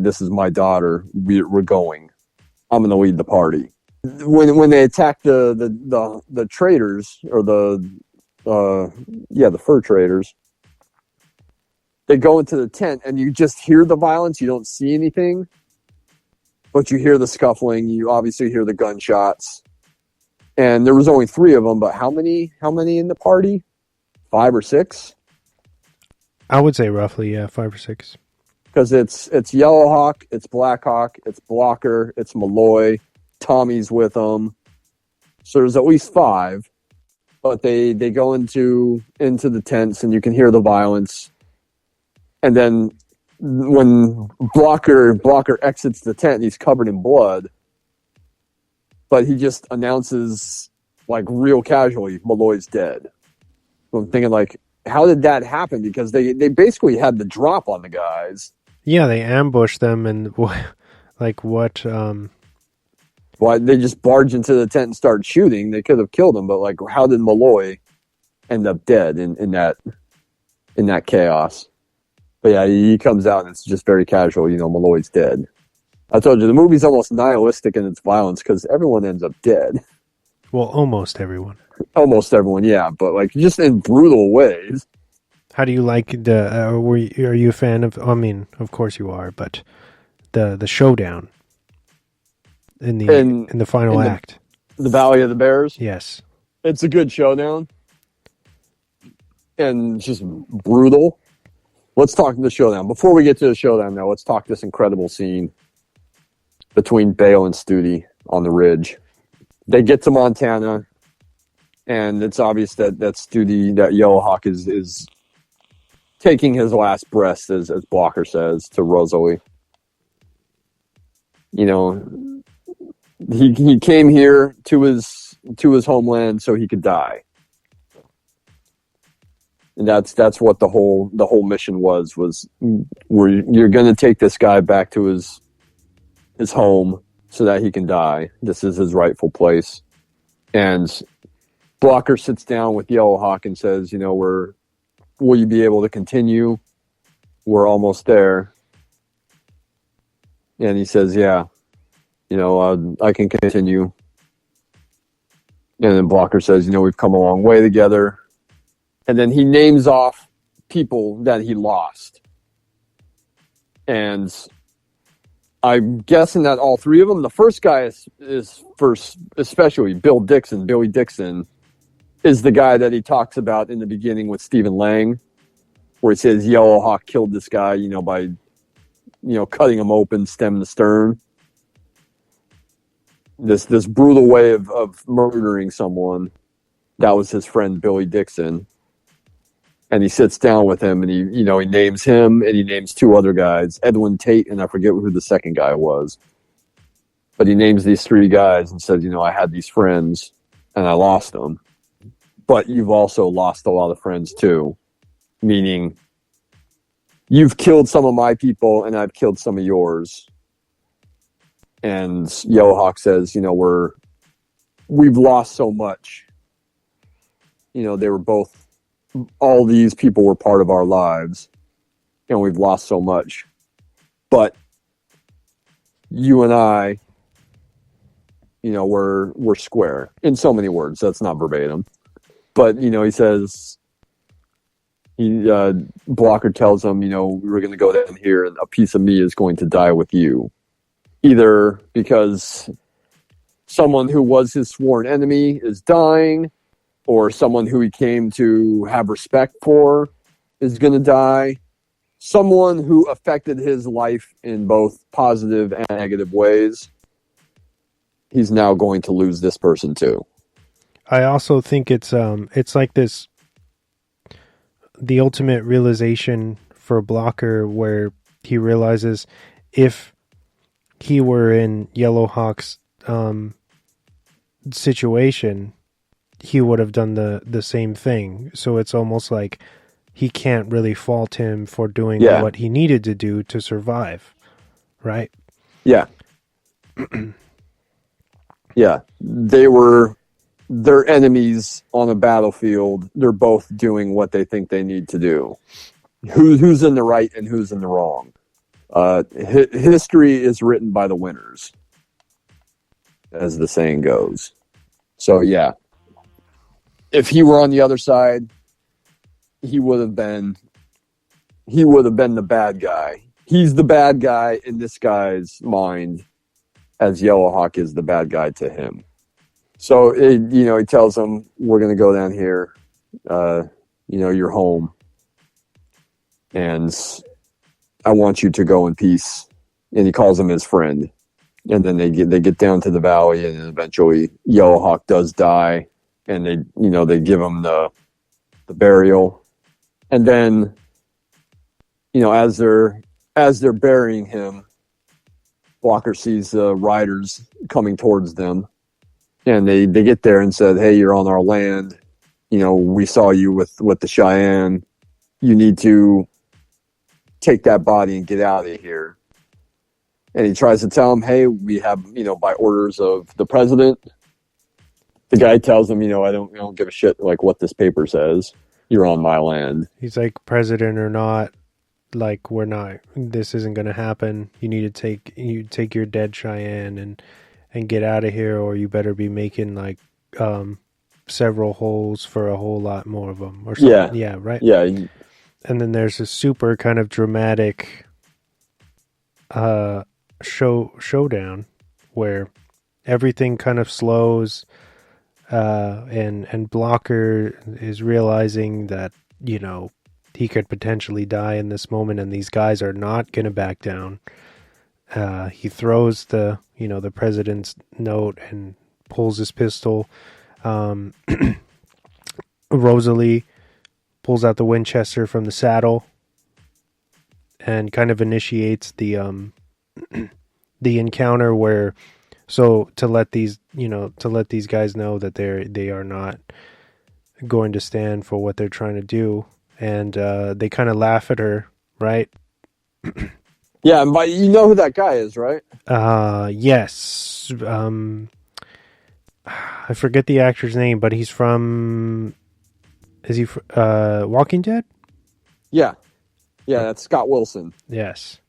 daughter. We're going. I'm going to lead the party." When they attack the traders, or the fur traders, they go into the tent and you just hear the violence. You don't see anything, but you hear the scuffling. You obviously hear the gunshots. And there was only 3 of them, but how many in the party? 5 or 6? I would say roughly, 5 or 6. Because it's Yellow Hawk, it's Black Hawk, it's Blocker, it's Malloy. Tommy's with them, so there's at least 5. But they go into the tents, and you can hear the violence. And then when Blocker exits the tent, he's covered in blood. But he just announces, like, real casually, Malloy's dead. So I'm thinking, like, how did that happen? Because they basically had the drop on the guys. Yeah, they ambushed them, and like what? Why they just barged into the tent and started shooting? They could have killed him, but like, how did Malloy end up dead in that in that chaos. But yeah, he comes out and it's just very casual. Malloy's dead. I told you, the movie's almost nihilistic in its violence because everyone ends up dead. Well, almost everyone. Almost everyone, yeah, but like just in brutal ways. How do you like are you a fan of? I mean, of course you are, but the showdown in the final act, the Valley of the Bears. Yes, it's a good showdown, and just brutal. Let's talk the showdown. Before we get to the showdown, though, let's talk this incredible scene between Bale and Studi on the ridge. They get to Montana, and it's obvious that Studi, that Yellowhawk, is taking his last breath, as Blocker says to Rosalie. He came here to his homeland so he could die. And that's what the whole mission was you're going to take this guy back to his home so that he can die. This is his rightful place. And Blocker sits down with Yellowhawk and says, will you be able to continue? We're almost there. And he says, yeah, I can continue. And then Blocker says, we've come a long way together. And then he names off people that he lost. And I'm guessing that all three of them, the first guy is first, especially Billy Dixon, is the guy that he talks about in the beginning with Stephen Lang, where he says Yellowhawk killed this guy, by, cutting him open, stem to stern. This brutal way of murdering someone. That was his friend Billy Dixon. And he sits down with him, and he names him, and he names two other guys, Edwin Tate, and I forget who the second guy was. But he names these three guys and says, I had these friends, and I lost them. But you've also lost a lot of friends too, meaning you've killed some of my people, and I've killed some of yours. And Yellowhawk says, we've lost so much. They were both. All these people were part of our lives, and we've lost so much. But you and I, we're square in so many words. That's not verbatim, but he says, Blocker tells him, we're going to go down here, and a piece of me is going to die with you, either because someone who was his sworn enemy is dying, or someone who he came to have respect for is going to die. Someone who affected his life in both positive and negative ways. He's now going to lose this person too. I also think it's like this, the ultimate realization for Blocker, where he realizes if he were in Yellowhawk's situation, he would have done the same thing. So it's almost like he can't really fault him for doing what he needed to do to survive, right? Yeah. Yeah. They're enemies on a battlefield. They're both doing what they think they need to do. Who's in the right and who's in the wrong? History is written by the winners, as the saying goes. So yeah. If he were on the other side, he would have been the bad guy. He's the bad guy in this guy's mind, as Yellowhawk is the bad guy to him. So he tells him, we're going to go down here, you're home, and I want you to go in peace. And he calls him his friend. And then they get down to the valley, and eventually Yellowhawk does die. And they give him the burial, and then as they're burying him, Blocker sees the riders coming towards them, and they get there and said, "Hey, you're on our land. We saw you with the Cheyenne. You need to take that body and get out of here." And he tries to tell him, "Hey, we have by orders of the president." The guy tells him, I don't give a shit like what this paper says. you're on my land. He's like, president or not, like, we're not. This isn't going to happen. You need to take your dead Cheyenne and get out of here, or you better be making like several holes for a whole lot more of them, or something. Yeah, right. Yeah. And then there's a super kind of dramatic showdown where everything kind of slows, and Blocker is realizing that, you know, he could potentially die in this moment, and these guys are not going to back down. He throws the president's note and pulls his pistol. Rosalie pulls out the Winchester from the saddle and kind of initiates the encounter where, so to let these guys know that they are not going to stand for what they're trying to do, and they kind of laugh at her, right? Yeah, but you know who that guy is, right? Yes. I forget the actor's name, but he's from. Is he Walking Dead? Yeah, that's Scott Wilson. Yes.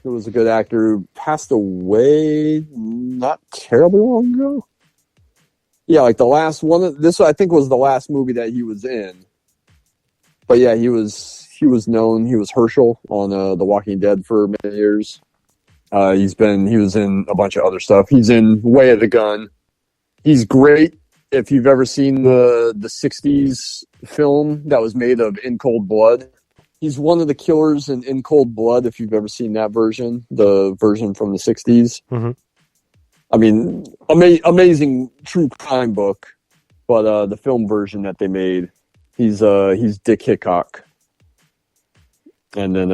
Who was a good actor who passed away not terribly long ago. Yeah, like the last one. This I think was the last movie that he was in. But yeah, he was known. He was Herschel on The Walking Dead for many years. He was in a bunch of other stuff. He's in Way of the Gun. He's great. If you've ever seen the 60s film that was made of In Cold Blood, he's one of the killers in Cold Blood, if you've ever seen that version, the version from the 60s. Mm-hmm. I mean, amazing true crime book, but the film version that they made, he's Dick Hickok. And then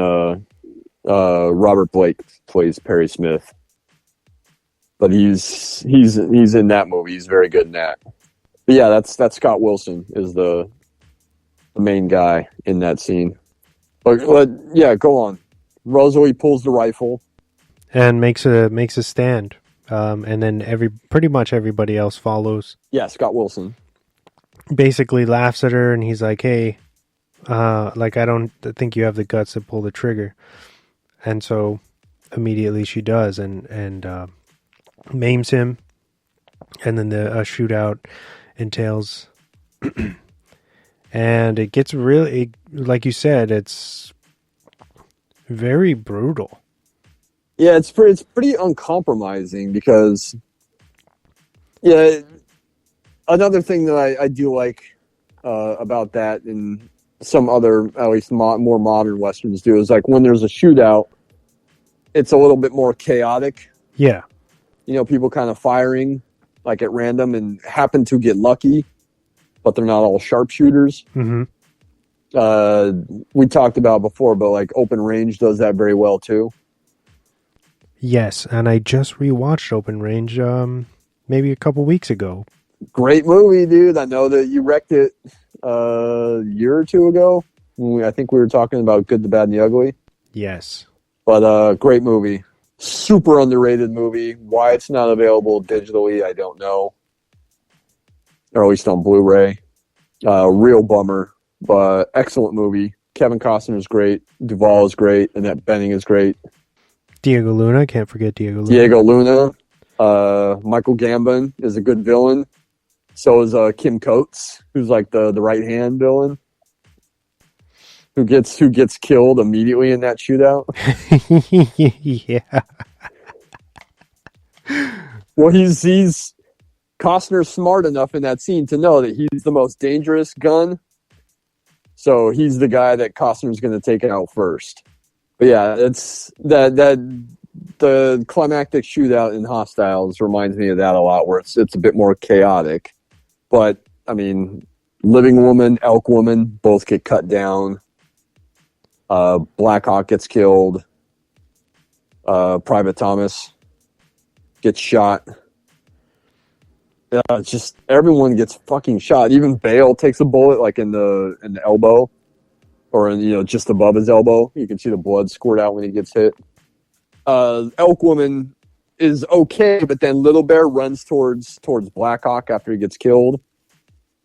Robert Blake plays Perry Smith. But he's in that movie. He's very good in that. But yeah, that's Scott Wilson is the main guy in that scene. But yeah, go on. Rosalie pulls the rifle and makes a stand, and then pretty much everybody else follows. Yeah, Scott Wilson basically laughs at her, and he's like, "Hey, like, I don't think you have the guts to pull the trigger," and so immediately she does, and maims him, and then the shootout entails, and it gets really, like you said, it's very brutal. Yeah, it's pretty uncompromising because, yeah, another thing that I do like about that, and some other, at least more modern Westerns do, is like when there's a shootout, it's a little bit more chaotic. Yeah. You know, people kind of firing like at random and happen to get lucky, but they're not all sharpshooters. Mm-hmm. We talked about before, but like Open Range does that very well too. Yes, and I just rewatched Open Range maybe a couple weeks ago. Great movie, dude. I know that you wrecked it a year or two ago. I think we were talking about Good, the Bad, and the Ugly. Yes. But great movie. Super underrated movie. Why it's not available digitally, I don't know. Or at least on Blu-ray. Real bummer, but excellent movie. Kevin Costner is great. Duvall is great. Annette Bening is great. Diego Luna, can't forget Diego Luna. Diego Luna. Michael Gambon is a good villain. So is Kim Coates, who's like the right-hand villain. Who gets killed immediately in that shootout. Yeah. Well, he's Costner's smart enough in that scene to know that he's the most dangerous gun. So he's the guy that Costner's going to take out first. But yeah, it's that the climactic shootout in Hostiles reminds me of that a lot, where it's a bit more chaotic. But I mean, Living Woman, Elk Woman, both get cut down. Black Hawk gets killed. Private Thomas gets shot. Just everyone gets fucking shot. Even Bale takes a bullet, like in the elbow, or just above his elbow. You can see the blood squirt out when he gets hit. Elk Woman is okay, but then Little Bear runs towards Black Hawk after he gets killed.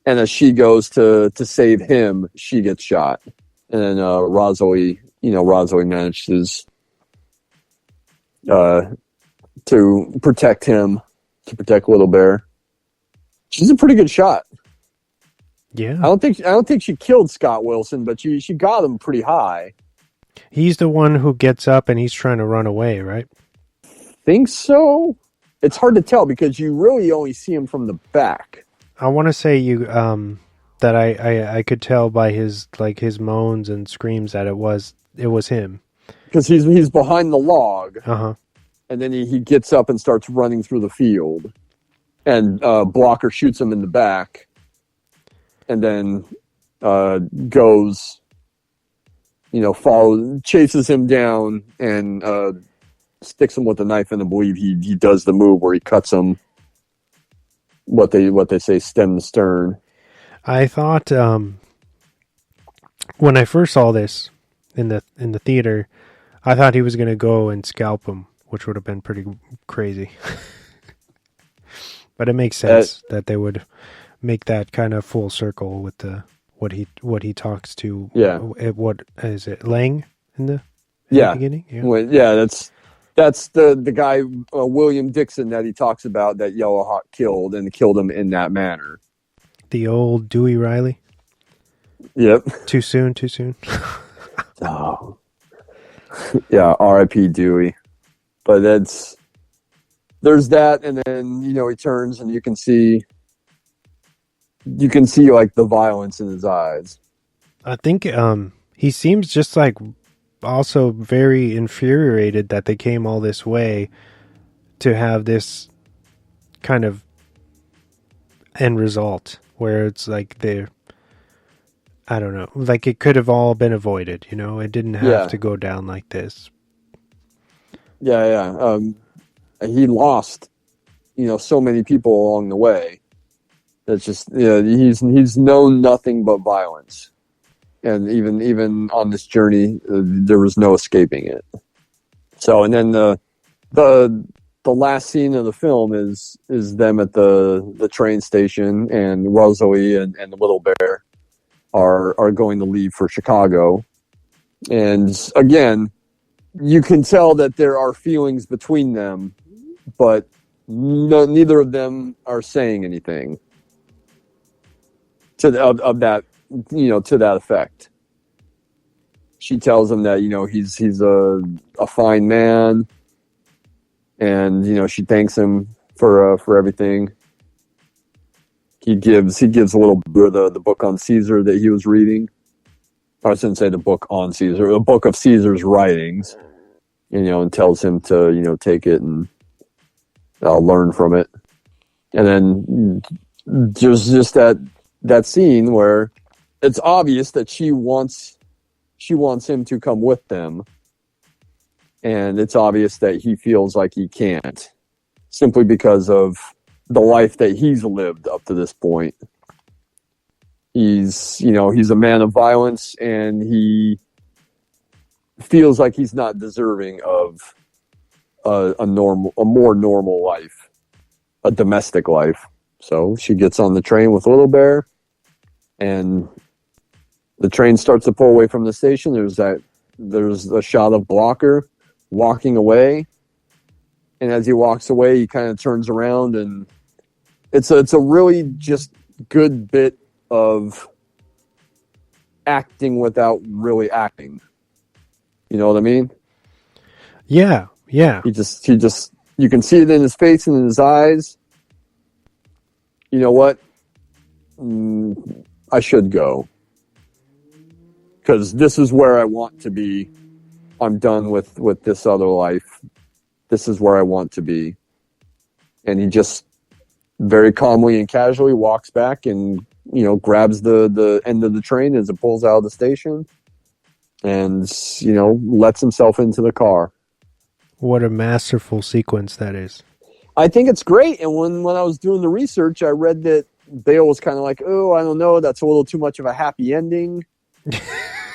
And as she goes to save him, she gets shot. And then Rosalie manages to protect him, to protect Little Bear. She's a pretty good shot. Yeah. I don't think she killed Scott Wilson, but she got him pretty high. He's the one who gets up and he's trying to run away, right? Think so? It's hard to tell because you really only see him from the back. I want to say that I could tell by his moans and screams that it was him. Because he's behind the log. Uh-huh. And then he gets up and starts running through the field. And Blocker shoots him in the back. And then goes, chases him down and sticks him with a knife. And I believe he does the move where he cuts him, what they say, stem to stern. I thought when I first saw this in the theater, I thought he was going to go and scalp him, which would have been pretty crazy. But it makes sense that they would make that kind of full circle with what he talks to. Yeah. What is it, Lang in the beginning? Yeah. Well, yeah, that's the guy William Dixon that he talks about that Yellowhawk killed and killed him in that manner. The old Dewey Riley. Yep. Too soon. Oh. Yeah, R.I.P. Dewey. But there's that, and then he turns, and you can see like the violence in his eyes. I think he seems just like also very infuriated that they came all this way to have this kind of end result where it's like I don't know, like it could have all been avoided. It didn't have to go down like this. Yeah. He lost, so many people along the way. That's just, he's known nothing but violence, and even on this journey, there was no escaping it. So, and then the last scene of the film is them at the train station, and Rosalie and the Little Bear are going to leave for Chicago, and again, you can tell that there are feelings between them, but neither of them are saying anything to that effect. She tells him that he's a fine man, and she thanks him for everything. He gives a little bit of the book on Caesar that he was reading. I shouldn't say the book on Caesar, the book of Caesar's writings, and tells him to take it and learn from it. And then there's just that scene where it's obvious that she wants him to come with them, and it's obvious that he feels like he can't, simply because of the life that he's lived up to this point. He's a man of violence, and he feels like he's not deserving of a more normal life, a domestic life. So she gets on the train with Little Bear, and the train starts to pull away from the station. There's a shot of Blocker walking away, and as he walks away, he kind of turns around, and it's a really just good bit of acting without really acting. You know what I mean? Yeah. He just you can see it in his face and in his eyes. You know what? I should go, because this is where I want to be. I'm done with this other life. This is where I want to be. And he just very calmly and casually walks back and grabs the end of the train as it pulls out of the station, and lets himself into the car. What a masterful sequence that is. I think it's great. And when I was doing the research, I read that Bale was kind of like, oh, I don't know, that's a little too much of a happy ending.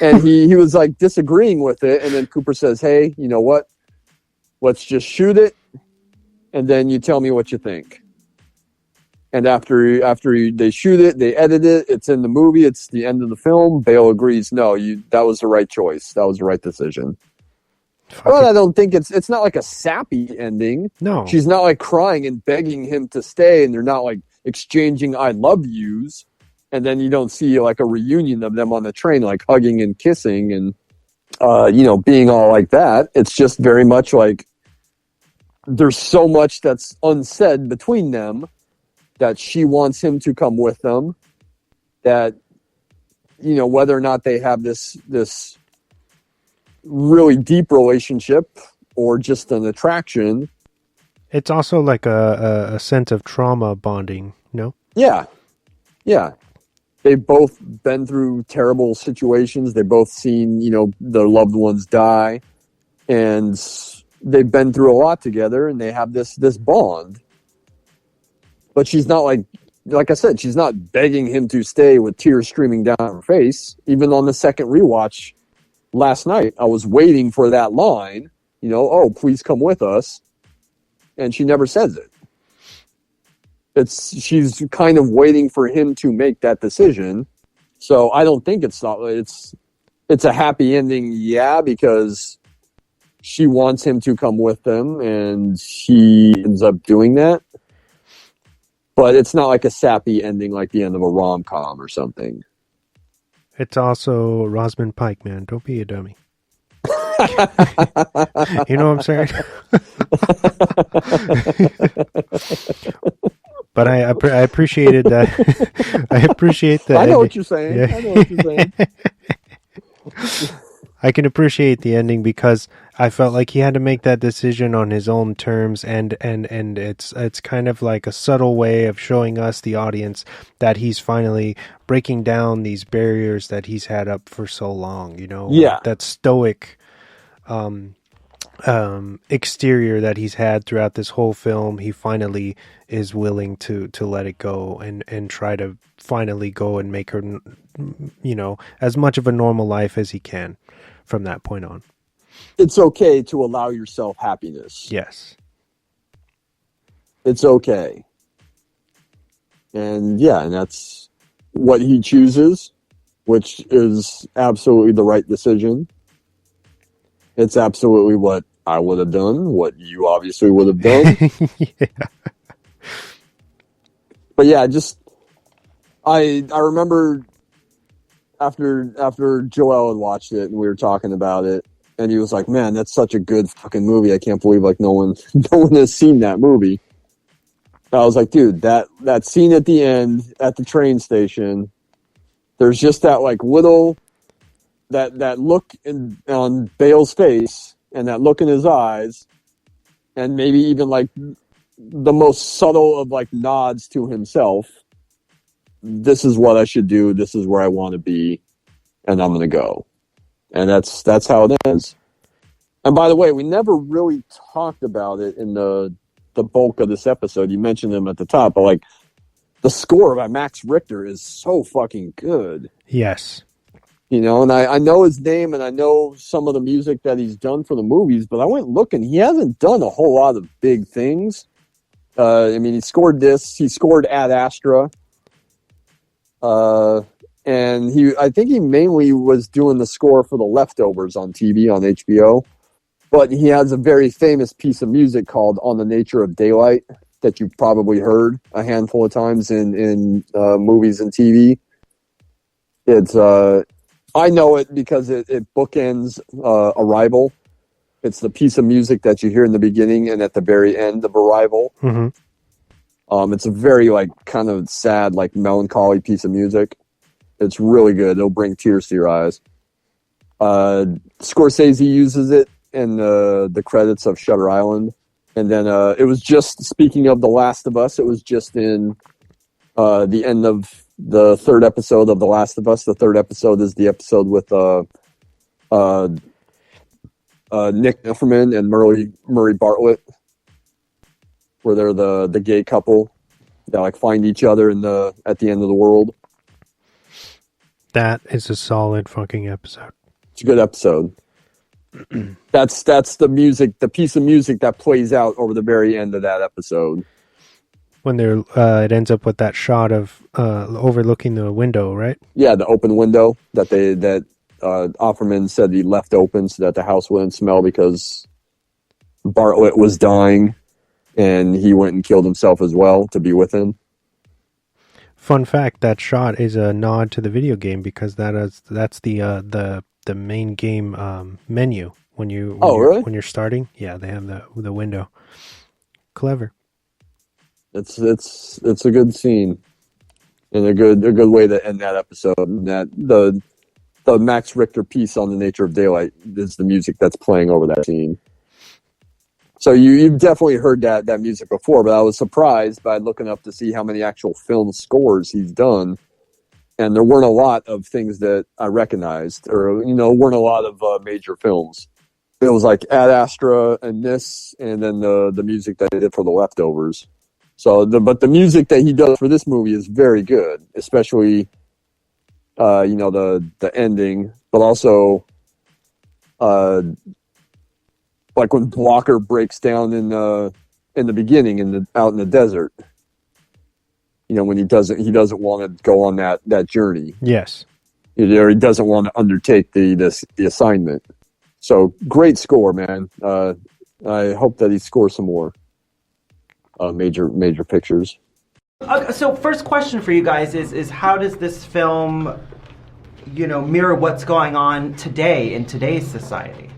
And he was like disagreeing with it. And then Cooper says, hey, you know what? Let's just shoot it, and then you tell me what you think. And after they shoot it, they edit it, it's in the movie, it's the end of the film, Bale agrees, no, that was the right choice. That was the right decision. But I don't think it's not like a sappy ending. No. She's not like crying and begging him to stay, and they're not like exchanging I love yous. And then you don't see like a reunion of them on the train, like hugging and kissing and, being all like that. It's just very much like there's so much that's unsaid between them that she wants him to come with them, that, whether or not they have this really deep relationship or just an attraction. It's also like a sense of trauma bonding, no? Yeah. Yeah. They've both been through terrible situations. They've both seen, their loved ones die, and they've been through a lot together, and they have this bond. But she's not like I said, she's not begging him to stay with tears streaming down her face. Even on the second rewatch last night, I was waiting for that line, oh, please come with us. And she never says it. She's kind of waiting for him to make that decision. So I don't think it's a happy ending, because she wants him to come with them, and he ends up doing that. But it's not like a sappy ending like the end of a rom-com or something. It's also Rosamund Pike, man. Don't be a dummy. You know what I'm saying? But I appreciated that. I appreciate that. I know what you're saying. Yeah. I know what you're saying. I can appreciate the ending because I felt like he had to make that decision on his own terms, and it's kind of like a subtle way of showing us, the audience, that he's finally breaking down these barriers that he's had up for so long. Yeah. That stoic exterior that he's had throughout this whole film. He finally is willing to let it go and try to finally go and make her, as much of a normal life as he can from that point on. It's okay to allow yourself happiness. Yes. It's okay. And and that's what he chooses, which is absolutely the right decision. It's absolutely what I would have done, what you obviously would have done. Yeah. But yeah, I remember after Joel had watched it and we were talking about it, and he was like, "Man, that's such a good fucking movie. I can't believe no one has seen that movie." I was like, "Dude, that scene at the end at the train station, there's just that little that look on Bale's face and that look in his eyes, and maybe even the most subtle of nods to himself. This is what I should do. This is where I want to be, and I'm going to go." And that's how it ends. And by the way, we never really talked about it in the bulk of this episode. You mentioned him at the top, but the score by Max Richter is so fucking good. Yes. And I know his name and I know some of the music that he's done for the movies, but I went looking. He hasn't done a whole lot of big things. He scored this. He scored Ad Astra. And I think he mainly was doing the score for The Leftovers on TV on HBO. But he has a very famous piece of music called On the Nature of Daylight that you've probably heard a handful of times in movies and TV. It's I know it because it bookends Arrival. It's the piece of music that you hear in the beginning and at the very end of Arrival. Mm-hmm. It's a very kind of sad, melancholy piece of music. It's really good. It'll bring tears to your eyes. Scorsese uses it in the credits of Shutter Island. And then it was just, speaking of The Last of Us, it was just in the end of the third episode of The Last of Us. The third episode is the episode with Nick Offerman and Murray Bartlett, where they're the gay couple that find each other at the end of the world. That is a solid fucking episode. It's a good episode. That's the music, the piece of music that plays out over the very end of that episode. When they're, it ends up with that shot of overlooking the window, right? Yeah, the open window that Offerman said he left open so that the house wouldn't smell because Bartlett was dying, and he went and killed himself as well to be with him. Fun fact: that shot is a nod to the video game because that's the main game menu when really? when you're starting. Yeah, they have the window. Clever. It's a good scene and a good way to end that episode. And that the Max Richter piece on the nature of daylight is the music that's playing over that scene. So you've definitely heard that music before, but I was surprised by looking up to see how many actual film scores he's done, and there weren't a lot of things that I recognized, or weren't a lot of major films. It was like Ad Astra and this, and then the music that he did for The Leftovers. So, but the music that he does for this movie is very good, especially the ending, but also like when Blocker breaks down in the beginning out in the desert. When he doesn't want to go on that journey. Yes. He doesn't want to undertake the assignment. So great score, man. I hope that he scores some more major pictures. So first question for you guys is how does this film, mirror what's going on today in today's society?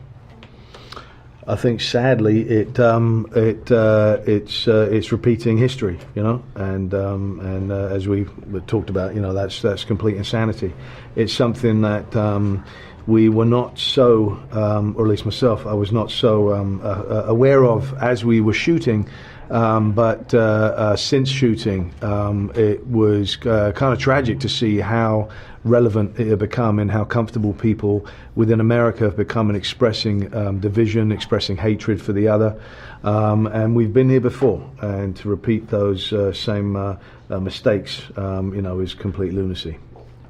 I think sadly it's repeating history, and as we talked about, that's complete insanity. It's something that we were not so, or at least myself, I was not so aware of as we were shooting. But since shooting, it was kind of tragic to see how relevant it had become and how comfortable people within America have become in expressing division, expressing hatred for the other. And we've been here before, and to repeat those same mistakes, is complete lunacy.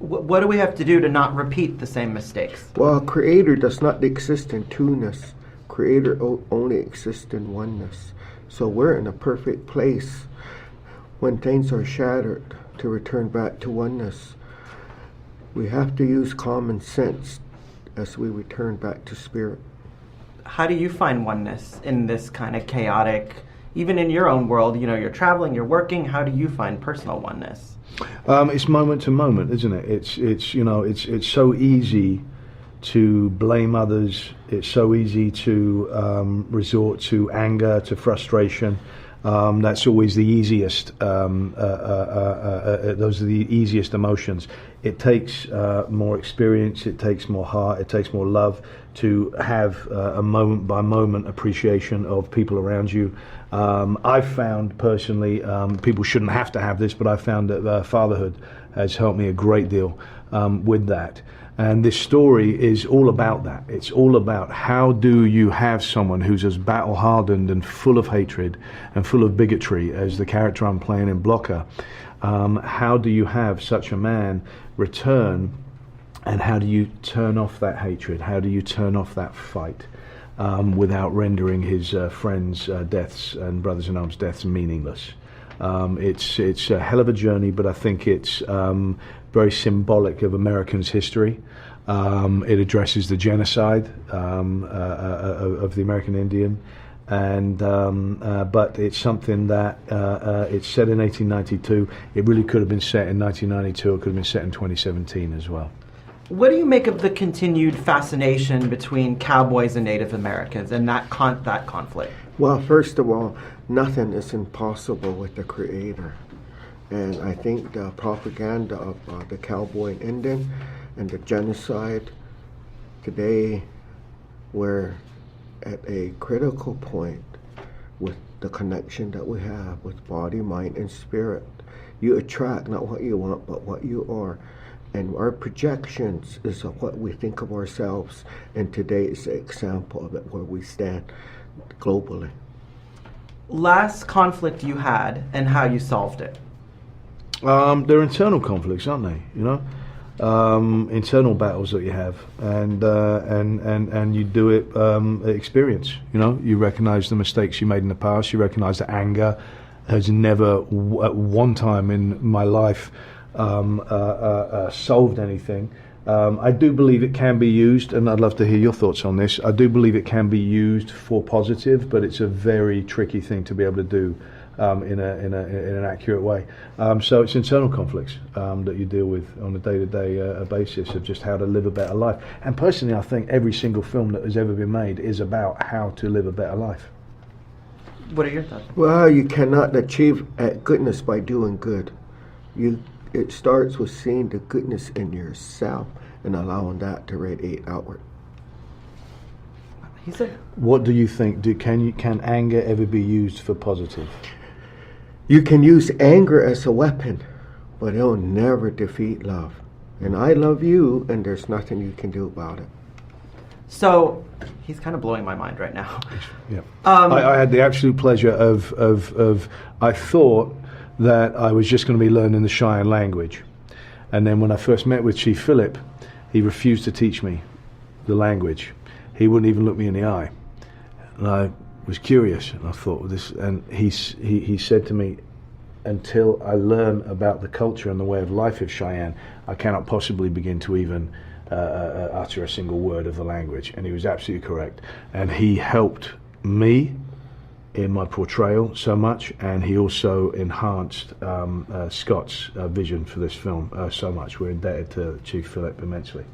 What do we have to do to not repeat the same mistakes? Well, Creator does not exist in two-ness. Creator only exists in oneness. So we're in a perfect place when things are shattered to return back to oneness. We have to use common sense as we return back to spirit. How do you find oneness in this kind of chaotic, even in your own world, you're traveling, you're working, how do you find personal oneness? It's moment to moment, isn't it? It's so easy to blame others. It's so easy to resort to anger, to frustration. That's always the easiest. Those are the easiest emotions. It takes more experience. It takes more heart. It takes more love to have a moment by moment appreciation of people around you. I've found personally, people shouldn't have to have this, but I've found that fatherhood has helped me a great deal with that. And this story is all about that. It's all about how do you have someone who's as battle-hardened and full of hatred and full of bigotry as the character I'm playing in Blocker. How do you have such a man return, and how do you turn off that hatred? How do you turn off that fight without rendering his friends' deaths and brothers-in-arms' deaths meaningless? It's a hell of a journey, but I think it's very symbolic of Americans' history. It addresses the genocide of the American Indian, and but it's something that it's set in 1892. It really could have been set in 1992. It could have been set in 2017 as well. What do you make of the continued fascination between cowboys and Native Americans and that conflict? Well, first of all, nothing is impossible with the Creator. And I think the propaganda of the cowboy and Indian and the genocide, today we're at a critical point with the connection that we have with body, mind, and spirit. You attract not what you want, but what you are. And our projections is of what we think of ourselves. And today is an example of it, where we stand globally. Last conflict you had and how you solved it? They're internal conflicts, aren't they? Internal battles that you have, and you do it experience. You recognize the mistakes you made in the past. You recognize the anger has never at one time in my life solved anything. I do believe it can be used, and I'd love to hear your thoughts on this. I do believe it can be used for positive, but it's a very tricky thing to be able to do in an accurate way. So it's internal conflicts that you deal with on a day-to-day basis of just how to live a better life. And personally, I think every single film that has ever been made is about how to live a better life. What are your thoughts? Well, you cannot achieve goodness by doing good. It starts with seeing the goodness in yourself and allowing that to radiate outward. What do you think? Can anger ever be used for positive? You can use anger as a weapon, but it'll never defeat love. And I love you, and there's nothing you can do about it. So, he's kind of blowing my mind right now. Yeah. I had the absolute pleasure of I thought that I was just going to be learning the Cheyenne language. And then when I first met with Chief Philip, he refused to teach me the language. He wouldn't even look me in the eye. And I was curious, and I thought, well, this. And he said to me, until I learn about the culture and the way of life of Cheyenne, I cannot possibly begin to even utter a single word of the language. And he was absolutely correct. And he helped me in my portrayal so much, and he also enhanced Scott's vision for this film so much. We're indebted to Chief Philip immensely.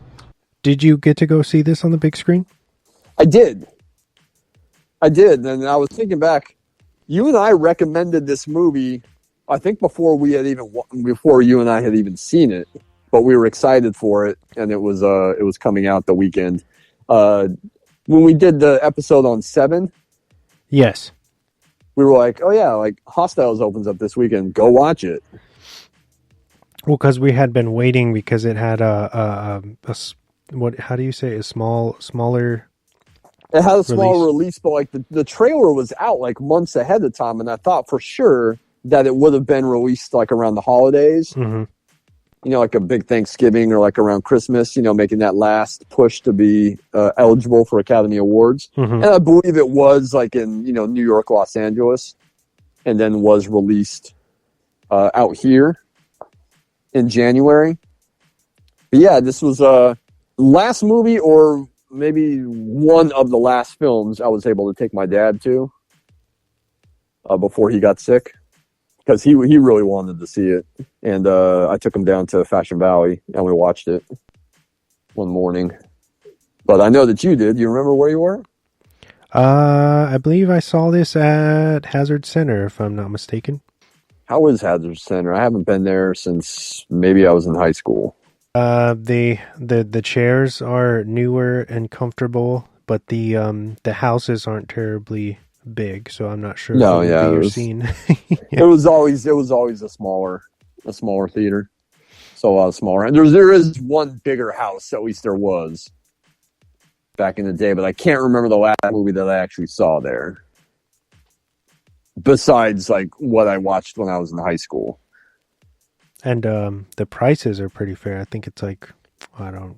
Did you get to go see this on the big screen? I did, and I was thinking back. You and I recommended this movie, I think before you and I had even seen it, but we were excited for it, and it was coming out the weekend when we did the episode on 7. Yes. We were like, oh yeah, like Hostiles opens up this weekend. Go watch it. Well, because we had been waiting because it had what? How do you say? Smaller. It had a small release, but like the trailer was out like months ahead of time, and I thought for sure that it would have been released like around the holidays. Mm-hmm. You know, like a big Thanksgiving or like around Christmas, you know, making that last push to be eligible for Academy Awards. Mm-hmm. And I believe it was like in, you know, New York, Los Angeles, and then was released out here in January. But yeah, this was last movie, or maybe one of the last films I was able to take my dad to before he got sick. Because he really wanted to see it. And I took him down to Fashion Valley, and we watched it one morning. But I know that you did. You remember where you were? I believe I saw this at Hazard Center, if I'm not mistaken. How is Hazard Center? I haven't been there since maybe I was in high school. The chairs are newer and comfortable, but the houses aren't terribly big, so I'm not sure. No, if yeah, it was scene. Yeah. It was always a smaller theater, so a lot smaller. And there is one bigger house, at least there was back in the day, but I can't remember the last movie that I actually saw there. Besides, like what I watched when I was in high school. And the prices are pretty fair. I think it's like $10,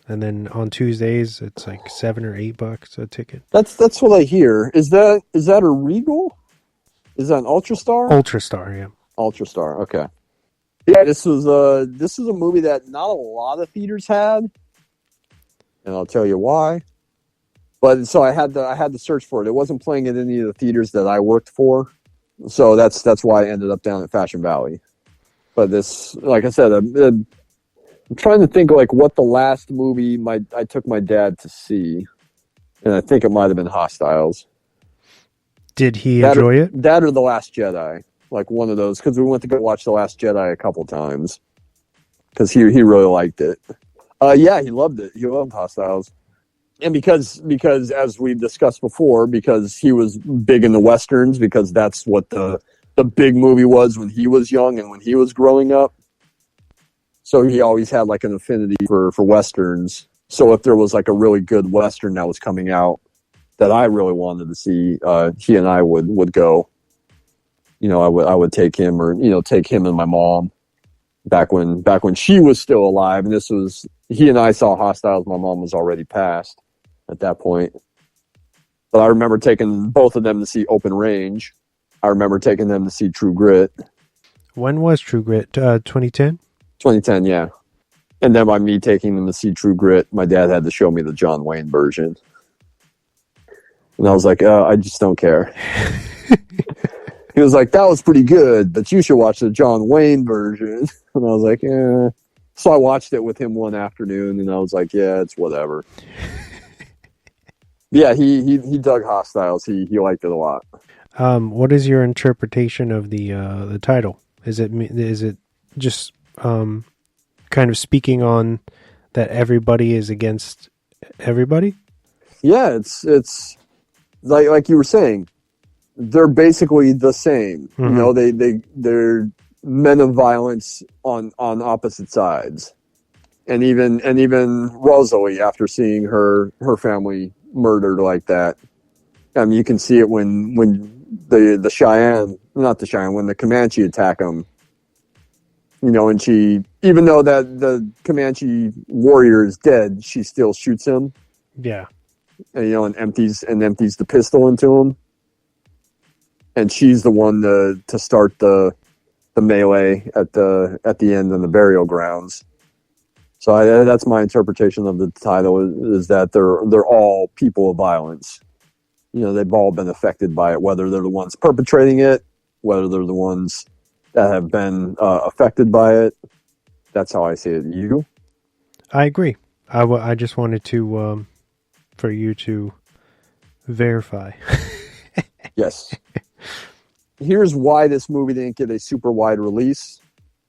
and then on Tuesdays it's like $7 or $8 a ticket. That's what I hear. Is that a Regal? Is that an Ultrastar? Ultrastar, yeah. Ultrastar, okay. Yeah, this was a movie that not a lot of theaters had, and I'll tell you why. But so I had to search for it. It wasn't playing at any of the theaters that I worked for, so that's why I ended up down at Fashion Valley. But this, like I said, I'm trying to think like what the last movie I took my dad to see, and I think it might have been Hostiles. Did he enjoy it? That or The Last Jedi, like one of those, because we went to go watch The Last Jedi a couple times, because he really liked it. Yeah, he loved it. He loved Hostiles, and because as we've discussed before, because he was big in the westerns, because that's what the big movie was when he was young and when he was growing up. So he always had like an affinity for westerns. So if there was like a really good western that was coming out that I really wanted to see, he and I would go. You know, I would take him, or take him and my mom back when she was still alive. And this was, he and I saw Hostiles. My mom was already passed at that point. But I remember taking both of them to see Open Range. I remember taking them to see True Grit. When was True Grit? 2010? 2010, yeah. And then by me taking them to see True Grit, my dad had to show me the John Wayne version. And I was like, I just don't care. He was like, that was pretty good, but you should watch the John Wayne version. And I was like, yeah. So I watched it with him one afternoon, and I was like, yeah, it's whatever. Yeah, he dug Hostiles. He liked it a lot. What is your interpretation of the title? Is it just kind of speaking on that everybody is against everybody? Yeah, it's like you were saying, they're basically the same. Mm-hmm. You know, they're men of violence on opposite sides. And even Rosalie, after seeing her family murdered like that, I mean, you can see it when the Cheyenne, not the Cheyenne, when the Comanche attack them. You know, and she, even though that the Comanche warrior is dead, she still shoots him. Yeah. And, you know, and empties the pistol into him. And she's the one to start the melee at the end in the burial grounds. So that's my interpretation of the title, is that they're all people of violence. You know, they've all been affected by it, whether they're the ones perpetrating it, whether they're the ones that have been affected by it. That's how I see it. You? I agree. I just wanted to for you to verify. Yes. Here's why this movie didn't get a super wide release.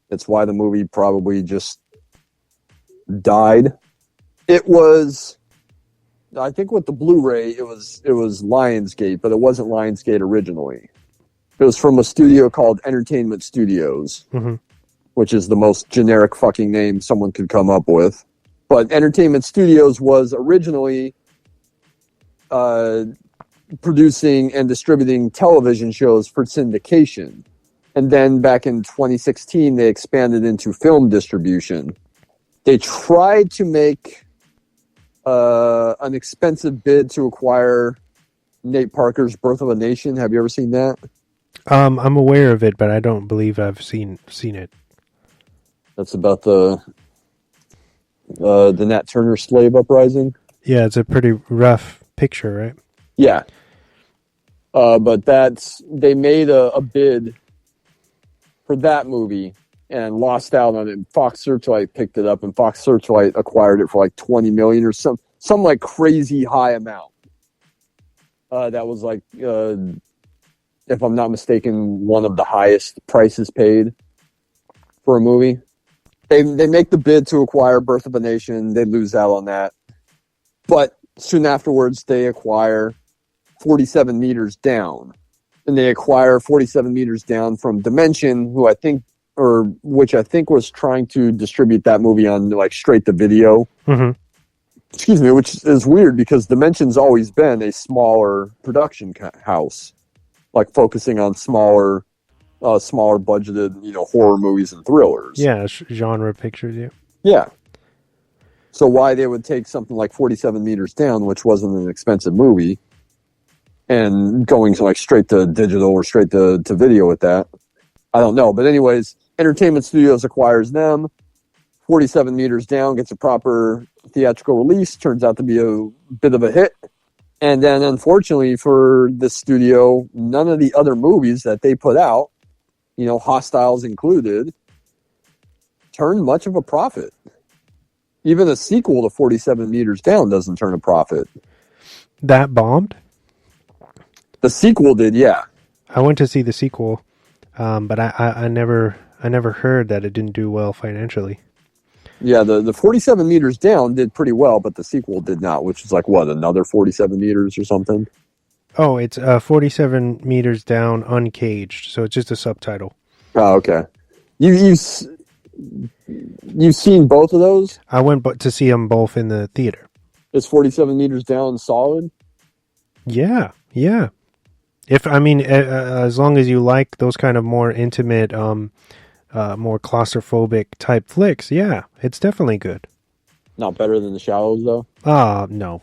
It's why the movie probably just died. It was, I think with the Blu-ray, it was Lionsgate, but it wasn't Lionsgate originally. It was from a studio called Entertainment Studios, Mm-hmm. which is the most generic fucking name someone could come up with. But Entertainment Studios was originally producing and distributing television shows for syndication. And then back in 2016, they expanded into film distribution. They tried to make an expensive bid to acquire Nate Parker's Birth of a Nation. Have you ever seen that? I'm aware of it, but I don't believe I've seen it. That's about the Nat Turner slave uprising. Yeah, it's a pretty rough picture, right? Yeah. But they made a bid for that movie and lost out on it. Fox Searchlight picked it up, and Fox Searchlight acquired it for like $20 million or some like crazy high amount. That was like, if I'm not mistaken, one of the highest prices paid for a movie. They make the bid to acquire Birth of a Nation. They lose out on that. But soon afterwards, they acquire 47 Meters Down. And they acquire 47 Meters Down from Dimension, which I think was trying to distribute that movie on like straight to video. Mm-hmm. Excuse me, which is weird because Dimension's always been a smaller production house, like focusing on smaller budgeted, you know, horror movies and thrillers. Yeah, genre pictures, yeah. Yeah. So why they would take something like 47 Meters Down, which wasn't an expensive movie, and going like straight to digital or straight to video with that, I don't know. But anyways, Entertainment Studios acquires them. 47 Meters Down gets a proper theatrical release, turns out to be a bit of a hit. And then unfortunately for the studio, none of the other movies that they put out, you know, Hostiles included, turned much of a profit. Even a sequel to 47 Meters Down doesn't turn a profit. That bombed? The sequel did, yeah. I went to see the sequel, but I never heard that it didn't do well financially. Yeah, the 47 Meters Down did pretty well, but the sequel did not, which is like, what, another 47 meters or something? Oh, it's 47 Meters Down Uncaged, so it's just a subtitle. Oh, okay. You've seen both of those? I went to see them both in the theater. Is 47 Meters Down solid? Yeah. As long as you like those kind of more intimate, more claustrophobic type flicks, yeah, it's definitely good. Not better than The Shallows, though? No.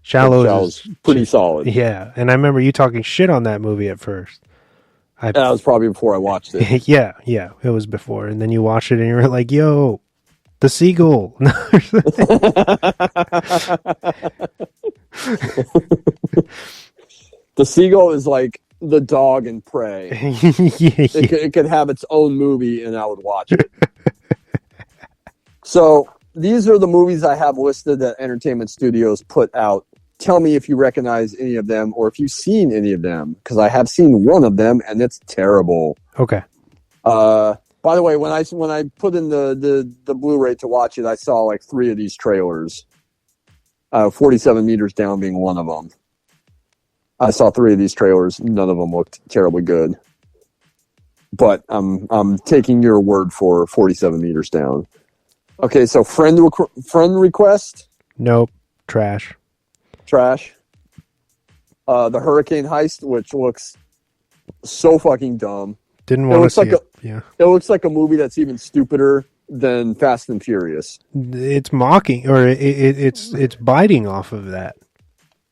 Shallow's pretty solid. Yeah, and I remember you talking shit on that movie at first. That was probably before I watched it. Yeah, it was before, and then you watched it and you were like, "Yo, the seagull." The seagull is like the dog in Prey. It could have its own movie, and I would watch it. So these are the movies I have listed that Entertainment Studios put out. Tell me if you recognize any of them or if you've seen any of them, because I have seen one of them and it's terrible. Okay. By the way, when I put in the Blu-ray to watch it, I saw like 3 of these trailers. 47 Meters Down being one of them. I saw 3 of these trailers. None of them looked terribly good. But I'm taking your word for 47 Meters Down. Okay, so friend request? Nope. Trash. The Hurricane Heist, which looks so fucking dumb. Didn't want to see it. Yeah. It looks like a movie that's even stupider than Fast and Furious. It's mocking, or it's biting off of that.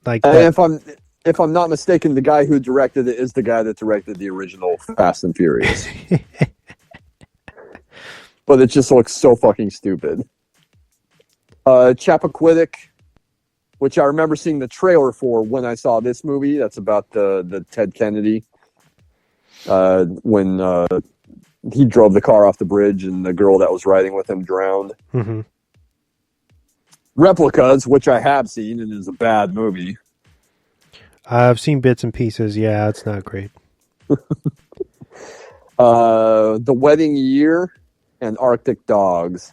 Like, and if I'm not mistaken, the guy who directed it is the guy that directed the original Fast and Furious. But it just looks so fucking stupid. Chappaquiddick, which I remember seeing the trailer for when I saw this movie. That's about the Ted Kennedy. When he drove the car off the bridge and the girl that was riding with him drowned. Mm-hmm. Replicas, which I have seen and is a bad movie. I've seen bits and pieces. Yeah, it's not great. The Wedding Year and Arctic Dogs.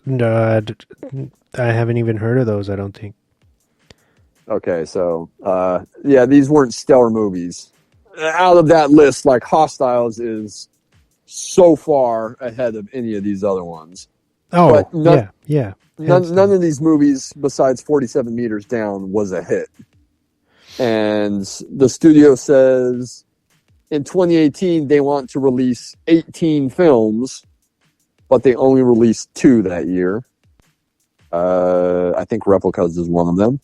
No, I haven't even heard of those, I don't think. Okay, so, these weren't stellar movies. Out of that list, like, Hostiles is so far ahead of any of these other ones. Oh, yeah. None of these movies, besides 47 Meters Down, was a hit. And the studio says in 2018 they want to release 18 films, but they only released 2 that year. I think Replicas is one of them.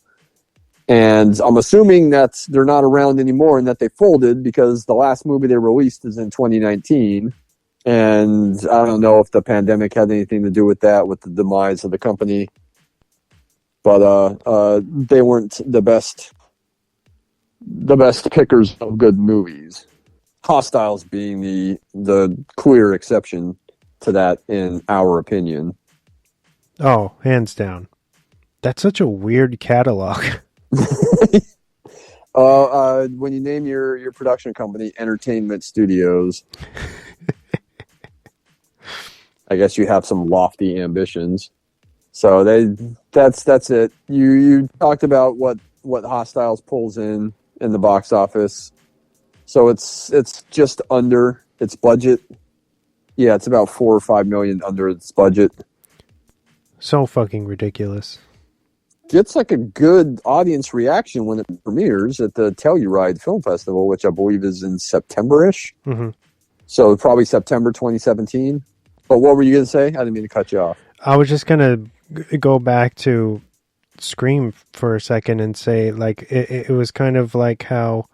And I'm assuming that they're not around anymore and that they folded because the last movie they released is in 2019. And I don't know if the pandemic had anything to do with that, with the demise of the company. But they weren't the best pickers of good movies. Hostiles being the clear exception to that, in our opinion. Oh, hands down. That's such a weird catalog. When you name your production company Entertainment Studios, I guess you have some lofty ambitions. So that's it. You talked about what Hostiles pulls in the box office. So it's just under its budget. Yeah, it's about $4 or $5 million under its budget. So fucking ridiculous. Gets like a good audience reaction when it premieres at the Telluride Film Festival, which I believe is in September-ish. Mm-hmm. So probably September 2017. But what were you going to say? I didn't mean to cut you off. I was just going to go back to Scream for a second and say, like, it was kind of like how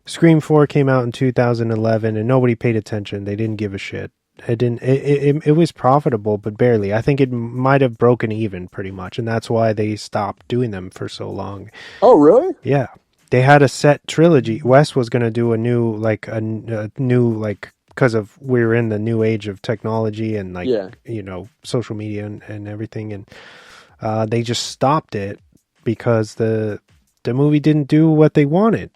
Scream 4 came out in 2011 and nobody paid attention. They didn't give a shit. It was profitable, but barely. I think it might have broken even pretty much, and that's why they stopped doing them for so long. Oh, really? Yeah. They had a set trilogy. Wes was going to do a new, because of we're in the new age of technology and social media and everything, and they just stopped it because the movie didn't do what they wanted.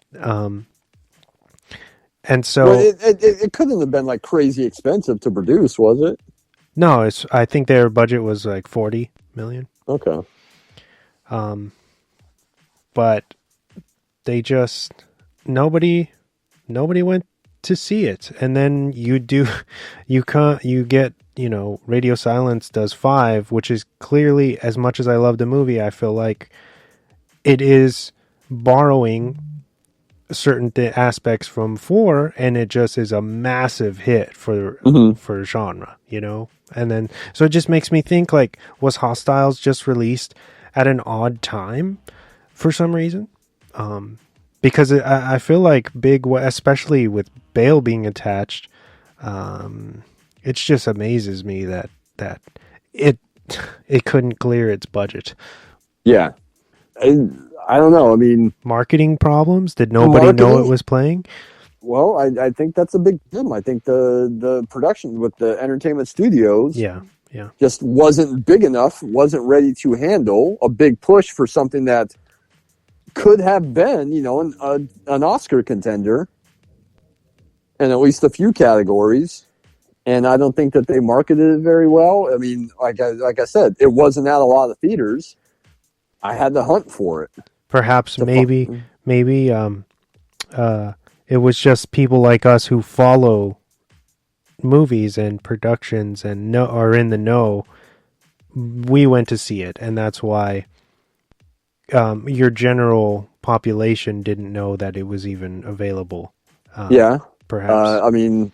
And so it couldn't have been like crazy expensive to produce, was it? No, I think their budget was like $40 million. Okay. But they just nobody went to see it, and then you get Radio Silence does 5, which is clearly, as much as I love the movie, I feel like it is borrowing certain aspects from 4, and it just is a massive hit for genre, and then so it just makes me think, like, was Hostiles just released at an odd time for some reason. Because I feel like especially with Bale being attached, it just amazes me that it couldn't clear its budget. Yeah. I don't know. I mean, marketing problems. Did nobody know it was playing? Well, I think that's a big problem. I think the production with the entertainment studios, just wasn't big enough, wasn't ready to handle a big push for something that could have been, an Oscar contender in at least a few categories. And I don't think that they marketed it very well. I mean, like I said, it wasn't at a lot of theaters. I had to hunt for it. Perhaps maybe it was just people like us who follow movies and productions and are in the know. We went to see it, and that's why your general population didn't know that it was even available. Perhaps. I mean,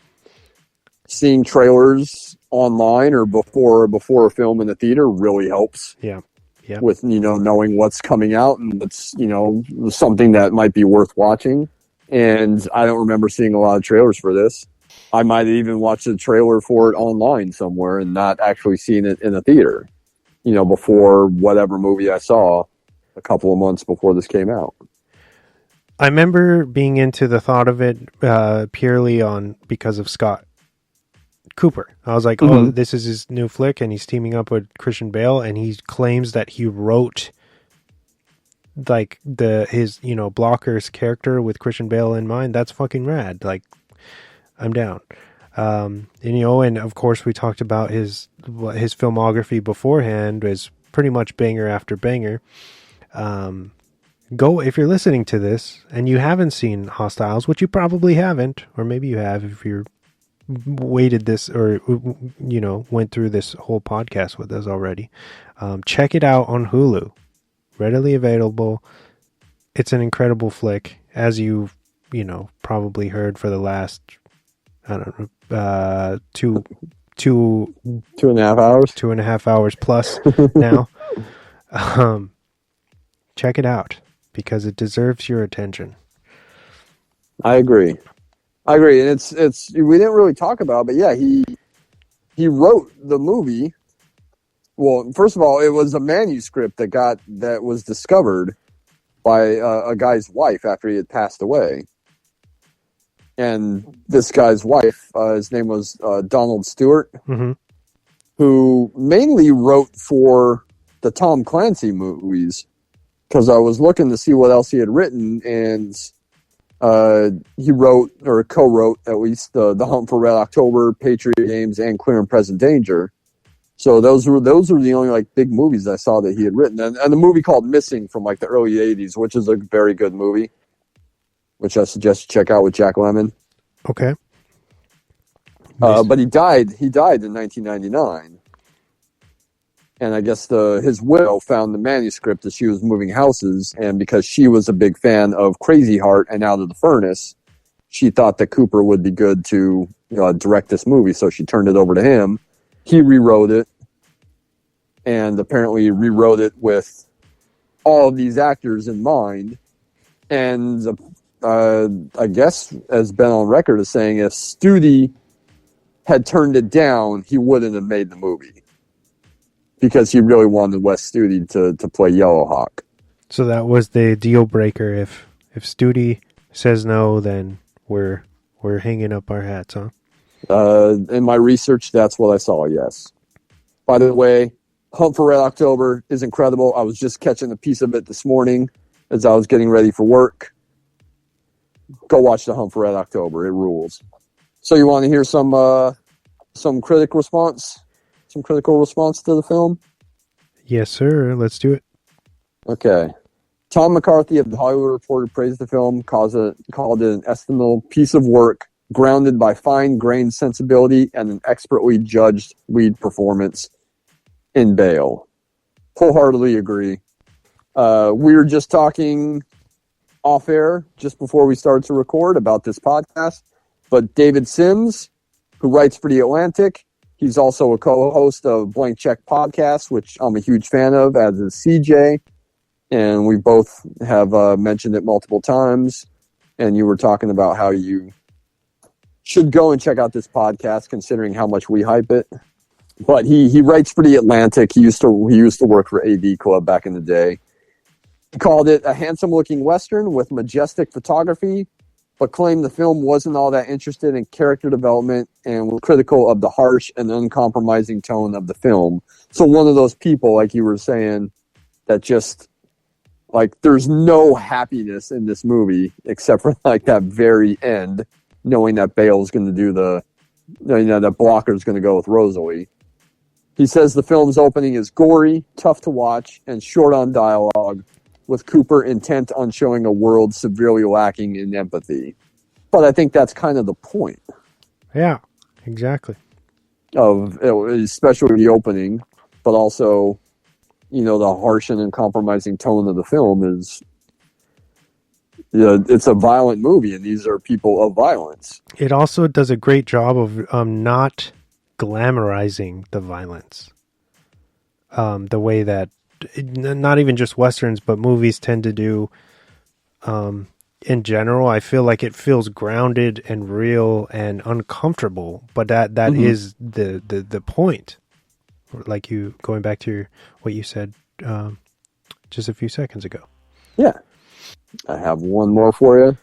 seeing trailers online or before a film in the theater really helps. Yeah. With knowing what's coming out and what's something that might be worth watching. And I don't remember seeing a lot of trailers for this. I might have even watched a trailer for it online somewhere and not actually seen it in a theater, before whatever movie I saw a couple of months before this came out. I remember being into the thought of it purely because of Scott Cooper. I was like, oh, this is his new flick, and he's teaming up with Christian Bale, and he claims that he wrote like his Blocker's character with Christian Bale in mind. That's fucking rad. Like, I'm down. And of course we talked about his filmography beforehand was pretty much banger after banger. Go, if you're listening to this and you haven't seen Hostiles, which you probably haven't, or maybe you have if you're waited this or went through this whole podcast with us already, check it out on Hulu, readily available. It's an incredible flick, as you've probably heard for the last two and a half hours 2.5 hours plus now. Check it out because it deserves your attention. I agree, and it's we didn't really talk about it, but yeah, he wrote the movie. Well, first of all, it was a manuscript that was discovered by a guy's wife after he had passed away, and this guy's wife, his name was Donald Stewart, who mainly wrote for the Tom Clancy movies. Because I was looking to see what else he had written, and he wrote or co-wrote at least the Hunt for Red October, Patriot Games, and Clear and Present Danger. So those were the only like big movies I saw that he had written, and the movie called Missing from like the early '80s, which is a very good movie, which I suggest you check out with Jack Lemmon. Okay. But he died in 1999. And I guess his widow found the manuscript as she was moving houses, and because she was a big fan of Crazy Heart and Out of the Furnace, she thought that Cooper would be good to direct this movie, so she turned it over to him. He rewrote it, and apparently rewrote it with all of these actors in mind. And I guess has been on record as saying if Studi had turned it down, he wouldn't have made the movie. Because he really wanted Wes Studi to play Yellowhawk. So that was the deal breaker. If Studi says no, then we're hanging up our hats, huh? In my research, that's what I saw, yes. By the way, Hunt for Red October is incredible. I was just catching a piece of it this morning as I was getting ready for work. Go watch the Hunt for Red October. It rules. So you want to hear some critical response? Some critical response to the film? Yes, sir. Let's do it. Okay. Tom McCarthy of The Hollywood Reporter praised the film, called it an estimable piece of work grounded by fine-grained sensibility and an expertly judged lead performance in Bale. Wholeheartedly agree. We were just talking off-air just before we started to record about this podcast, but David Sims, who writes for The Atlantic, He's also a co-host of Blank Check Podcast, which I'm a huge fan of, as is CJ. And we both have mentioned it multiple times. And you were talking about how you should go and check out this podcast, considering how much we hype it. But he writes for The Atlantic. He used to work for AV Club back in the day. He called it a handsome-looking Western with majestic photography, but claimed the film wasn't all that interested in character development and was critical of the harsh and uncompromising tone of the film. So one of those people, like you were saying, that just, like, there's no happiness in this movie except for, like, that very end, knowing that Bale's going to do that Blocker's going to go with Rosalie. He says the film's opening is gory, tough to watch, and short on dialogue, with Cooper intent on showing a world severely lacking in empathy. But I think that's kind of the point. Yeah, exactly. Of especially the opening, but also, the harsh and uncompromising tone of the film is, it's a violent movie, and these are people of violence. It also does a great job of not glamorizing the violence. The way that not even just Westerns, but movies tend to do in general. I feel like it feels grounded and real and uncomfortable, but that is the point. Like you going back to what you said just a few seconds ago. Yeah. I have one more for you.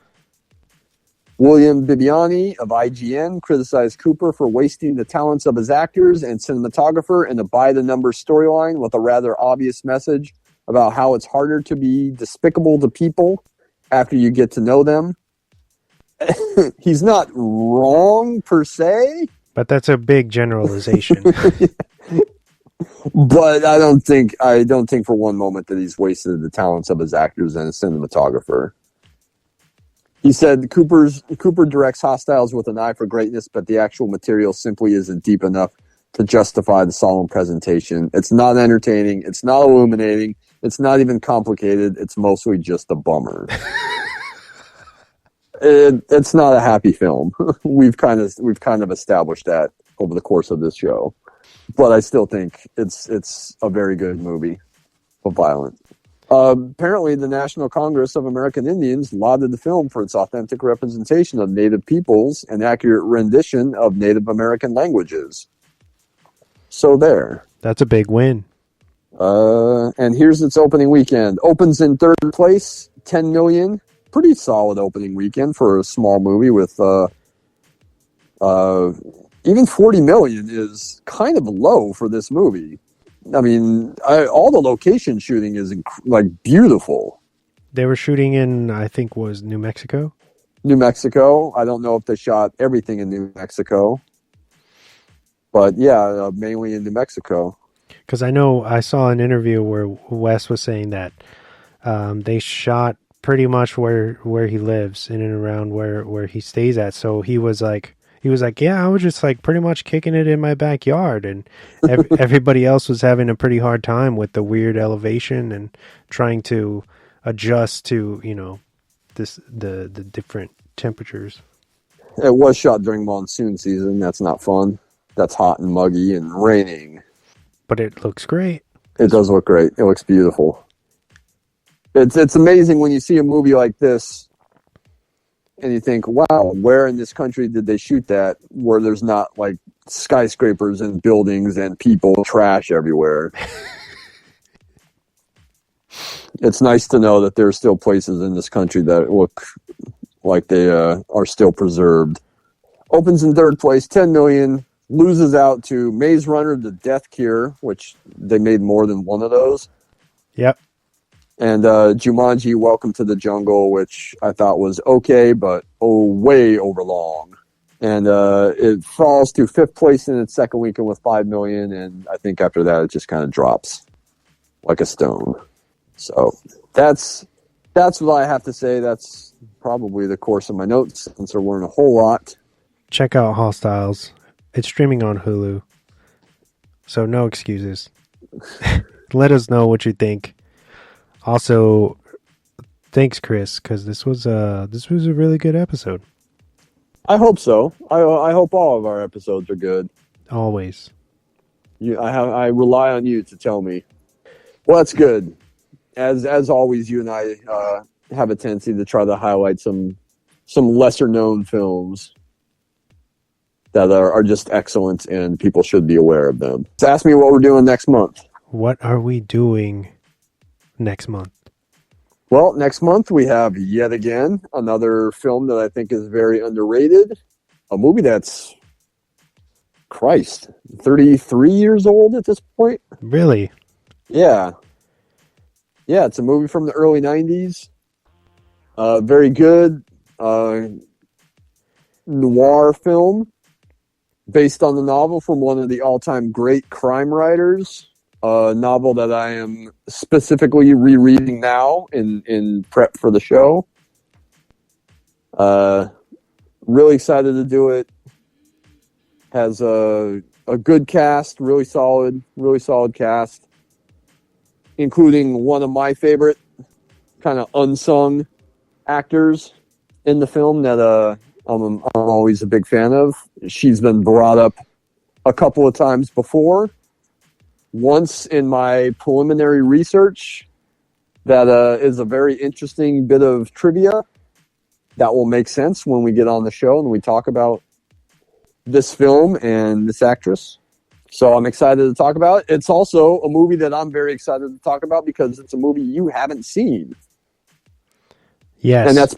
William Bibiani of IGN criticized Cooper for wasting the talents of his actors and cinematographer in a by-the-number storyline with a rather obvious message about how it's harder to be despicable to people after you get to know them. He's not wrong, per se. But that's a big generalization. But I don't think for one moment that he's wasted the talents of his actors and his cinematographer. He said Cooper directs Hostiles with an eye for greatness, but the actual material simply isn't deep enough to justify the solemn presentation. It's not entertaining. It's not illuminating. It's not even complicated. It's mostly just a bummer. It's not a happy film. We've kind of established that over the course of this show, but I still think it's a very good movie, but violent. Apparently, the National Congress of American Indians lauded the film for its authentic representation of Native peoples and accurate rendition of Native American languages. So there. That's a big win. And here's its opening weekend. Opens in third place, 10 million. Pretty solid opening weekend for a small movie with even 40 million is kind of low for this movie. I mean, all the location shooting is beautiful. They were shooting in, I think, was New Mexico? New Mexico. I don't know if they shot everything in New Mexico. But yeah, mainly in New Mexico. Because I know I saw an interview where Wes was saying that they shot pretty much where he lives, in and around where he stays at. So he was like, yeah, I was just like pretty much kicking it in my backyard, and everybody else was having a pretty hard time with the weird elevation and trying to adjust to, the different temperatures. It was shot during monsoon season. That's not fun. That's hot and muggy and raining. But it looks great. It does look great. It looks beautiful. It's amazing when you see a movie like this and you think, wow, where in this country did they shoot that, where there's not like skyscrapers and buildings and people, trash everywhere. It's nice to know that there are still places in this country that look like they are still preserved. Opens in third place, 10 million. Loses out to Maze Runner: The Death Cure, which they made more than one of those. Yep. And Jumanji: Welcome to the Jungle, which I thought was okay, but way over long. And it falls to fifth place in its second weekend with 5 million, and I think after that it just kind of drops like a stone. So that's what I have to say. That's probably the course of my notes, since there weren't a whole lot. Check out Hostiles. It's streaming on Hulu, so no excuses. Let us know what you think. Also, thanks, Chris, because this was a really good episode. I hope so. I hope all of our episodes are good. Always. I rely on you to tell me. Well, that's good. As always, you and I have a tendency to try to highlight some lesser known films that are just excellent and people should be aware of them. So ask me what we're doing next month. What are we doing next month? Well, next month we have yet again another film that I think is very underrated. A movie that's, 33 years old at this point. Really? Yeah. Yeah, it's a movie from the early 90s. Very good noir film based on the novel from one of the all-time great crime writers. A novel that I am specifically rereading now in prep for the show. Really excited to do it. Has a good cast, really solid cast, including one of my favorite kind of unsung actors in the film that I'm always a big fan of. She's been brought up a couple of times before. Once in my preliminary research, that is a very interesting bit of trivia that will make sense when we get on the show and we talk about this film and this actress. So I'm excited to talk about it. It's also a movie that I'm very excited to talk about because it's a movie you haven't seen. Yes. And that's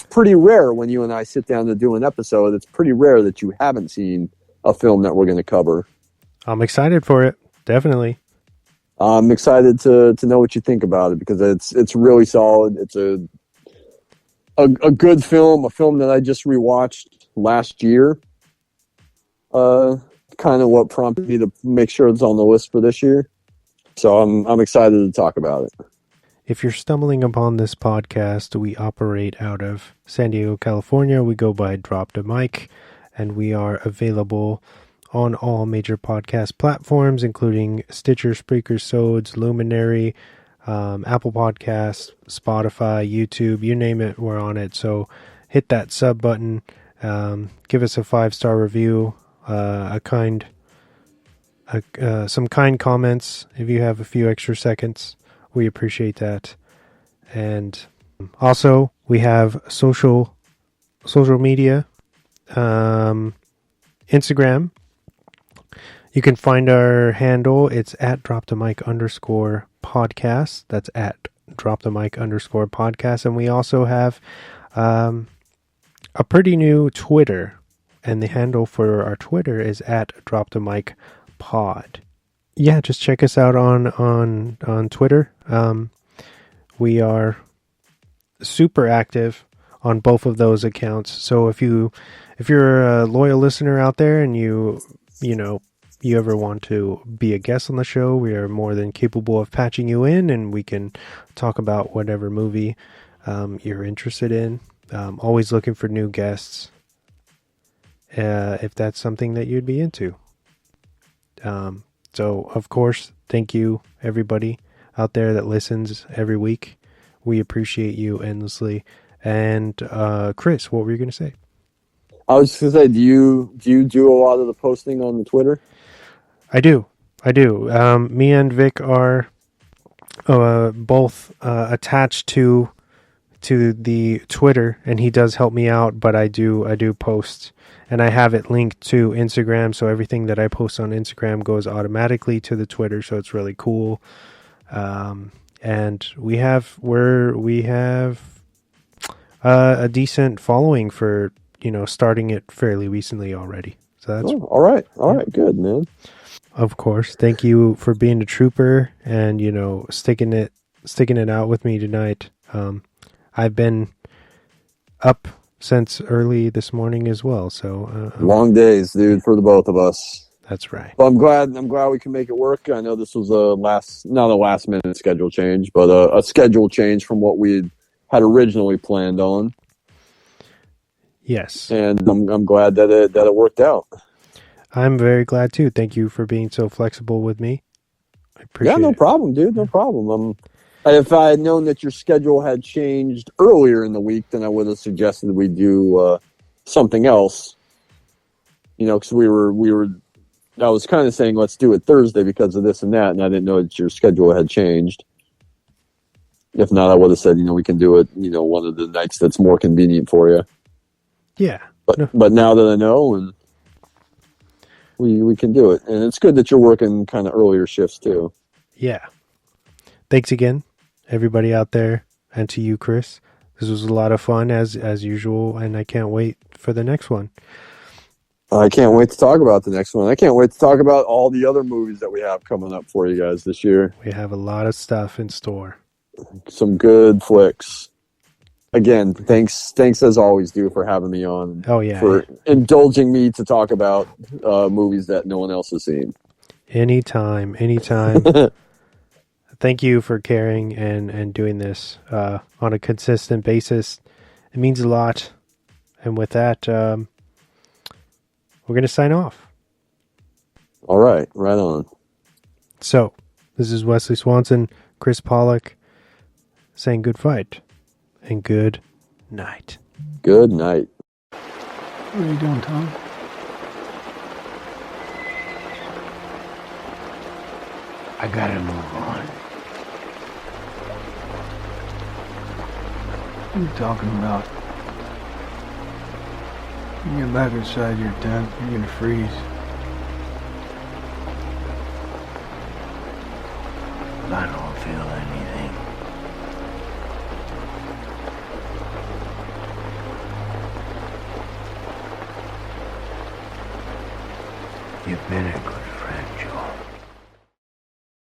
pretty rare when you and I sit down to do an episode. It's pretty rare that you haven't seen a film that we're going to cover. I'm excited for it. Definitely. I'm excited to know what you think about it because it's really solid. It's a good film, a film that I just rewatched last year. Kind of what prompted me to make sure it's on the list for this year. So I'm excited to talk about it. If you're stumbling upon this podcast, we operate out of San Diego, California. We go by Drop the Mic, and we are available on all major podcast platforms, including Stitcher, Spreaker, Sods, Luminary, Apple Podcasts, Spotify, YouTube, you name it, we're on it. So hit that sub button, give us a 5-star review, some kind comments if you have a few extra seconds. We appreciate that. And also we have social media, Instagram. You can find our handle. It's at @dropthemic_podcast. That's at @dropthemic_podcast. And we also have a pretty new Twitter. And the handle for our Twitter is at @dropthemicpod. Yeah, just check us out on Twitter. We are super active on both of those accounts. So if you're a loyal listener out there and you ever want to be a guest on the show, we are more than capable of patching you in, and we can talk about whatever movie you're interested in. Always looking for new guests if that's something that you'd be into. So, of course, thank you, everybody out there that listens every week. We appreciate you endlessly. And Chris, what were you going to say? I was just going to say, do you do a lot of the posting on the Twitter? I do. Me and Vic are both attached to the Twitter, and he does help me out, but I do post, and I have it linked to Instagram, so everything that I post on Instagram goes automatically to the Twitter, so it's really cool. And we have a decent following for starting it fairly recently already. So that's all right, good, man. Of course, thank you for being a trooper and sticking it out with me tonight. I've been up since early this morning as well, so long days, dude, for the both of us. That's right. But I'm glad we can make it work. I know this was not a last minute schedule change, but a schedule change from what we had originally planned on. Yes, and I'm glad that it worked out. I'm very glad too. Thank you for being so flexible with me. I appreciate it. Yeah, no problem, dude. No problem. If I had known that your schedule had changed earlier in the week, then I would have suggested we do something else. Because we were I was kind of saying let's do it Thursday because of this and that, and I didn't know that your schedule had changed. If not, I would have said, we can do it, one of the nights that's more convenient for you. Yeah. But now that I know, and we can do it. And it's good that you're working kind of earlier shifts too. Yeah. Thanks again, everybody out there, and to you, Chris. This was a lot of fun as usual, and I can't wait for the next one. I can't wait to talk about the next one. I can't wait to talk about all the other movies that we have coming up for you guys this year. We have a lot of stuff in store. Some good flicks. Again, thanks as always, dude, for having me on. Oh, yeah. For indulging me to talk about movies that no one else has seen. Anytime. Thank you for caring and doing this on a consistent basis. It means a lot. And with that, we're going to sign off. All right. Right on. So, this is Wesley Swanson, Chris Pollock, saying good fight and good night. Good night. What are you doing, Tom? I gotta move on. What are you talking about? You get back inside your tent, you're gonna freeze. I don't feel anything. You've been a good friend.